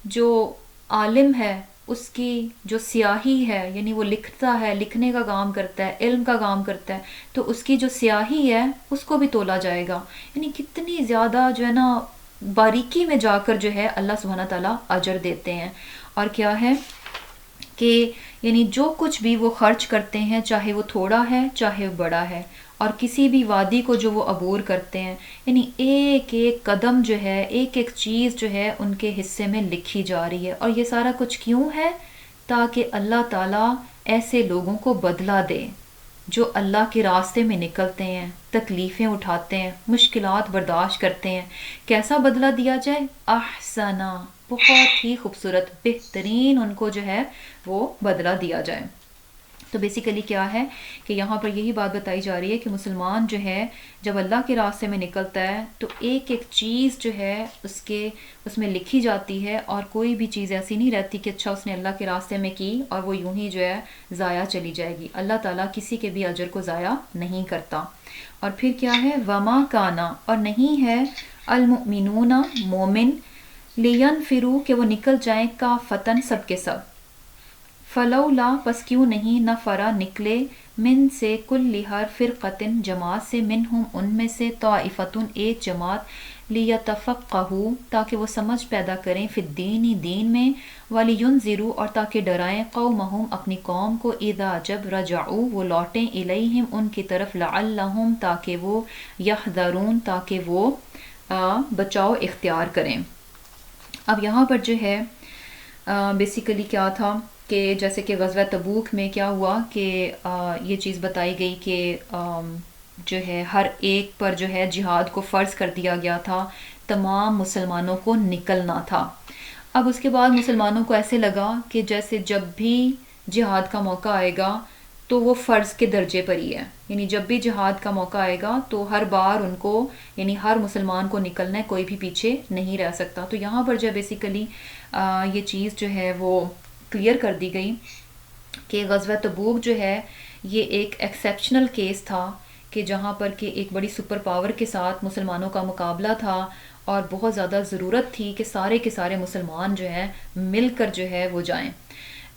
جو عالم ہے اس کی جو سیاہی ہے، یعنی وہ لکھتا ہے، لکھنے کا کام کرتا ہے، علم کا کام کرتا ہے، تو اس کی جو سیاہی ہے اس کو بھی تولا جائے گا. یعنی کتنی زیادہ جو ہے نا باریکی میں جا کر جو ہے اللہ سبحانہ تعالیٰ اجر دیتے ہیں. اور کیا ہے کہ یعنی جو کچھ بھی وہ خرچ کرتے ہیں، چاہے وہ تھوڑا ہے چاہے وہ بڑا ہے، اور کسی بھی وادی کو جو وہ عبور کرتے ہیں، یعنی ایک ایک قدم جو ہے، ایک ایک چیز جو ہے ان کے حصے میں لکھی جا رہی ہے. اور یہ سارا کچھ کیوں ہے؟ تاکہ اللہ تعالیٰ ایسے لوگوں کو بدلہ دے جو اللہ کے راستے میں نکلتے ہیں، تکلیفیں اٹھاتے ہیں، مشکلات برداشت کرتے ہیں. کیسا بدلہ دیا جائے؟ احسنا، بہت ہی خوبصورت، بہترین ان کو جو ہے وہ بدلہ دیا جائے. تو بیسیکلی کیا ہے کہ یہاں پر یہی بات بتائی جا رہی ہے کہ مسلمان جو ہے جب اللہ کے راستے میں نکلتا ہے تو ایک ایک چیز جو ہے اس میں لکھی جاتی ہے، اور کوئی بھی چیز ایسی نہیں رہتی کہ اچھا اس نے اللہ کے راستے میں کی اور وہ یوں ہی جو ہے ضائع چلی جائے گی. اللہ تعالیٰ کسی کے بھی اجر کو ضائع نہیں کرتا. اور پھر کیا ہے؟ وما کانا، اور نہیں ہے المؤمنون مومن، لینفروا کہ وہ نکل جائیں کافتن سب کے سب، فلولا پس کیوں نہیں، نفرا نکلے، من سے کل ہر فرقتن جماعت سے، منہم ان میں سے، طائفتن ایک جماعت، لیتفقہوا تاکہ وہ سمجھ پیدا کریں، فی الدین دین میں، ولینذروا اور تاکہ ڈرائیں، قومہم اپنی قوم کو، اذا جب رجعوا وہ لوٹیں، الیہم ان کی طرف، لعلہم تاکہ وہ، یحذرون تاکہ وہ بچاؤ اختیار کریں. اب یہاں پر جو ہے بیسیکلی کیا تھا کہ جیسے کہ غزوہ تبوک میں کیا ہوا کہ یہ چیز بتائی گئی کہ جو ہے ہر ایک پر جو ہے جہاد کو فرض کر دیا گیا تھا، تمام مسلمانوں کو نکلنا تھا. اب اس کے بعد مسلمانوں کو ایسے لگا کہ جیسے جب بھی جہاد کا موقع آئے گا تو وہ فرض کے درجے پر ہی ہے، یعنی جب بھی جہاد کا موقع آئے گا تو ہر بار ان کو، یعنی ہر مسلمان کو نکلنا ہے، کوئی بھی پیچھے نہیں رہ سکتا. تو یہاں پر جو بیسیکلی یہ چیز جو ہے وہ کلیئر کر دی گئی کہ غزوہ تبوک جو ہے یہ ایک ایکسیپشنل کیس تھا کہ جہاں پر کہ ایک بڑی سپر پاور کے ساتھ مسلمانوں کا مقابلہ تھا اور بہت زیادہ ضرورت تھی کہ سارے کے سارے مسلمان جو ہیں مل کر جو ہے وہ جائیں.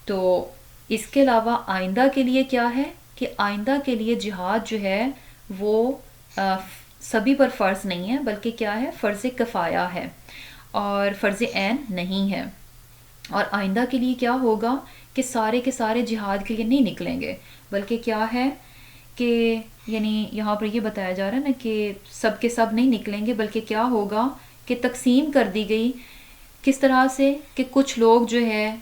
تو اس کے علاوہ آئندہ کے لیے کیا ہے کہ آئندہ کے لیے جہاد جو ہے وہ سبھی پر فرض نہیں ہے بلکہ کیا ہے فرض کفایہ ہے اور فرض عین نہیں ہے. اور آئندہ کے لیے کیا ہوگا کہ سارے کے سارے جہاد کے لیے نہیں نکلیں گے بلکہ کیا ہے کہ یعنی یہاں پر یہ بتایا جا رہا ہے نا کہ سب کے سب نہیں نکلیں گے بلکہ کیا ہوگا کہ تقسیم کر دی گئی. کس طرح سے کہ کچھ لوگ جو ہے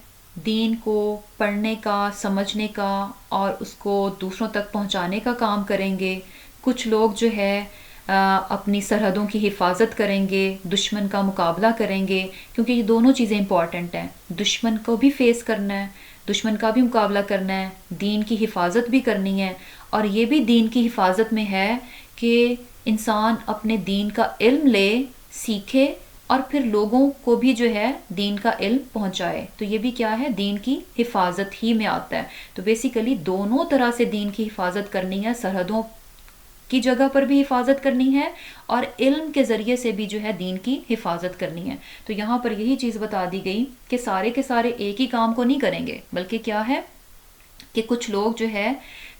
دین کو پڑھنے کا سمجھنے کا اور اس کو دوسروں تک پہنچانے کا کام کریں گے. کچھ لوگ جو ہے اپنی سرحدوں کی حفاظت کریں گے, دشمن کا مقابلہ کریں گے, کیونکہ یہ دونوں چیزیں امپورٹنٹ ہیں. دشمن کو بھی فیس کرنا ہے, دشمن کا بھی مقابلہ کرنا ہے, دین کی حفاظت بھی کرنی ہے. اور یہ بھی دین کی حفاظت میں ہے کہ انسان اپنے دین کا علم لے, سیکھے اور پھر لوگوں کو بھی جو ہے دین کا علم پہنچائے. تو یہ بھی کیا ہے دین کی حفاظت ہی میں آتا ہے. تو بیسیکلی دونوں طرح سے دین کی حفاظت کرنی ہے, سرحدوں کی جگہ پر بھی حفاظت کرنی ہے اور علم کے ذریعے سے بھی جو ہے دین کی حفاظت کرنی ہے. تو یہاں پر یہی چیز بتا دی گئی کہ سارے کے سارے ایک ہی کام کو نہیں کریں گے بلکہ کیا ہے کہ کچھ لوگ جو ہے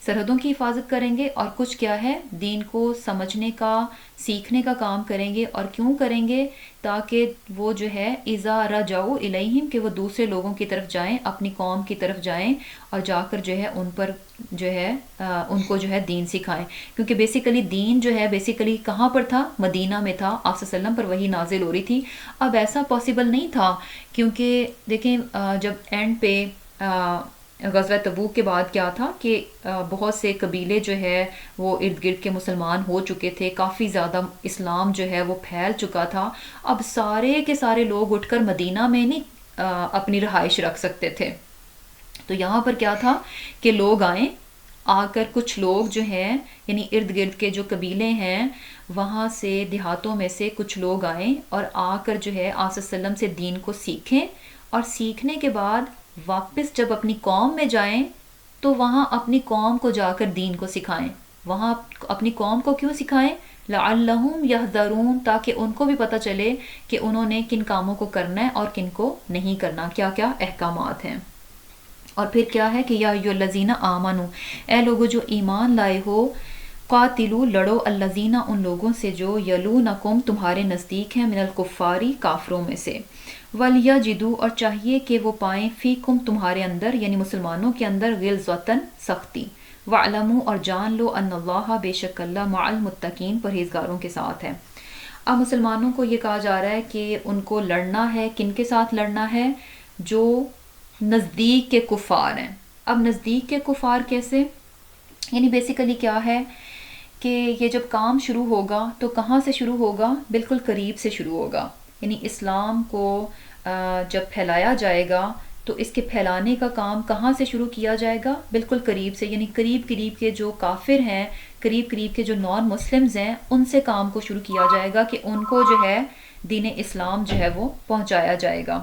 سرحدوں کی حفاظت کریں گے اور کچھ کیا ہے دین کو سمجھنے کا سیکھنے کا کام کریں گے. اور کیوں کریں گے؟ تاکہ وہ جو ہے اذا رجعوا الیہم کہ وہ دوسرے لوگوں کی طرف جائیں, اپنی قوم کی طرف جائیں اور جا کر جو ہے ان پر جو ہے ان کو جو ہے دین سکھائیں. کیونکہ بیسیکلی دین جو ہے بیسیکلی کہاں پر تھا؟ مدینہ میں تھا. آپ صلی اللہ علیہ وسلم پر وہی نازل ہو رہی تھی. اب ایسا پاسبل نہیں تھا کیونکہ دیکھیں جب اینڈ پہ غزوہ تبوک کے بعد کیا تھا کہ بہت سے قبیلے جو ہے وہ ارد گرد کے مسلمان ہو چکے تھے, کافی زیادہ اسلام جو ہے وہ پھیل چکا تھا. اب سارے کے سارے لوگ اٹھ کر مدینہ میں نہیں اپنی رہائش رکھ سکتے تھے. تو یہاں پر کیا تھا کہ لوگ آئیں, آ کر کچھ لوگ جو ہیں یعنی ارد گرد کے جو قبیلے ہیں وہاں سے دیہاتوں میں سے کچھ لوگ آئیں اور آ کر جو ہے آپ صلی اللہ علیہ وسلم سے دین کو سیکھیں اور سیکھنے کے بعد واپس جب اپنی قوم میں جائیں تو وہاں اپنی قوم کو جا کر دین کو سکھائیں. وہاں اپنی قوم کو کیوں سکھائیں؟ لعلہم یحذرون تاکہ ان کو بھی پتہ چلے کہ انہوں نے کن کاموں کو کرنا ہے اور کن کو نہیں کرنا, کیا کیا احکامات ہیں. اور پھر کیا ہے کہ یا ایھا الذین آمنو اے لوگو جو ایمان لائے ہو, قاتلو لڑو الذین ان لوگوں سے جو یلونکم تمہارے نزدیک ہیں, من الکفاری کافروں میں سے, ولیجدوا اور چاہیے کہ وہ پائیں فیکم تمہارے اندر یعنی مسلمانوں کے اندر غلظۃً سختی, وعلموا اور جان لو ان اللہ بے شک اللہ مع المتقین پرہیزگاروں کے ساتھ ہے. اب مسلمانوں کو یہ کہا جا رہا ہے کہ ان کو لڑنا ہے, کن کے ساتھ لڑنا ہے؟ جو نزدیک کے کفار ہیں. اب نزدیک کے کفار کیسے؟ یعنی بیسیکلی کیا ہے کہ یہ جب کام شروع ہوگا تو کہاں سے شروع ہوگا؟ بالکل قریب سے شروع ہوگا. یعنی اسلام کو جب پھیلایا جائے گا تو اس کے پھیلانے کا کام کہاں سے شروع کیا جائے گا؟ بالکل قریب سے. یعنی قریب قریب کے جو کافر ہیں, قریب قریب کے جو نان مسلمز ہیں, ان سے کام کو شروع کیا جائے گا کہ ان کو جو ہے دین اسلام جو ہے وہ پہنچایا جائے گا.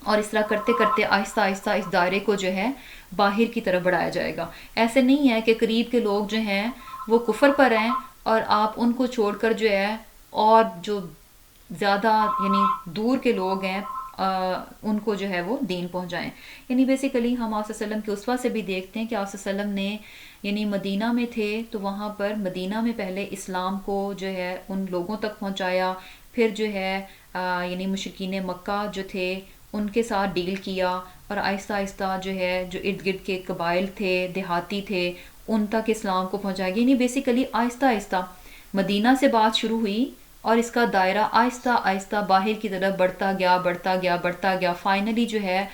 اور اس طرح کرتے کرتے آہستہ آہستہ اس دائرے کو جو ہے باہر کی طرف بڑھایا جائے گا. ایسے نہیں ہے کہ قریب کے لوگ جو ہیں وہ کفر پر ہیں اور آپ ان کو چھوڑ کر جو ہے اور جو زیادہ یعنی دور کے لوگ ہیں ان کو جو ہے وہ دین پہنچائیں. یعنی بیسیکلی ہم آپ صلی اللہ علیہ وسلم کے اسوہ سے بھی دیکھتے ہیں کہ آپ صلی اللہ علیہ وسلم نے یعنی مدینہ میں تھے تو وہاں پر مدینہ میں پہلے اسلام کو جو ہے ان لوگوں تک پہنچایا, پھر جو ہے یعنی مشرکین مکہ جو تھے ان کے ساتھ ڈیل کیا اور آہستہ آہستہ جو ہے جو ارد گرد کے قبائل تھے, دیہاتی تھے, ان تک اسلام کو پہنچایا گیا. یعنی بیسیکلی آہستہ آہستہ مدینہ سے بات شروع ہوئی اور اس کا دائرہ آہستہ آہستہ باہر کی طرف بڑھتا گیا بڑھتا گیا بڑھتا گیا. فائنلی جو ہے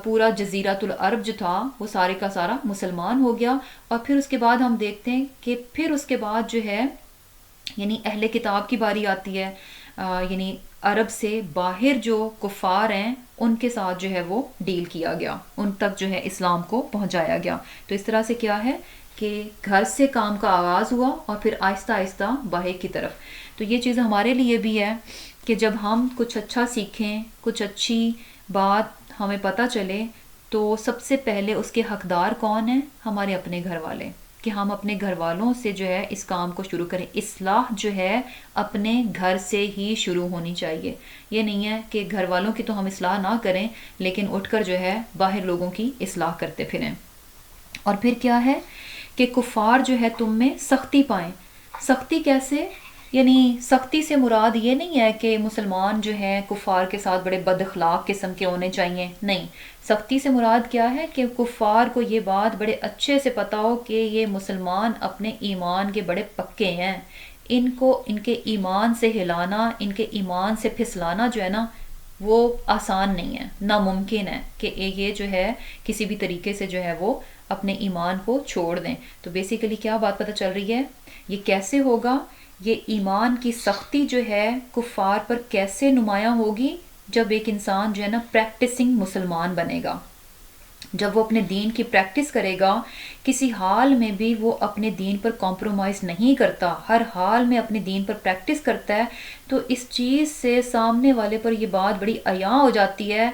پورا جزیرۃ العرب جو تھا وہ سارے کا سارا مسلمان ہو گیا. اور پھر اس کے بعد ہم دیکھتے ہیں کہ پھر اس کے بعد جو ہے یعنی اہل کتاب کی باری آتی ہے, یعنی عرب سے باہر جو کفار ہیں ان کے ساتھ جو ہے وہ ڈیل کیا گیا, ان تک جو ہے اسلام کو پہنچایا گیا. تو اس طرح سے کیا ہے کہ گھر سے کام کا آغاز ہوا اور پھر آہستہ آہستہ باہر کی طرف. تو یہ چیز ہمارے لیے بھی ہے کہ جب ہم کچھ اچھا سیکھیں, کچھ اچھی بات ہمیں پتہ چلے تو سب سے پہلے اس کے حقدار کون ہیں؟ ہمارے اپنے گھر والے، کہ ہم اپنے گھر والوں سے جو ہے اس کام کو شروع کریں. اصلاح جو ہے اپنے گھر سے ہی شروع ہونی چاہیے. یہ نہیں ہے کہ گھر والوں کی تو ہم اصلاح نہ کریں لیکن اٹھ کر جو ہے باہر لوگوں کی اصلاح کرتے پھریں. اور پھر کیا ہے کہ کفار جو ہے تم میں سختی پائیں. سختی کیسے؟ یعنی سختی سے مراد یہ نہیں ہے کہ مسلمان جو ہیں کفار کے ساتھ بڑے بد اخلاق قسم کے ہونے چاہیے، نہیں. سختی سے مراد کیا ہے کہ کفار کو یہ بات بڑے اچھے سے پتہ ہو کہ یہ مسلمان اپنے ایمان کے بڑے پکے ہیں، ان کو ان کے ایمان سے ہلانا، ان کے ایمان سے پھسلانا جو ہے نا وہ آسان نہیں ہے، ناممکن ہے کہ یہ جو ہے کسی بھی طریقے سے جو ہے وہ اپنے ایمان کو چھوڑ دیں. تو بیسیکلی کیا بات پتہ چل رہی ہے؟ یہ کیسے ہوگا؟ یہ ایمان کی سختی جو ہے کفار پر کیسے نمایاں ہوگی؟ جب ایک انسان جو ہے نا پریکٹسنگ مسلمان بنے گا، جب وہ اپنے دین کی پریکٹس کرے گا، کسی حال میں بھی وہ اپنے دین پر کمپرومائز نہیں کرتا، ہر حال میں اپنے دین پر پریکٹس کرتا ہے، تو اس چیز سے سامنے والے پر یہ بات بڑی عیاں ہو جاتی ہے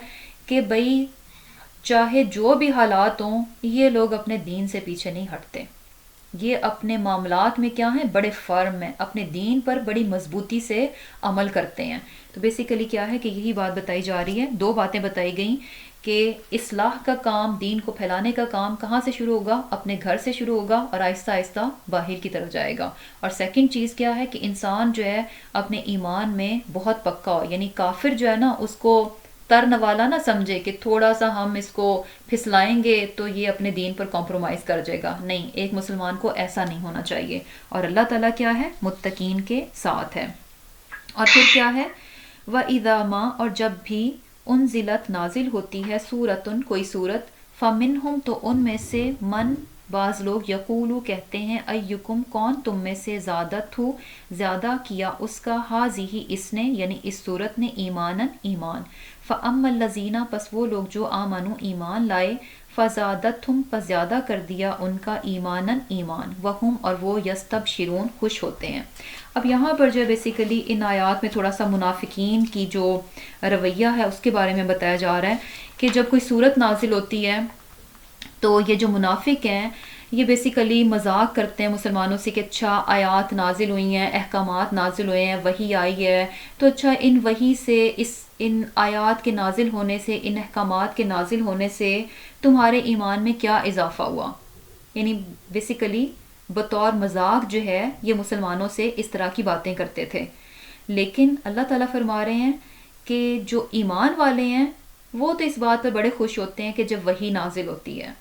کہ بھئی چاہے جو بھی حالات ہوں یہ لوگ اپنے دین سے پیچھے نہیں ہٹتے، یہ اپنے معاملات میں کیا ہیں؟ بڑے فرم ہیں، اپنے دین پر بڑی مضبوطی سے عمل کرتے ہیں. تو بیسیکلی کیا ہے کہ یہی بات بتائی جا رہی ہے. دو باتیں بتائی گئیں کہ اصلاح کا کام، دین کو پھیلانے کا کام کہاں سے شروع ہوگا؟ اپنے گھر سے شروع ہوگا اور آہستہ آہستہ باہر کی طرف جائے گا. اور سیکنڈ چیز کیا ہے کہ انسان جو ہے اپنے ایمان میں بہت پکا ہو، یعنی کافر جو ہے نا اس کو ترن والا نہ سمجھے کہ تھوڑا سا ہم اس کو پھسلائیں گے تو یہ اپنے دین پر کمپرومائز کر جائے گا. نہیں، ایک مسلمان کو ایسا نہیں ہونا چاہیے. اور اللہ تعالیٰ کیا ہے؟ متقین کے ساتھ ہے. اور پھر کیا ہے؟ وَإِذَا مَا، اور جب بھی انزلت نازل ہوتی ہے سورتن کوئی سورت، فمنہم تو ان میں سے من بعض لوگ یقولو کہتے ہیں ایکم کون تم میں سے زیادت ہو زیادہ کیا اس کا ہاذی اس نے یعنی اس صورت نے ایمانن ایمان. فَأَمَّا الَّذِينَ پس وہ لوگ جو آمنو ایمان لائے، فَزَادَتْهُمْ پس زیادہ کر دیا ان کا ایمانن ایمان، وَهُمْ اور وہ یستبشرون خوش ہوتے ہیں. اب یہاں پر جو ہے بیسیکلی ان آیات میں تھوڑا سا منافقین کی جو رویہ ہے اس کے بارے میں بتایا جا رہا ہے کہ جب کوئی صورت نازل ہوتی ہے تو یہ جو منافق ہیں یہ بیسیکلی مذاق کرتے ہیں مسلمانوں سے کہ اچھا آیات نازل ہوئی ہیں، احکامات نازل ہوئے ہیں، وحی آئی ہے، تو اچھا ان وحی سے، ان آیات کے نازل ہونے سے، ان احکامات کے نازل ہونے سے تمہارے ایمان میں کیا اضافہ ہوا؟ یعنی بیسیکلی بطور مذاق جو ہے یہ مسلمانوں سے اس طرح کی باتیں کرتے تھے. لیکن اللہ تعالیٰ فرما رہے ہیں کہ جو ایمان والے ہیں وہ تو اس بات پر بڑے خوش ہوتے ہیں کہ جب وحی نازل ہوتی ہے،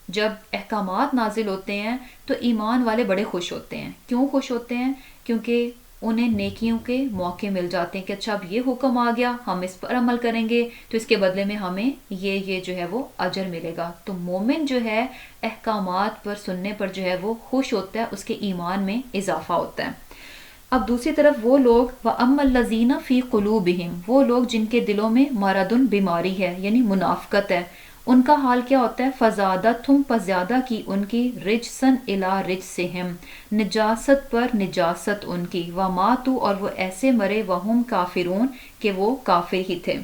جب احکامات نازل ہوتے ہیں تو ایمان والے بڑے خوش ہوتے ہیں. کیوں خوش ہوتے ہیں؟ کیونکہ انہیں نیکیوں کے موقع مل جاتے ہیں کہ اچھا اب یہ حکم آ گیا، ہم اس پر عمل کریں گے تو اس کے بدلے میں ہمیں یہ جو ہے وہ اجر ملے گا. تو مومن جو ہے احکامات پر سننے پر جو ہے وہ خوش ہوتا ہے، اس کے ایمان میں اضافہ ہوتا ہے. اب دوسری طرف وہ لوگ وَأَمَّا الَّذِينَ فِي قُلُوبِهِمْ، وہ لوگ جن کے دلوں میں مرضٌ بیماری ہے یعنی منافقت ہے، ان کا حال کیا ہوتا ہے؟ فَزَادَتْهُمْ پس زیادہ کی ان کی رجسن الی رجسہم نجاست پر نجاست ان کی، وَمَاتُوا اور وہ ایسے مرے وَهُمْ کافرون کہ وہ کافر ہی تھے.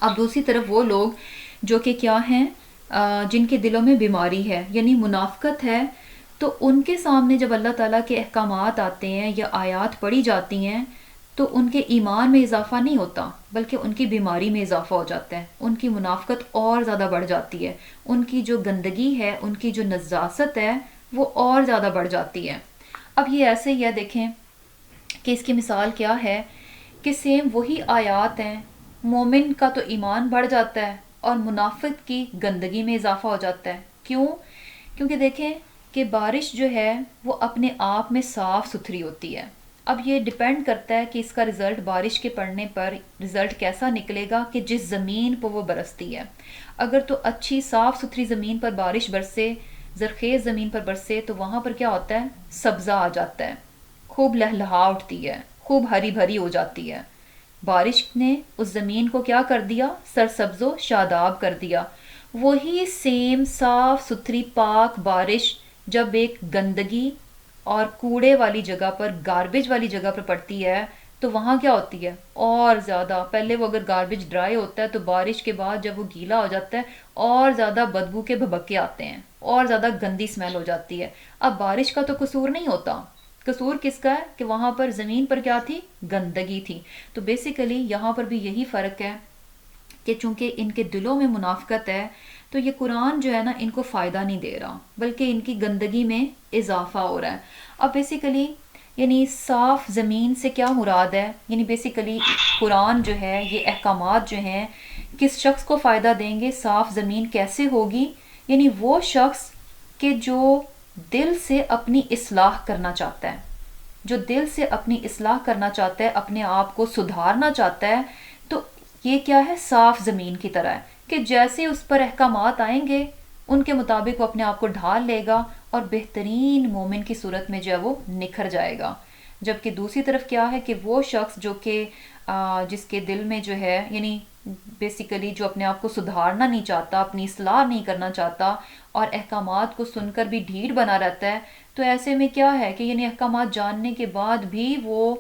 اب دوسری طرف وہ لوگ جو کہ کیا ہیں جن کے دلوں میں بیماری ہے یعنی منافقت ہے، تو ان کے سامنے جب اللہ تعالیٰ کے احکامات آتے ہیں یا آیات پڑھی جاتی ہیں تو ان کے ایمان میں اضافہ نہیں ہوتا بلکہ ان کی بیماری میں اضافہ ہو جاتا ہے، ان کی منافقت اور زیادہ بڑھ جاتی ہے، ان کی جو گندگی ہے، ان کی جو نجاست ہے وہ اور زیادہ بڑھ جاتی ہے. اب یہ ایسے ہی ہے، دیکھیں کہ اس کی مثال کیا ہے کہ سیم وہی آیات ہیں، مومن کا تو ایمان بڑھ جاتا ہے اور منافق کی گندگی میں اضافہ ہو جاتا ہے. کیوں؟ کیونکہ دیکھیں کہ بارش جو ہے وہ اپنے آپ میں صاف ستھری ہوتی ہے. اب یہ ڈیپینڈ کرتا ہے کہ اس کا رزلٹ بارش کے پڑنے پر رزلٹ کیسا نکلے گا کہ جس زمین پر وہ برستی ہے. اگر تو اچھی صاف ستھری زمین پر بارش برسے، زرخیز زمین پر برسے، تو وہاں پر کیا ہوتا ہے؟ سبزہ آ جاتا ہے، خوب لہلہا اٹھتی ہے، خوب ہری بھری ہو جاتی ہے. بارش نے اس زمین کو کیا کر دیا؟ سرسبز و شاداب کر دیا. وہی سیم صاف ستھری پاک بارش جب ایک گندگی اور کوڑے والی جگہ پر، گاربیج والی جگہ پر پڑتی ہے تو وہاں کیا ہوتی ہے اور زیادہ، پہلے وہ اگر گاربیج ڈرائی ہوتا ہے تو بارش کے بعد جب وہ گیلا ہو جاتا ہے اور زیادہ بدبو کے بھبکے آتے ہیں اور زیادہ گندی اسمیل ہو جاتی ہے. اب بارش کا تو قصور نہیں ہوتا، قصور کس کا ہے کہ وہاں پر زمین پر کیا تھی، گندگی تھی. تو بیسیکلی یہاں پر بھی یہی فرق ہے کہ چونکہ ان کے دلوں میں منافقت ہے تو یہ قرآن جو ہے نا ان کو فائدہ نہیں دے رہا بلکہ ان کی گندگی میں اضافہ ہو رہا ہے. اب بیسیکلی یعنی صاف زمین سے کیا مراد ہے، یعنی بیسیکلی قرآن جو ہے یہ احکامات جو ہیں کس شخص کو فائدہ دیں گے، صاف زمین کیسے ہوگی، یعنی وہ شخص کہ جو دل سے اپنی اصلاح کرنا چاہتا ہے، جو دل سے اپنی اصلاح کرنا چاہتا ہے، اپنے آپ کو سدھارنا چاہتا ہے. تو یہ کیا ہے، صاف زمین کی طرح ہے کہ جیسے اس پر احکامات آئیں گے ان کے مطابق وہ اپنے آپ کو ڈھال لے گا اور بہترین مومن کی صورت میں جو ہے وہ نکھر جائے گا. جبکہ دوسری طرف کیا ہے کہ وہ شخص جو کہ جس کے دل میں جو ہے یعنی بیسیکلی جو اپنے آپ کو سدھارنا نہیں چاہتا، اپنی اصلاح نہیں کرنا چاہتا اور احکامات کو سن کر بھی ڈھیٹ بنا رہتا ہے، تو ایسے میں کیا ہے کہ یعنی احکامات جاننے کے بعد بھی وہ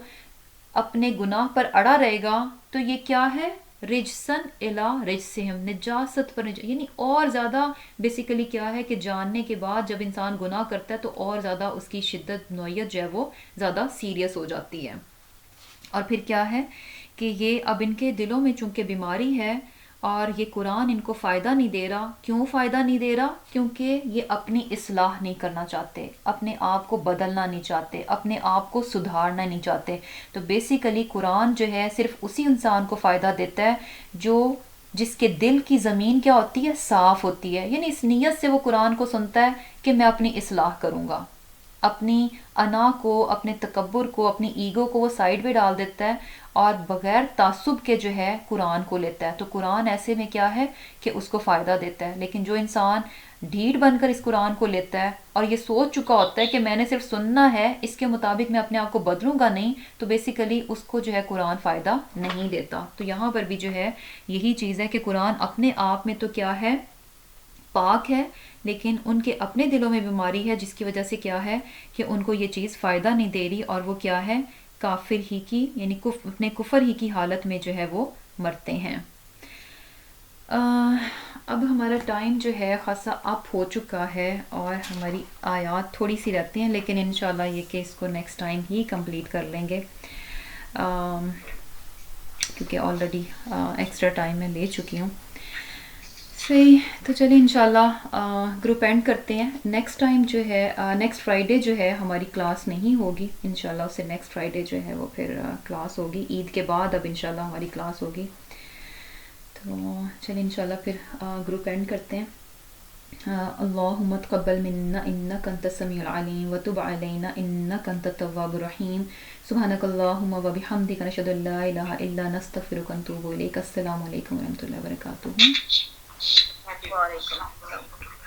اپنے گناہ پر اڑا رہے گا. تو یہ کیا ہے، رجسن الا رجسہم، نجاست پر یعنی اور زیادہ بیسیکلی کیا ہے کہ جاننے کے بعد جب انسان گناہ کرتا ہے تو اور زیادہ اس کی شدت نوعیت جو ہے وہ زیادہ سیریس ہو جاتی ہے. اور پھر کیا ہے کہ یہ اب ان کے دلوں میں چونکہ بیماری ہے اور یہ قرآن ان کو فائدہ نہیں دے رہا. کیوں فائدہ نہیں دے رہا؟ کیونکہ یہ اپنی اصلاح نہیں کرنا چاہتے، اپنے آپ کو بدلنا نہیں چاہتے، اپنے آپ کو سدھارنا نہیں چاہتے. تو بیسیکلی قرآن جو ہے صرف اسی انسان کو فائدہ دیتا ہے جو جس کے دل کی زمین کیا ہوتی ہے، صاف ہوتی ہے. یعنی اس نیت سے وہ قرآن کو سنتا ہے کہ میں اپنی اصلاح کروں گا، اپنی انا کو، اپنے تکبر کو، اپنی ایگو کو وہ سائیڈ پہ ڈال دیتا ہے اور بغیر تعصب کے جو ہے قرآن کو لیتا ہے. تو قرآن ایسے میں کیا ہے کہ اس کو فائدہ دیتا ہے. لیکن جو انسان ڈھیٹ بن کر اس قرآن کو لیتا ہے اور یہ سوچ چکا ہوتا ہے کہ میں نے صرف سننا ہے، اس کے مطابق میں اپنے آپ کو بدلوں گا نہیں، تو بیسیکلی اس کو جو ہے قرآن فائدہ نہیں دیتا. تو یہاں پر بھی جو ہے یہی چیز ہے کہ قرآن اپنے آپ میں تو کیا ہے، پاک ہے، لیکن ان کے اپنے دلوں میں بیماری ہے جس کی وجہ سے کیا ہے کہ ان کو یہ چیز فائدہ نہیں دے رہی اور وہ کیا ہے، کافر ہی کی یعنی اپنے کفر ہی کی حالت میں جو ہے وہ مرتے ہیں. اب ہمارا ٹائم جو ہے خاصا اپ ہو چکا ہے اور ہماری آیات تھوڑی سی رہتی ہیں، لیکن انشاءاللہ یہ کہ اس کو نیکسٹ ٹائم ہی کمپلیٹ کر لیں گے کیونکہ آلریڈی ایکسٹرا ٹائم میں لے چکی ہوں. صحیح، تو چلیں انشاءاللہ گروپ اینڈ کرتے ہیں. نیکسٹ ٹائم جو ہے نیکسٹ فرائیڈے جو ہے ہماری کلاس نہیں ہوگی انشاءاللہ، اس سے نیکسٹ فرائیڈے جو ہے وہ پھر کلاس ہوگی، عید کے بعد اب انشاءاللہ ہماری کلاس ہوگی. تو چلیں انشاءاللہ پھر گروپ اینڈ کرتے ہیں. اللہم تقبل منا انک انت السمیع العلیم وتب علینا انک انت التواب الرحیم. سبحانک اللہم وبحمدک نشہد ان لا الہ الا انت نستغفرک ونتوب الیک. السلام علیکم ورحمۃ اللہ وبرکاتہ. وعلیکم السلام.